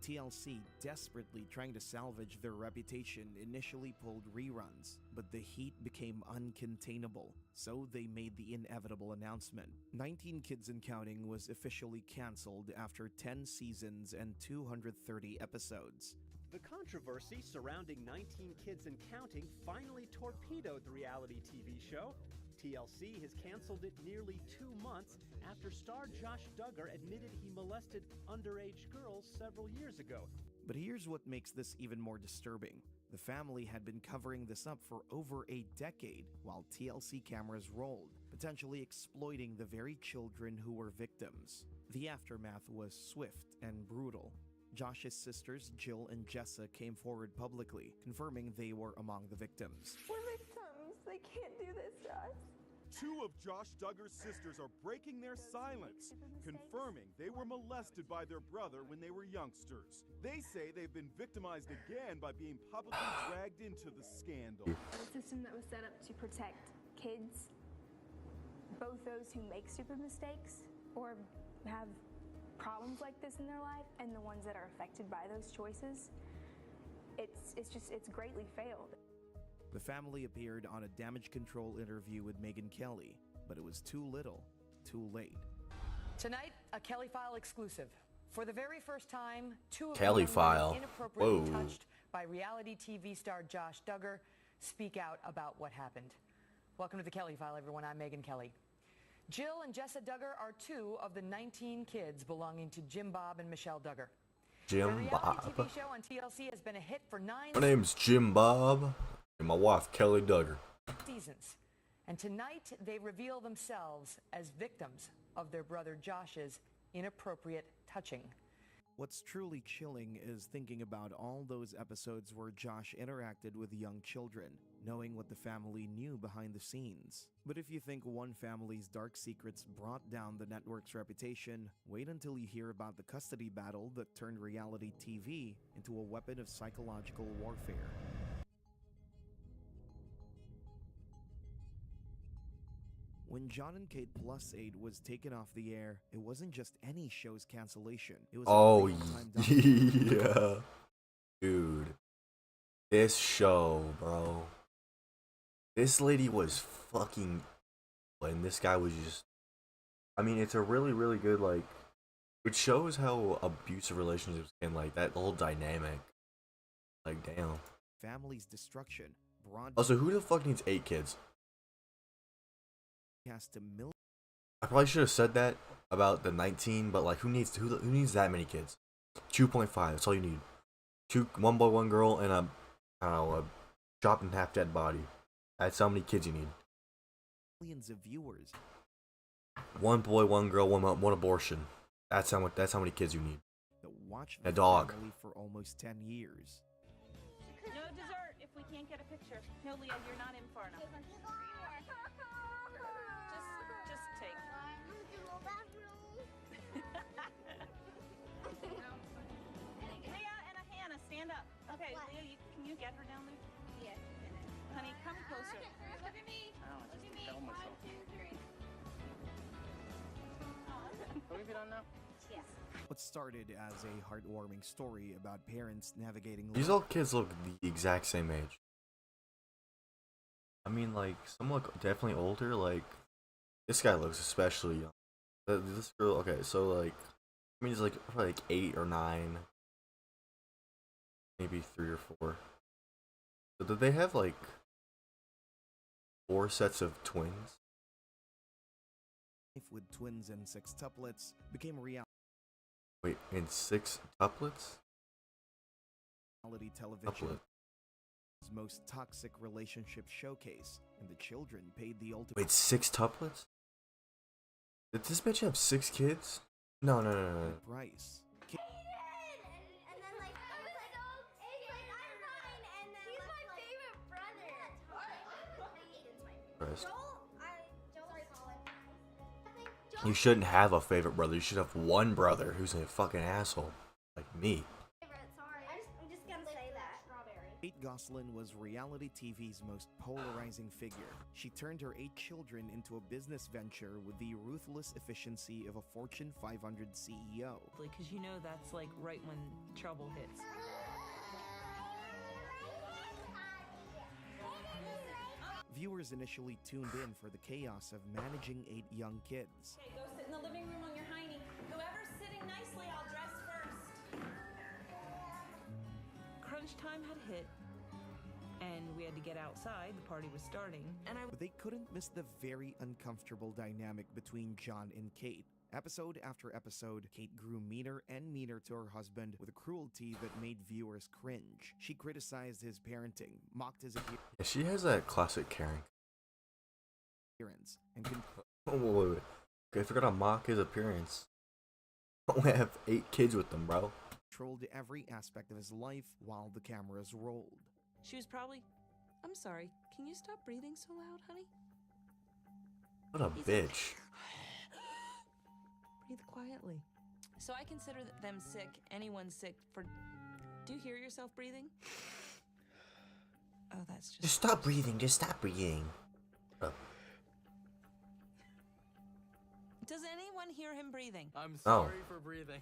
TLC, desperately trying to salvage their reputation, initially pulled reruns, but the heat became uncontainable, so they made the inevitable announcement. 19 Kids and Counting was officially cancelled after 10 seasons and 230 episodes. The controversy surrounding 19 Kids and Counting finally torpedoed the reality TV show. TLC has canceled it nearly 2 months after star Josh Duggar admitted he molested underage girls several years ago. But here's what makes this even more disturbing. The family had been covering this up for over a decade while TLC cameras rolled, potentially exploiting the very children who were victims. The aftermath was swift and brutal. Josh's sisters, Jill and Jessa, came forward publicly, confirming they were among the victims. We're victims. They can't do this to us. 2 of Josh Duggar's sisters are breaking their silence, confirming they were molested by their brother when they were youngsters. They say they've been victimized again by being publicly dragged into the scandal. A system that was set up to protect kids, both those who make stupid mistakes or have problems like this in their life, and the ones that are affected by those choices, it's greatly failed. The family appeared on a damage control interview with Megyn Kelly, but it was too little, too late. Tonight, a Kelly File exclusive. For the very first time, 2 of Kelly them File. inappropriately Whoa. touched by reality TV star Josh Duggar speak out about what happened. Welcome to the Kelly File, everyone. I'm Megyn Kelly. Jill and Jessa Duggar are 2 of the 19 kids belonging to Jim Bob and Michelle Duggar. The Jim reality Bob. TV show on TLC has been a hit for 9 My name's Jim Bob, and my wife Kelly Duggar. seasons. And tonight, they reveal themselves as victims of their brother Josh's inappropriate touching. What's truly chilling is thinking about all those episodes where Josh interacted with young children, knowing what the family knew behind the scenes. But if you think one family's dark secrets brought down the network's reputation, wait until you hear about the custody battle that turned reality TV into a weapon of psychological warfare. When John and Kate Plus 8 was taken off the air, it wasn't just any show's cancellation. It was Oh, a real-time documentary. yeah. Dude. This show, bro. This lady was fucking... And this guy was just... I mean, it's a really, really good, like... It shows how abusive relationships can, like, that whole dynamic. Like, damn. Family's destruction. Also, who the fuck needs 8 kids? Broadcast to millions. I probably should have said that about the 19, but like, who needs that many kids? 2.5. That's all you need. 1 boy, 1 girl, and a chopped in half dead body. That's how many kids you need. Millions of viewers. 1 boy, 1 girl, 1 abortion. That's how many kids you need. That watched A the dog. family for almost 10 years. No dessert if we can't get a picture. No, Leah, you're not in far enough. Just take. Leah and Hannah, stand up. Okay, Leah, can you get her down there? Yes. Honey, come closer. Look at me. Look at me. 1, 2, 3. Are we done now? Yes. What started as a heartwarming story about parents navigating These all kids look the exact same age. I mean, like, some look definitely older. Like, this guy looks especially young. This girl, okay, so like, I mean, he's like probably like 8 or 9, maybe 3 or 4. So did they have like 4 sets of twins? Life with twins and sextuplets became a reality Wait, in 6 tuplets? television. Tuplet. Most toxic relationship showcase, and the children paid the ultimate. Wait, 6 tuplets? Did this bitch have 6 kids? No. price. And then like I was like, oh, it's like I'm fine, and then like You shouldn't have a favorite brother. You should have one brother who's a fucking asshole, like me. I'm just gonna say that. Kate Gosselin was reality TV's most polarizing figure. She turned her 8 children into a business venture with the ruthless efficiency of a Fortune 500 CEO. Because you know that's like right when trouble hits. Viewers initially tuned in for the chaos of managing 8 young kids. Okay, go sit in the living room on your hiney. Whoever's sitting nicely, I'll dress first. Crunch time had hit, and we had to get outside. The party was starting, and But they couldn't miss the very uncomfortable dynamic between John and Kate. Episode after episode, Kate grew meaner and meaner to her husband with a cruelty that made viewers cringe. She criticized his parenting, mocked his Yeah, she has that classic Karen. appearance, and Wait. Okay, I forgot to mock his appearance. I only have 8 kids with them, bro. controlled every aspect of his life while the cameras rolled. she was probably, I'm sorry, can you stop breathing so loud, honey? What a bitch. Breathe quietly. So I consider them sick, anyone sick, for... Do you hear yourself breathing? Oh, that's just... Just stop breathing. Just stop breathing. Oh. Does anyone hear him breathing? I'm sorry for breathing.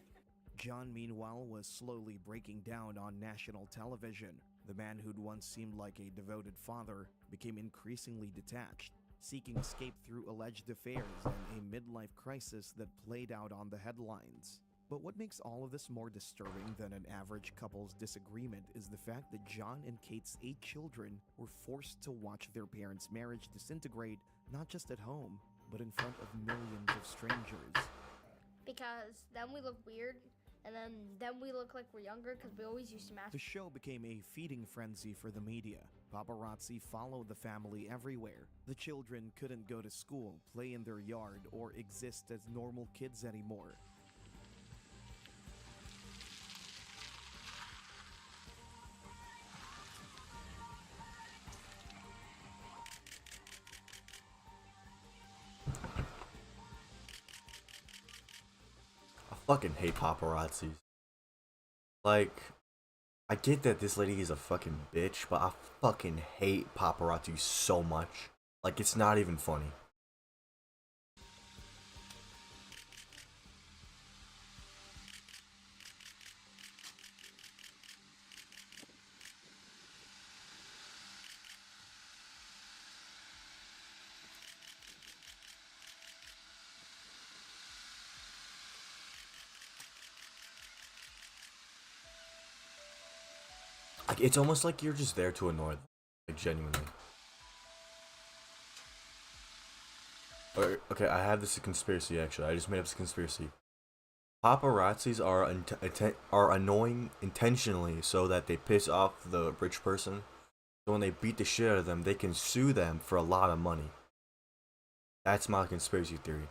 John, meanwhile, was slowly breaking down on national television. The man who'd once seemed like a devoted father became increasingly detached, seeking escape through alleged affairs and a midlife crisis that played out on the headlines. But what makes all of this more disturbing than an average couple's disagreement is the fact that John and Kate's 8 children were forced to watch their parents' marriage disintegrate not just at home, but in front of millions of strangers. Because then we look weird, and then we look like we're younger because we always used to mask. The show became a feeding frenzy for the media. Paparazzi followed the family everywhere. The children couldn't go to school, play in their yard, or exist as normal kids anymore. I fucking hate paparazzis. Like, I get that this lady is a fucking bitch, but I fucking hate paparazzi so much. Like, it's not even funny. Like, it's almost like you're just there to annoy them. Like, genuinely. Okay, I have this conspiracy, actually. I just made up this conspiracy. Paparazzis are annoying intentionally so that they piss off the rich person. So when they beat the shit out of them, they can sue them for a lot of money. That's my conspiracy theory.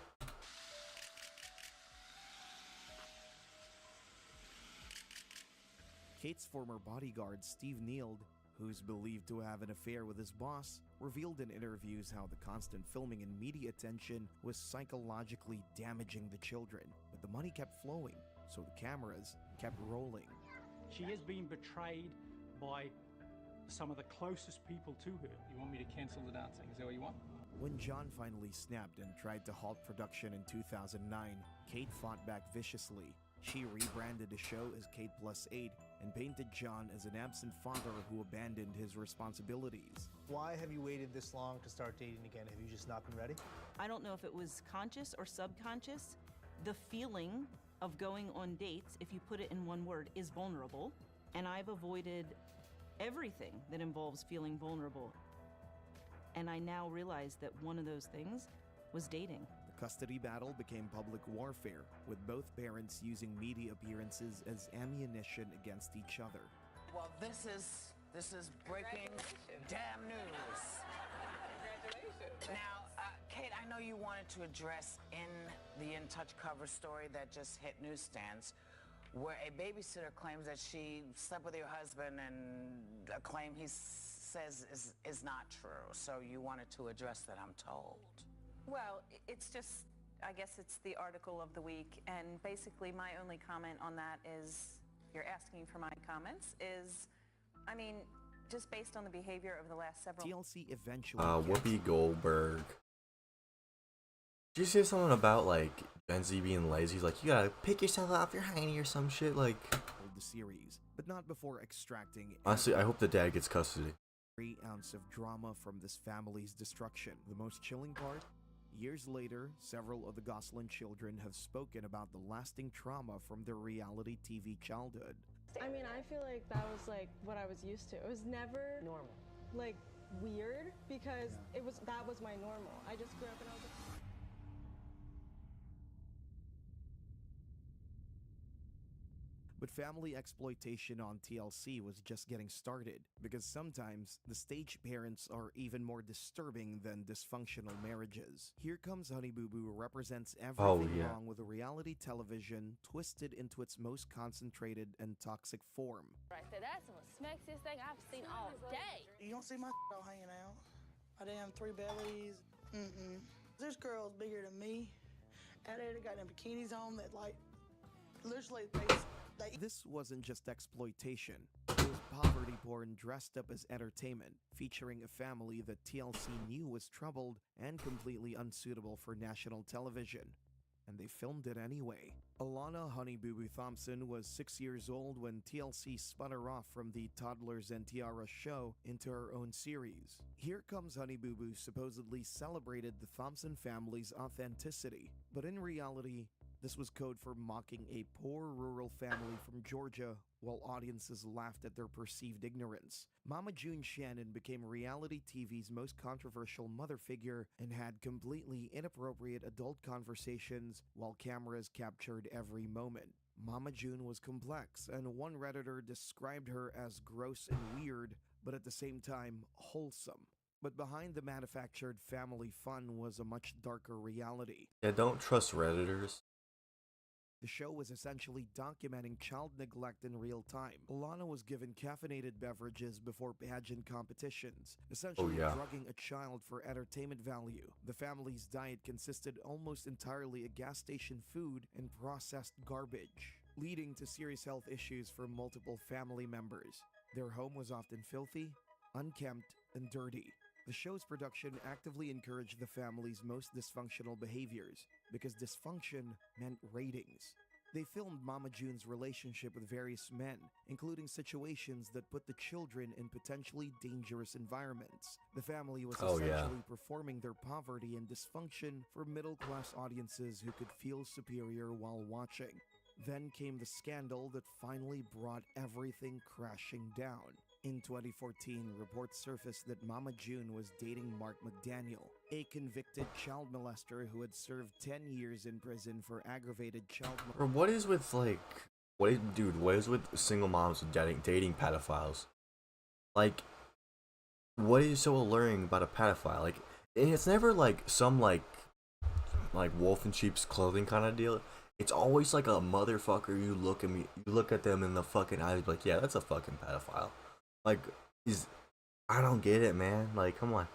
Kate's former bodyguard, Steve Neild, who's believed to have an affair with his boss, revealed in interviews how the constant filming and media attention was psychologically damaging the children. But the money kept flowing, so the cameras kept rolling. She is being betrayed by some of the closest people to her. You want me to cancel the dancing? Is that what you want? When John finally snapped and tried to halt production in 2009, Kate fought back viciously. She rebranded the show as Kate Plus 8 and painted John as an absent father who abandoned his responsibilities. Why have you waited this long to start dating again? Have you just not been ready? I don't know if it was conscious or subconscious. The feeling of going on dates, if you put it in one word, is vulnerable. And I've avoided everything that involves feeling vulnerable. And I now realize that one of those things was dating. The custody battle became public warfare, with both parents using media appearances as ammunition against each other. Well, this is breaking damn news. Now, Kate, I know you wanted to address in the In Touch cover story that just hit newsstands, where a babysitter claims that she slept with your husband, and a claim he says is not true. So you wanted to address that, I'm told. Well, it's just I guess it's the article of the week, and basically my only comment on that is, you're asking for my comments, is, I mean, just based on the behavior of the last several... TLC eventually... Whoopi Goldberg. Did you say something about, like, Gen Z being lazy? He's like, you gotta pick yourself off your hiney or some shit, like... The series, but not before extracting... Honestly, I hope the dad gets custody. ...every ounce of drama from this family's destruction. The most chilling part? Years later, several of the Gosselin children have spoken about the lasting trauma from their reality TV childhood. I mean, I feel like that was like what I was used to. It was never normal, like weird, because that was my normal. I just grew up and I was like... But family exploitation on TLC was just getting started, because sometimes the stage parents are even more disturbing than dysfunctional marriages. Here Comes Honey Boo Boo represents everything wrong with a reality television twisted into its most concentrated and toxic form. Right there, that's the most smexiest thing I've seen all day. You don't see my all hanging out. My damn 3 bellies. There's girls bigger than me. Out there, they got them bikinis on that, like, literally, This wasn't just exploitation. It was poverty porn dressed up as entertainment, featuring a family that TLC knew was troubled and completely unsuitable for national television. And they filmed it anyway. Alana Honey Boo Boo Thompson was 6 years old when TLC spun her off from the Toddlers and Tiara show into her own series. Here Comes Honey Boo Boo supposedly celebrated the Thompson family's authenticity, but in reality, this was code for mocking a poor rural family from Georgia while audiences laughed at their perceived ignorance. Mama June Shannon became reality TV's most controversial mother figure and had completely inappropriate adult conversations while cameras captured every moment. Mama June was complex, and one Redditor described her as gross and weird, but at the same time, wholesome. But behind the manufactured family fun was a much darker reality. Yeah, don't trust Redditors. The show was essentially documenting child neglect in real time. Alana was given caffeinated beverages before pageant competitions, essentially drugging a child for entertainment value. The family's diet consisted almost entirely of gas station food and processed garbage, leading to serious health issues for multiple family members. Their home was often filthy, unkempt, and dirty. The show's production actively encouraged the family's most dysfunctional behaviors, because dysfunction meant ratings. They filmed Mama June's relationship with various men, including situations that put the children in potentially dangerous environments. The family was essentially performing their poverty and dysfunction for middle-class audiences who could feel superior while watching. Then came the scandal that finally brought everything crashing down. In 2014, reports surfaced that Mama June was dating Mark McDaniel, a convicted child molester who had served 10 years in prison for aggravated child molestation. What is with, like, what is with single moms dating pedophiles? Like, what is so alluring about a pedophile? Like, and it's never like some like wolf in sheep's clothing kind of deal. It's always like a motherfucker. You look at them in the fucking eyes, like, yeah, that's a fucking pedophile. Like, I don't get it, man. Like, come on.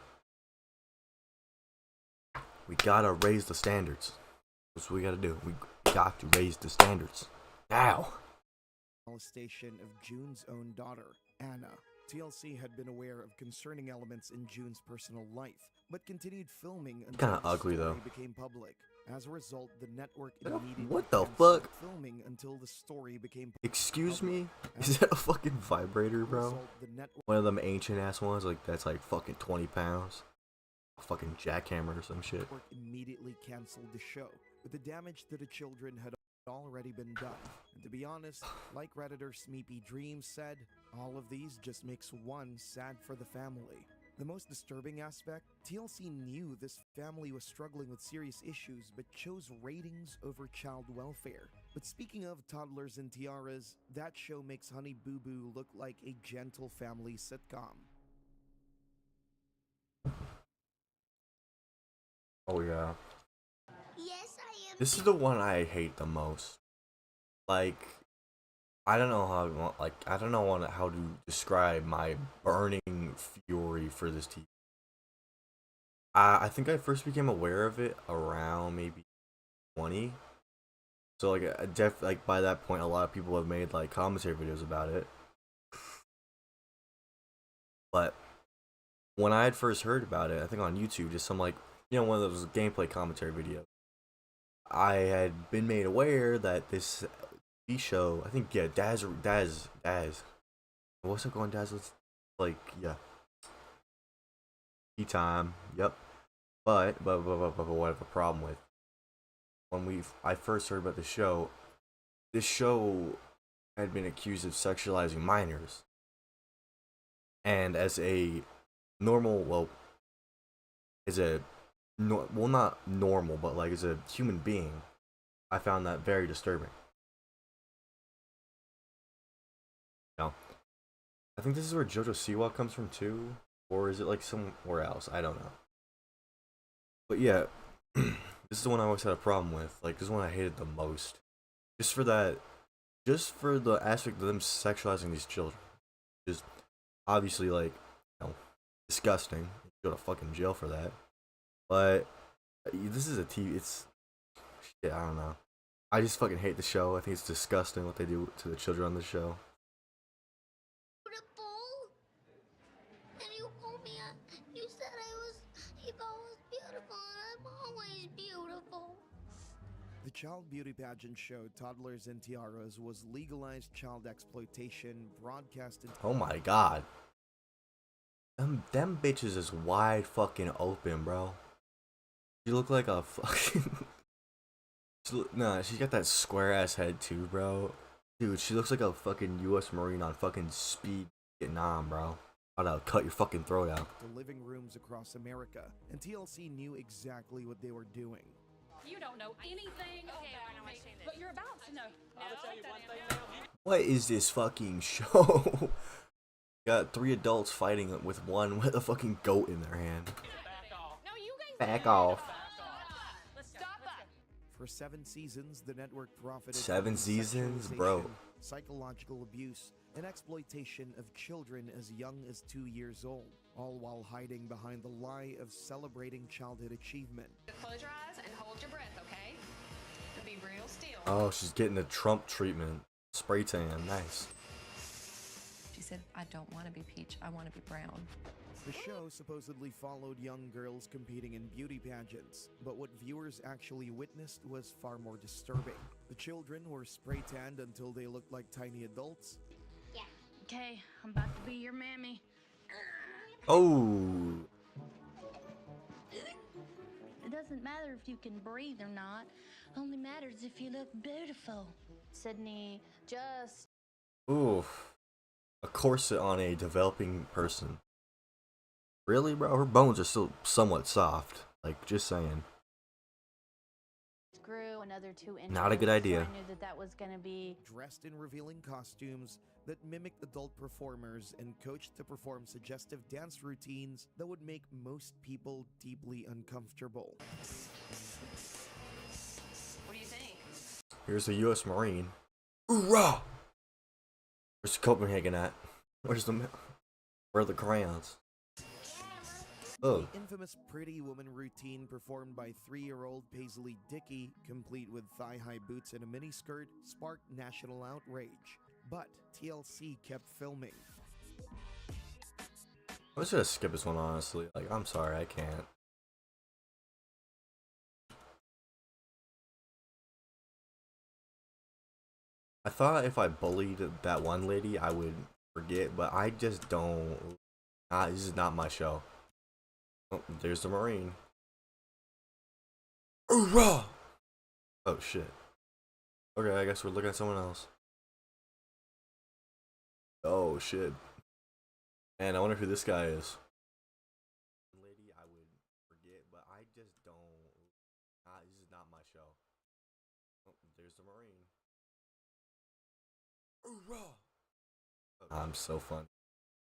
We gotta raise the standards. That's what we gotta do. We got to raise the standards. Now. Molestation of June's own daughter, Anna. TLC had been aware of concerning elements in June's personal life, but continued filming until the story became public. As a result, the network immediately what the fuck? Filming until the story became Excuse me? Is that a fucking vibrator, bro? One of them ancient ass ones, like that's like fucking 20 pounds. A fucking jackhammer or some shit. Immediately canceled the show, but the damage to the children had already been done. And to be honest, like Redditor Smeepy Dreams said, all of these just makes one sad for the family. The most disturbing aspect, TLC knew this family was struggling with serious issues but chose ratings over child welfare. But speaking of Toddlers and Tiaras, that show makes Honey Boo Boo look like a gentle family sitcom. Oh yeah. Yes, I am. This is the one I hate the most. Like, I don't know how to describe my burning fury for this TV. I think I first became aware of it around maybe 20. So like like by that point, a lot of people have made like commentary videos about it. But when I had first heard about it, I think on YouTube, just some like one of those gameplay commentary videos, I had been made aware that this TV show, I think Daz, what's it going Daz? Like tea time, yep. But what I have a problem with when I first heard about this show had been accused of sexualizing minors, and as a normal, well, not normal, but like as a human being, I found that very disturbing. I think this is where Jojo Siwa comes from too, or is it like somewhere else? I don't know. But yeah, this is the one I always had a problem with. Like, this is the one I hated the most. Just for the aspect of them sexualizing these children. Just obviously, like, disgusting. You go to fucking jail for that. But this is a TV. It's shit. I don't know. I just fucking hate the show. I think it's disgusting what they do to the children on the show. And you told me, you said Eva was beautiful, and I'm always beautiful. The child beauty pageant show Toddlers and Tiaras was legalized child exploitation broadcasted. Oh my god. Them bitches is wide fucking open, bro. She look like a fucking... Nah, she got that square ass head too, bro. Dude, she looks like a fucking U.S. Marine on fucking speed Vietnam, bro. I'll cut your fucking throat out. To living rooms across America, and TLC knew exactly what they were doing. You don't know anything about me, but you're about to know. I'm gonna tell you one thing now. What is this fucking show? Got 3 adults fighting with one with a fucking goat in their hand. Back off. For 7 seasons, the network profited 7 from seasons, sexualization, bro. psychological abuse, and exploitation of children as young as 2 years old, all while hiding behind the lie of celebrating childhood achievement. Close your eyes and hold your breath, okay? Be real still. Oh, she's getting the Trump treatment. Spray tan, nice. She said, I don't want to be peach, I want to be brown. The show supposedly followed young girls competing in beauty pageants, but what viewers actually witnessed was far more disturbing. The children were spray tanned until they looked like tiny adults. Yeah. Okay, I'm about to be your mammy. Oh. It doesn't matter if you can breathe or not. Only matters if you look beautiful. Sydney, just... Oof. A corset on a developing person. Really, bro? Her bones are still somewhat soft. Like, just saying. Grew another 2 inches. Not a good idea. So I knew that was going to be... Dressed in revealing costumes that mimicked adult performers and coached to perform suggestive dance routines that would make most people deeply uncomfortable. What do you think? Here's a U.S. Marine. Hoorah! Where's Copenhagen at? Where are the crayons? Oh. The infamous pretty woman routine performed by 3-year-old Paisley Dickey, complete with thigh-high boots and a miniskirt, sparked national outrage. But TLC kept filming. I'm just gonna skip this one, honestly. Like, I'm sorry, I can't. I thought if I bullied that one lady, I would forget, but I just don't. This is not my show. Oh, there's the Marine. Hoorah! Oh shit. Okay, I guess we're looking at someone else. Oh shit. Man, I wonder who this guy is. Lady, I would forget, but I just don't. This is not my show. Oh, there's the Marine. Hoorah! I'm so fun.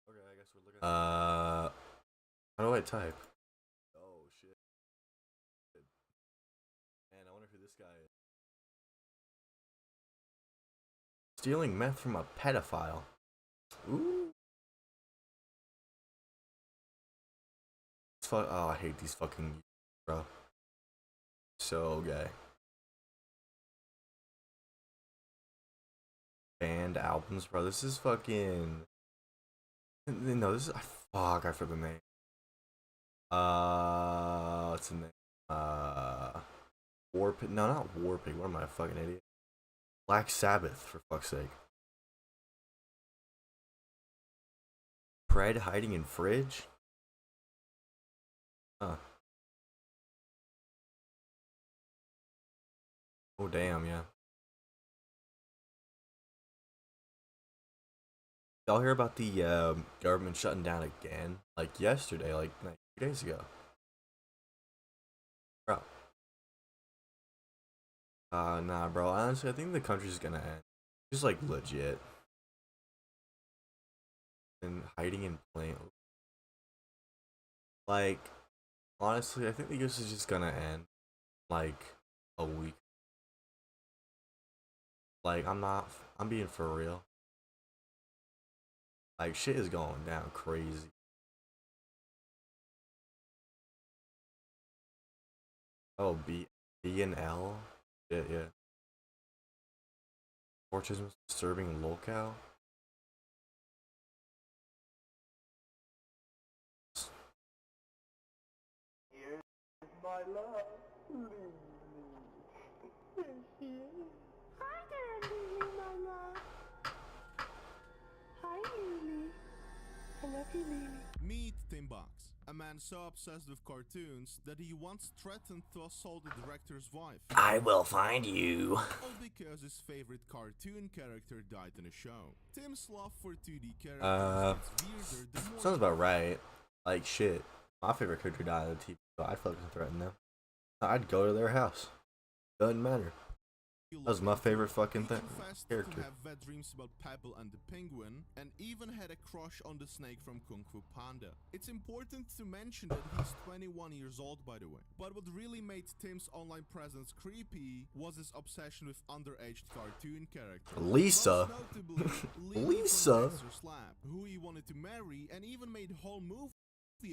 Okay, I guess we're looking at how do I type? Oh shit. Man, I wonder who this guy is. Stealing meth from a pedophile. Ooh. Oh, I hate these fucking bro. So gay. band albums, bro. This is fucking. No, this is. Fuck, I forgot the name. What's the name? Warpig. No, not Warpig. What am I, a fucking idiot? Black Sabbath, for fuck's sake. Pred hiding in fridge? Huh. Oh, damn, yeah. Y'all hear about the government shutting down again? Like yesterday, like 2 days ago. Bro. Nah, bro. Honestly, I think the country's gonna end. Just like legit. And hiding in plain. Like, honestly, I think the US is just gonna end. Like, a week. Like, I'm being for real. Like, shit is going down crazy. Oh, B and L? Yeah, yeah. Autism disturbing locale? Here's my love. Leave me. Here she is. Hi there, Lily, my love. Hi, Lily. I love you, Lily. Meet Tim Box, a man so obsessed with cartoons that he once threatened to assault the director's wife. I will find you. All because his favorite cartoon character died in a show. Tim's love for 2D characters gets weirder the more sounds about right. Like, shit. My favorite character died on TV, so I'd fucking threaten them. I'd go to their house. Doesn't matter. That was my favorite fucking character. to have wet dreams about Pebble and the penguin, and even had a crush on the snake from Kung Fu Panda. It's important to mention that he's 21 years old, by the way. But what really made Tim's online presence creepy was his obsession with underage cartoon characters. Lisa. Most notably, Lisa. Dexter Slab, who he wanted to marry and even made a whole movie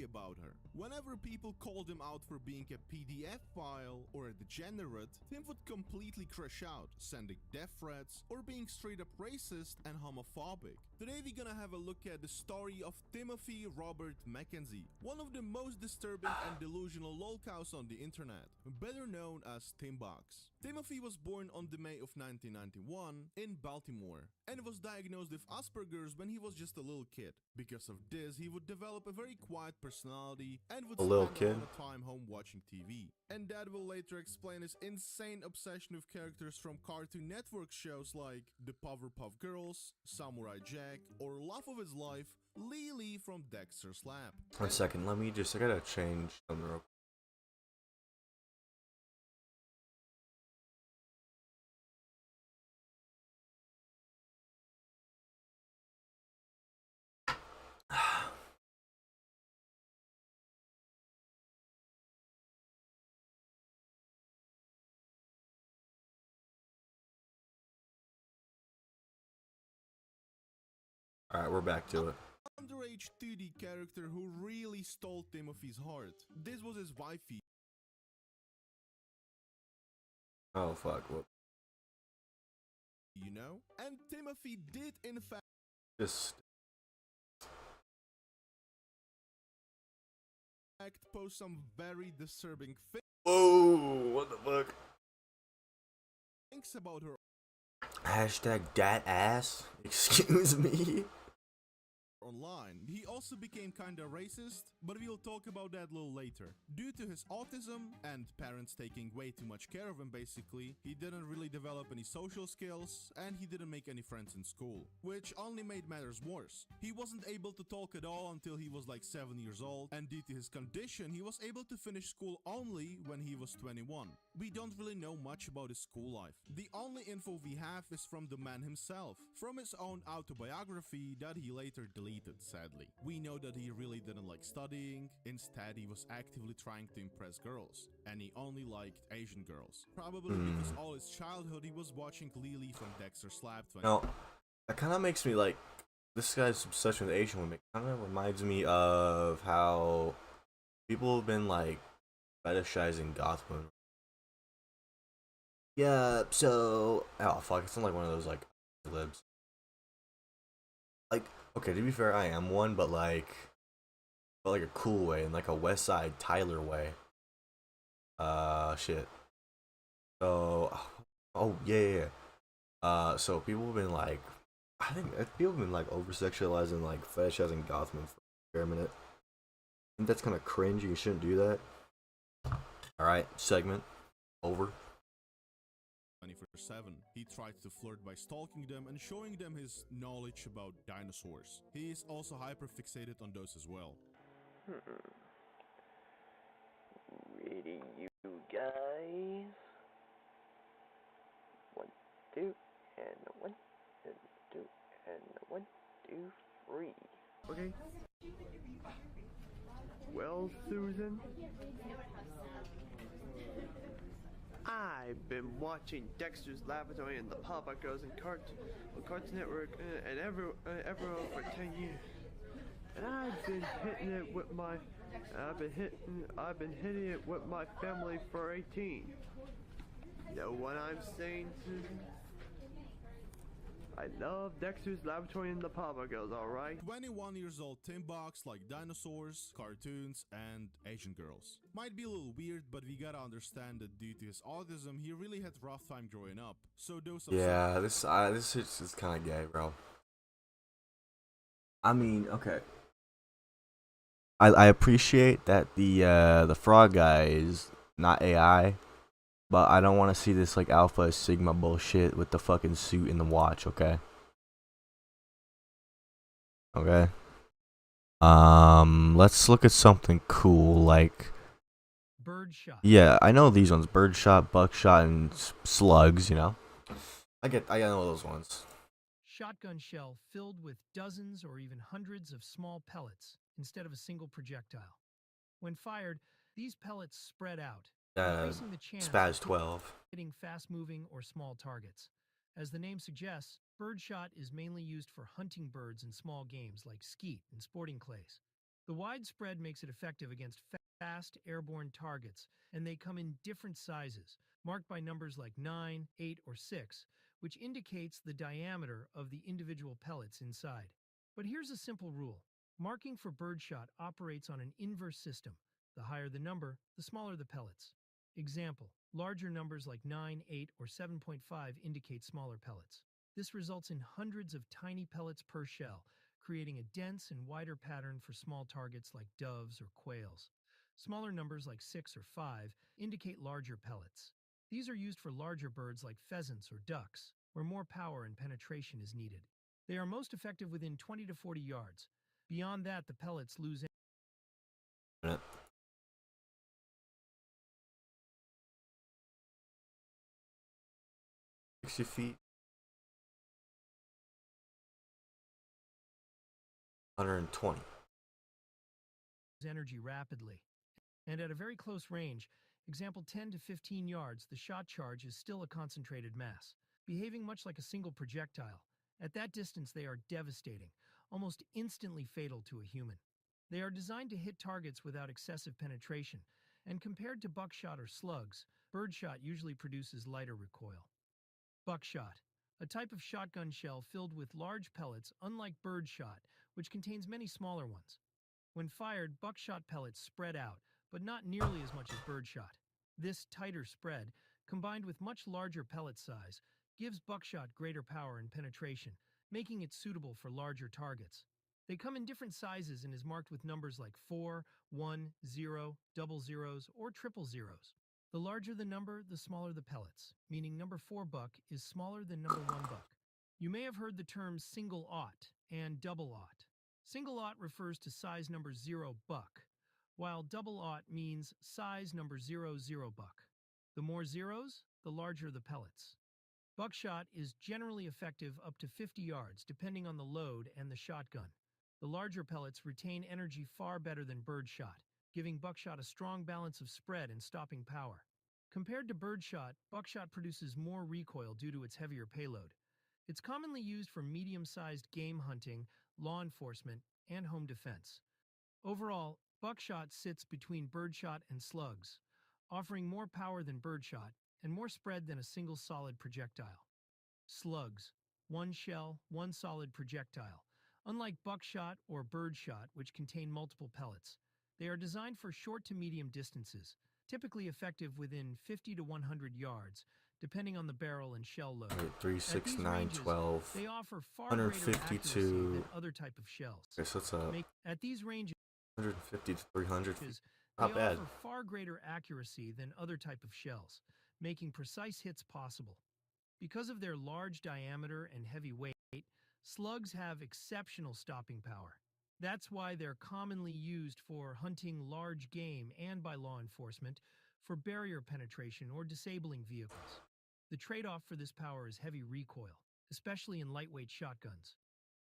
about her. Whenever people called him out for being a PDF file or a degenerate, Tim would completely crash out, sending death threats or being straight up racist and homophobic. Today we're gonna have a look at the story of Timothy Robert Mackenzie, one of the most disturbing and delusional lolcows on the internet, better known as Tim Box. Timothy was born on the May of 1991 in Baltimore and was diagnosed with Asperger's when he was just a little kid. Because of this, he would develop a very quiet personality and would spend a lot of time home watching TV. And that will later explain his insane obsession with characters from Cartoon Network shows like The Powerpuff Girls, Samurai Jack, or love of his life, Lily from Dexter's Lab. 1 second, I gotta change something real quick. Alright, we're back to it. Underage 2D character who really stole Timothy's heart. This was his wifey. Oh fuck, what? You know? And Timothy did in fact Just post some very disturbing whoa, what the fuck? things about her Hashtag dat ass. Excuse me. online. He also became kinda racist, but we'll talk about that a little later. Due to his autism and parents taking way too much care of him basically, he didn't really develop any social skills and he didn't make any friends in school, which only made matters worse. He wasn't able to talk at all until he was like 7 years old, and due to his condition, he was able to finish school only when he was 21. We don't really know much about his school life. The only info we have is from the man himself, from his own autobiography that he later deleted, sadly. We know that he really didn't like studying, instead he was actively trying to impress girls, and he only liked Asian girls. Probably because all his childhood he was watching Lily from Dexter's Lab. No, that kind of makes me like, this guy's obsession with Asian women kind of reminds me of how people have been like fetishizing goth women. Yeah, so oh fuck, it's not like one of those like libs. Like, okay, to be fair, I am one, but like a cool way, in like a West Side Tyler way. Shit. So, oh yeah, yeah, yeah. So people have been like, I think people have been like over sexualizing, like fetishizing Gotham for a fair minute. I think that's kind of cringe. You shouldn't do that. All right, segment over. 24/7. He tries to flirt by stalking them and showing them his knowledge about dinosaurs. He is also hyperfixated on those as well. Ready, you guys? 1, 2, and 1, and 2, and 1, 2, 3. Okay. Well, Susan, I've been watching Dexter's Laboratory and the Papa Girls and Cartoon Network and everywhere for 10 years, and I've been hitting it with my family for 18. You know what I'm saying, Susan? I love Dexter's Laboratory and the Papa Girls, alright? 21 years old Tim Box like dinosaurs, cartoons, and Asian girls. Might be a little weird, but we gotta understand that due to his autism, he really had rough time growing up. So those Yeah, this is kind of gay, bro. I mean, okay. I appreciate that the frog guy is not AI, but I don't want to see this like Alpha Sigma bullshit with the fucking suit and the watch. Okay. Okay. Let's look at something cool like Birdshot. Yeah, I know these ones: birdshot, buckshot, and slugs. You know, I know those ones. Shotgun shell filled with dozens or even hundreds of small pellets instead of a single projectile. When fired, these pellets spread out, increasing the chance Spaz of 12. hitting fast-moving or small targets. As the name suggests, birdshot is mainly used for hunting birds in small games like skeet and sporting clays. The wide spread makes it effective against fast airborne targets, and they come in different sizes, marked by numbers like 9, 8, or 6, which indicates the diameter of the individual pellets inside. But here's a simple rule. Marking for birdshot operates on an inverse system. The higher the number, the smaller the pellets. Example, larger numbers like 9, 8, or 7.5 indicate smaller pellets. This results in hundreds of tiny pellets per shell, creating a dense and wider pattern for small targets like doves or quails. Smaller numbers like 6 or 5 indicate larger pellets. These are used for larger birds like pheasants or ducks, where more power and penetration is needed. They are most effective within 20 to 40 yards. Beyond that, the pellets lose 60 feet. 120. energy rapidly. And at a very close range, example 10 to 15 yards, the shot charge is still a concentrated mass, behaving much like a single projectile. At that distance, they are devastating, almost instantly fatal to a human. They are designed to hit targets without excessive penetration, and compared to buckshot or slugs, birdshot usually produces lighter recoil. Buckshot, a type of shotgun shell filled with large pellets, unlike birdshot, which contains many smaller ones. When fired, buckshot pellets spread out, but not nearly as much as birdshot. This tighter spread, combined with much larger pellet size, gives buckshot greater power and penetration, making it suitable for larger targets. They come in different sizes and is marked with numbers like 4, 1, 0, double zeros, or triple zeros. The larger the number, the smaller the pellets, meaning number 4 buck is smaller than number 1 buck. You may have heard the terms single-aught and double-aught. Single-aught refers to size number 0 buck, while double-aught means size number 00 buck. The more zeros, the larger the pellets. Buckshot is generally effective up to 50 yards, depending on the load and the shotgun. The larger pellets retain energy far better than birdshot, giving buckshot a strong balance of spread and stopping power. Compared to birdshot, buckshot produces more recoil due to its heavier payload. It's commonly used for medium-sized game hunting, law enforcement, and home defense. Overall, buckshot sits between birdshot and slugs, offering more power than birdshot and more spread than a single solid projectile. Slugs, one shell, one solid projectile. Unlike buckshot or birdshot, which contain multiple pellets, they are designed for short to medium distances, typically effective within 50 to 100 yards, depending on the barrel and shell load. Wait, 3, 6, 9, ranges, 12, they offer far greater accuracy 152. than other type of shells. Okay, so it's a At these ranges, 150 to 300 feet. they Not bad. offer far greater accuracy than other type of shells, making precise hits possible. Because of their large diameter and heavy weight, slugs have exceptional stopping power. That's why they're commonly used for hunting large game and by law enforcement for barrier penetration or disabling vehicles. The trade-off for this power is heavy recoil, especially in lightweight shotguns.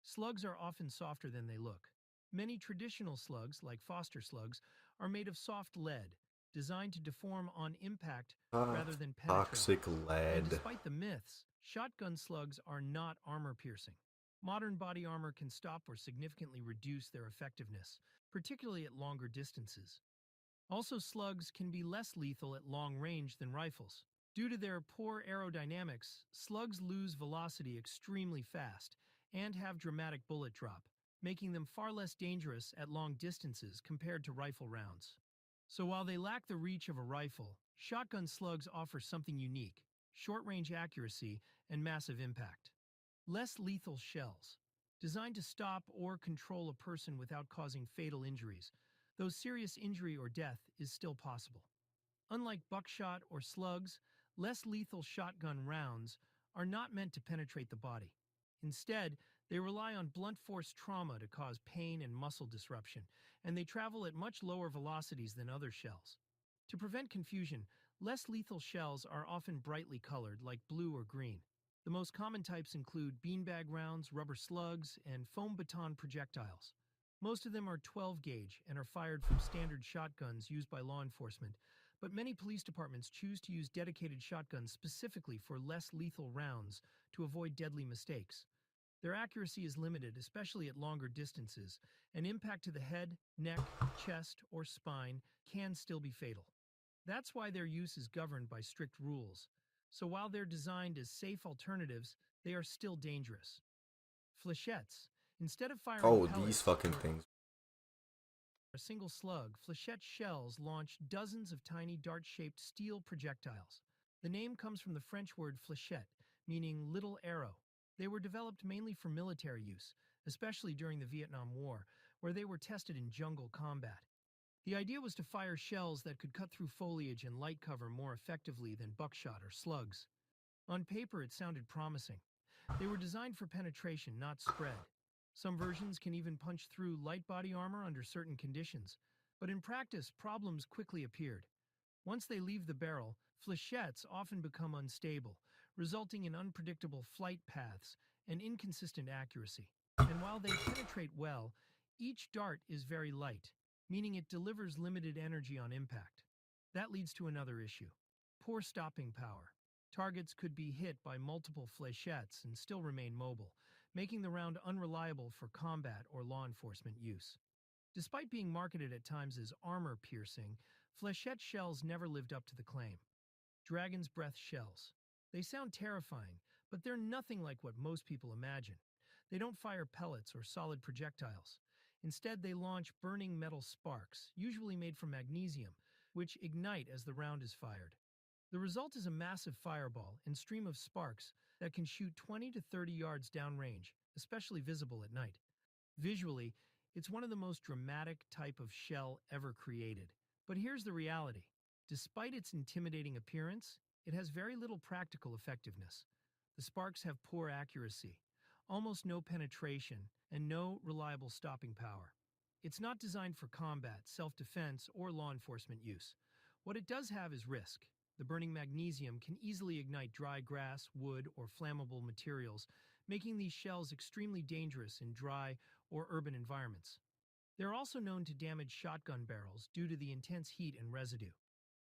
Slugs are often softer than they look. Many traditional slugs, like Foster slugs, are made of soft lead, designed to deform on impact rather than penetrate. Toxic lead. And despite the myths, shotgun slugs are not armor-piercing. Modern body armor can stop or significantly reduce their effectiveness, particularly at longer distances. Also, slugs can be less lethal at long range than rifles. Due to their poor aerodynamics, slugs lose velocity extremely fast and have dramatic bullet drop, making them far less dangerous at long distances compared to rifle rounds. So while they lack the reach of a rifle, shotgun slugs offer something unique: short-range accuracy and massive impact. Less lethal shells, designed to stop or control a person without causing fatal injuries, though serious injury or death is still possible. Unlike buckshot or slugs, less lethal shotgun rounds are not meant to penetrate the body. Instead, they rely on blunt force trauma to cause pain and muscle disruption, and they travel at much lower velocities than other shells. To prevent confusion, less lethal shells are often brightly colored, like blue or green. The most common types include beanbag rounds, rubber slugs, and foam baton projectiles. Most of them are 12 gauge and are fired from standard shotguns used by law enforcement, but many police departments choose to use dedicated shotguns specifically for less lethal rounds to avoid deadly mistakes. Their accuracy is limited, especially at longer distances, and impact to the head, neck, chest, or spine can still be fatal. That's why their use is governed by strict rules. So while they're designed as safe alternatives, they are still dangerous. Flechettes. Instead of firing Oh, pellets these fucking or things. a single slug, flechette shells launch dozens of tiny dart-shaped steel projectiles. The name comes from the French word flechette, meaning little arrow. They were developed mainly for military use, especially during the Vietnam War, where they were tested in jungle combat. The idea was to fire shells that could cut through foliage and light cover more effectively than buckshot or slugs. On paper, it sounded promising. They were designed for penetration, not spread. Some versions can even punch through light body armor under certain conditions, but in practice, problems quickly appeared. Once they leave the barrel, flechettes often become unstable, resulting in unpredictable flight paths and inconsistent accuracy. And while they penetrate well, each dart is very light, meaning it delivers limited energy on impact. That leads to another issue: poor stopping power. Targets could be hit by multiple flechettes and still remain mobile, making the round unreliable for combat or law enforcement use. Despite being marketed at times as armor-piercing, flechette shells never lived up to the claim. Dragon's breath shells. They sound terrifying, but they're nothing like what most people imagine. They don't fire pellets or solid projectiles. Instead, they launch burning metal sparks, usually made from magnesium, which ignite as the round is fired. The result is a massive fireball and stream of sparks that can shoot 20 to 30 yards downrange, especially visible at night. Visually, it's one of the most dramatic type of shell ever created. But here's the reality. Despite its intimidating appearance, it has very little practical effectiveness. The sparks have poor accuracy, almost no penetration, and no reliable stopping power. It's not designed for combat, self-defense, or law enforcement use. What it does have is risk. The burning magnesium can easily ignite dry grass, wood, or flammable materials, making these shells extremely dangerous in dry or urban environments. They're also known to damage shotgun barrels due to the intense heat and residue.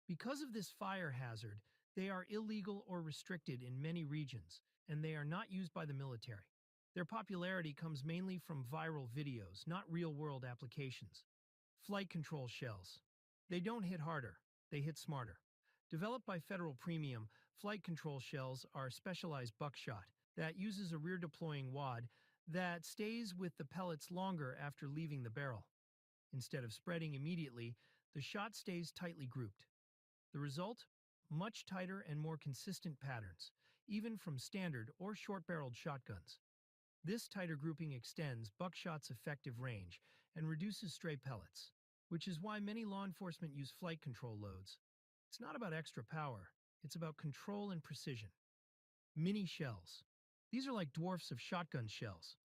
Because of this fire hazard, they are illegal or restricted in many regions, and they are not used by the military. Their popularity comes mainly from viral videos, not real-world applications. Flight control shells. They don't hit harder, they hit smarter. Developed by Federal Premium, flight control shells are specialized buckshot that uses a rear-deploying wad that stays with the pellets longer after leaving the barrel. Instead of spreading immediately, the shot stays tightly grouped. The result? Much tighter and more consistent patterns, even from standard or short-barreled shotguns. This tighter grouping extends buckshot's effective range and reduces stray pellets, which is why many law enforcement use flight control loads. It's not about extra power, it's about control and precision. Mini shells. These are like dwarfs of shotgun shells,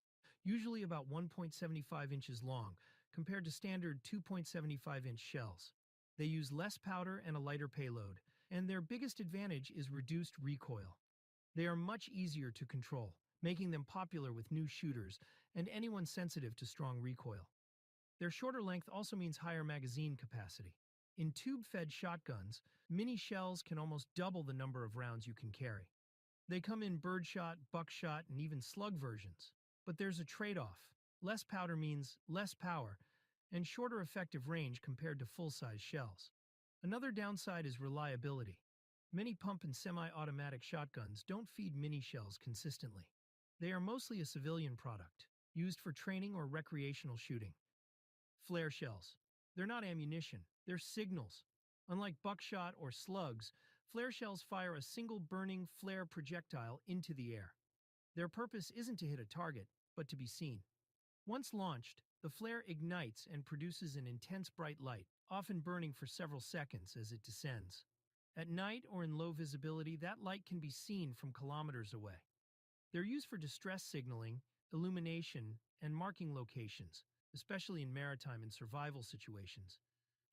usually about 1.75 inches long, compared to standard 2.75-inch shells. They use less powder and a lighter payload, and their biggest advantage is reduced recoil. They are much easier to control, making them popular with new shooters and anyone sensitive to strong recoil. Their shorter length also means higher magazine capacity. In tube-fed shotguns, mini shells can almost double the number of rounds you can carry. They come in birdshot, buckshot, and even slug versions. But there's a trade-off. Less powder means less power, and shorter effective range compared to full-size shells. Another downside is reliability. Many pump and semi-automatic shotguns don't feed mini shells consistently. They are mostly a civilian product, used for training or recreational shooting. Flare shells. They're not ammunition, they're signals. Unlike buckshot or slugs, flare shells fire a single burning flare projectile into the air. Their purpose isn't to hit a target, but to be seen. Once launched, the flare ignites and produces an intense bright light, often burning for several seconds as it descends. At night or in low visibility, that light can be seen from kilometers away. They're used for distress signaling, illumination, and marking locations, especially in maritime and survival situations.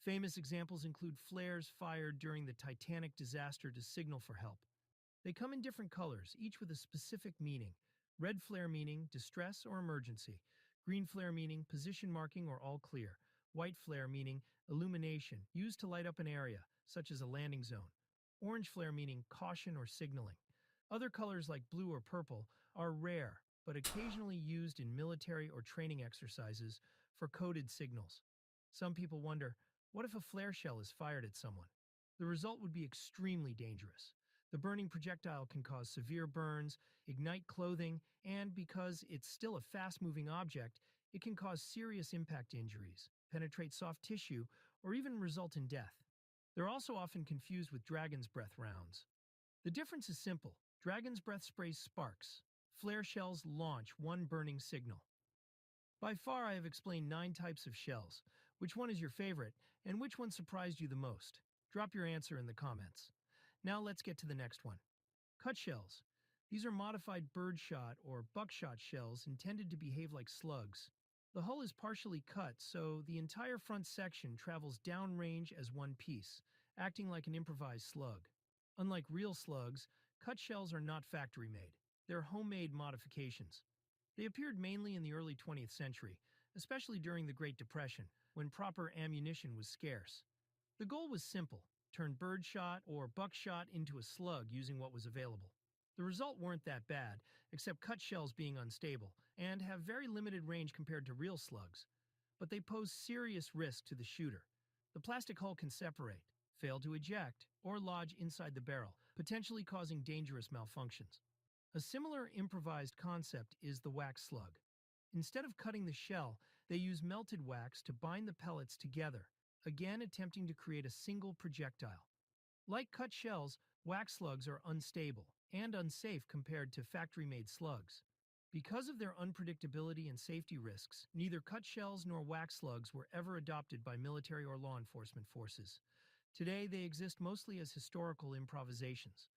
Famous examples include flares fired during the Titanic disaster to signal for help. They come in different colors, each with a specific meaning. Red flare meaning distress or emergency. Green flare meaning position marking or all clear. White flare meaning illumination, used to light up an area, such as a landing zone. Orange flare meaning caution or signaling. Other colors like blue or purple are rare, but occasionally used in military or training exercises for coded signals. Some people wonder, what if a flare shell is fired at someone? The result would be extremely dangerous. The burning projectile can cause severe burns, ignite clothing, and because it's still a fast-moving object, it can cause serious impact injuries, penetrate soft tissue, or even result in death. They're also often confused with dragon's breath rounds. The difference is simple. Dragon's breath sprays sparks. Flare shells launch one burning signal. By far, I have explained 9 types of shells. Which one is your favorite, and which one surprised you the most? Drop your answer in the comments. Now let's get to the next one. Cut shells. These are modified birdshot or buckshot shells intended to behave like slugs. The hull is partially cut, so the entire front section travels downrange as one piece, acting like an improvised slug. Unlike real slugs, cut shells are not factory-made. They're homemade modifications. They appeared mainly in the early 20th century, especially during the Great Depression, when proper ammunition was scarce. The goal was simple: turn birdshot or buckshot into a slug using what was available. The result weren't that bad, except cut shells being unstable, and have very limited range compared to real slugs. But they pose serious risk to the shooter. The plastic hull can separate, fail to eject, or lodge inside the barrel, potentially causing dangerous malfunctions. A similar improvised concept is the wax slug. Instead of cutting the shell, they use melted wax to bind the pellets together, again attempting to create a single projectile. Like cut shells, wax slugs are unstable and unsafe compared to factory-made slugs. Because of their unpredictability and safety risks, neither cut shells nor wax slugs were ever adopted by military or law enforcement forces. Today, they exist mostly as historical improvisations.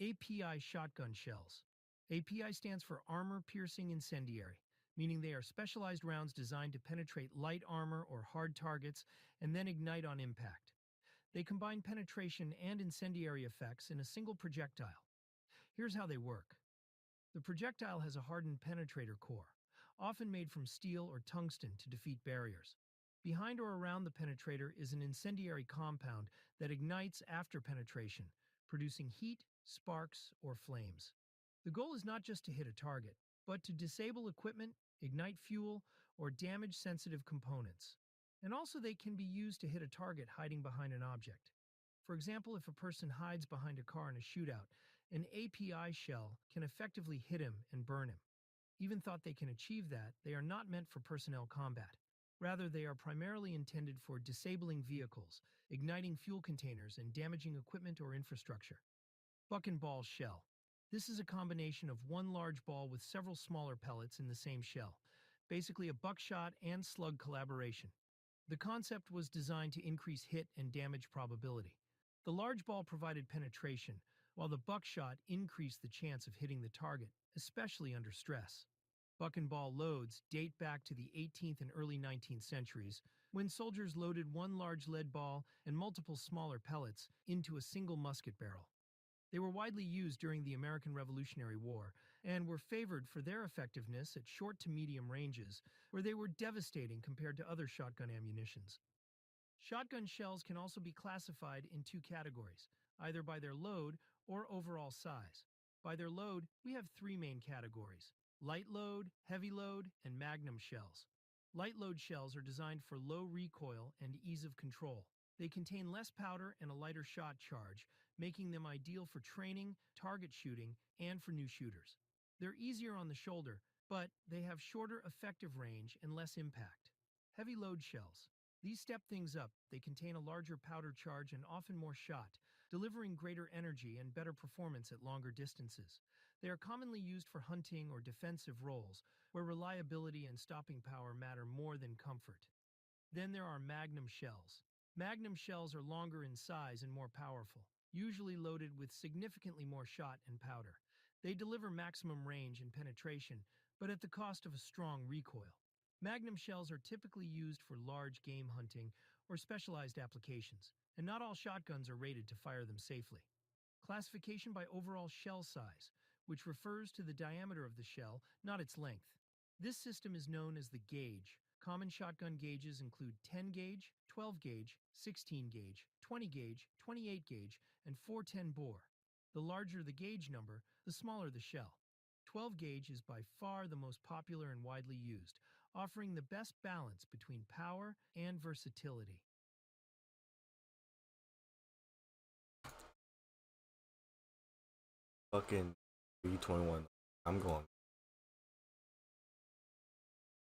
API shotgun shells. API stands for Armor-Piercing Incendiary, meaning they are specialized rounds designed to penetrate light armor or hard targets and then ignite on impact. They combine penetration and incendiary effects in a single projectile. Here's how they work. The projectile has a hardened penetrator core, often made from steel or tungsten to defeat barriers. Behind or around the penetrator is an incendiary compound that ignites after penetration, producing heat, sparks, or flames. The goal is not just to hit a target, but to disable equipment, ignite fuel, or damage sensitive components. And also they can be used to hit a target hiding behind an object. For example, if a person hides behind a car in a shootout, an API shell can effectively hit him and burn him. even thought they can achieve that, they are not meant for personnel combat. Rather, they are primarily intended for disabling vehicles, igniting fuel containers, and damaging equipment or infrastructure. Buck and ball shell. This is a combination of one large ball with several smaller pellets in the same shell, basically a buckshot and slug collaboration. The concept was designed to increase hit and damage probability. The large ball provided penetration, while the buckshot increased the chance of hitting the target, especially under stress. Buck and ball loads date back to the 18th and early 19th centuries, when soldiers loaded one large lead ball and multiple smaller pellets into a single musket barrel. They were widely used during the American Revolutionary War and were favored for their effectiveness at short to medium ranges, where they were devastating compared to other shotgun ammunitions. Shotgun shells can also be classified in two categories, either by their load or overall size. By their load, we have three main categories: light load, heavy load, and magnum shells. Light load shells are designed for low recoil and ease of control. They contain less powder and a lighter shot charge, making them ideal for training, target shooting, and for new shooters. They're easier on the shoulder, but they have shorter effective range and less impact. Heavy load shells. These step things up. They contain a larger powder charge and often more shot, delivering greater energy and better performance at longer distances. They are commonly used for hunting or defensive roles, where reliability and stopping power matter more than comfort. Then there are magnum shells. Magnum shells are longer in size and more powerful, usually loaded with significantly more shot and powder. They deliver maximum range and penetration, but at the cost of a strong recoil. Magnum shells are typically used for large game hunting or specialized applications, and not all shotguns are rated to fire them safely. Classification by overall shell size, which refers to the diameter of the shell, not its length. This system is known as the gauge. Common shotgun gauges include 10 gauge, 12 gauge, 16 gauge, 20 gauge, 28 gauge, and 410 bore. The larger the gauge number, the smaller the shell. 12 gauge is by far the most popular and widely used, offering the best balance between power and versatility. Fucking B21. I'm going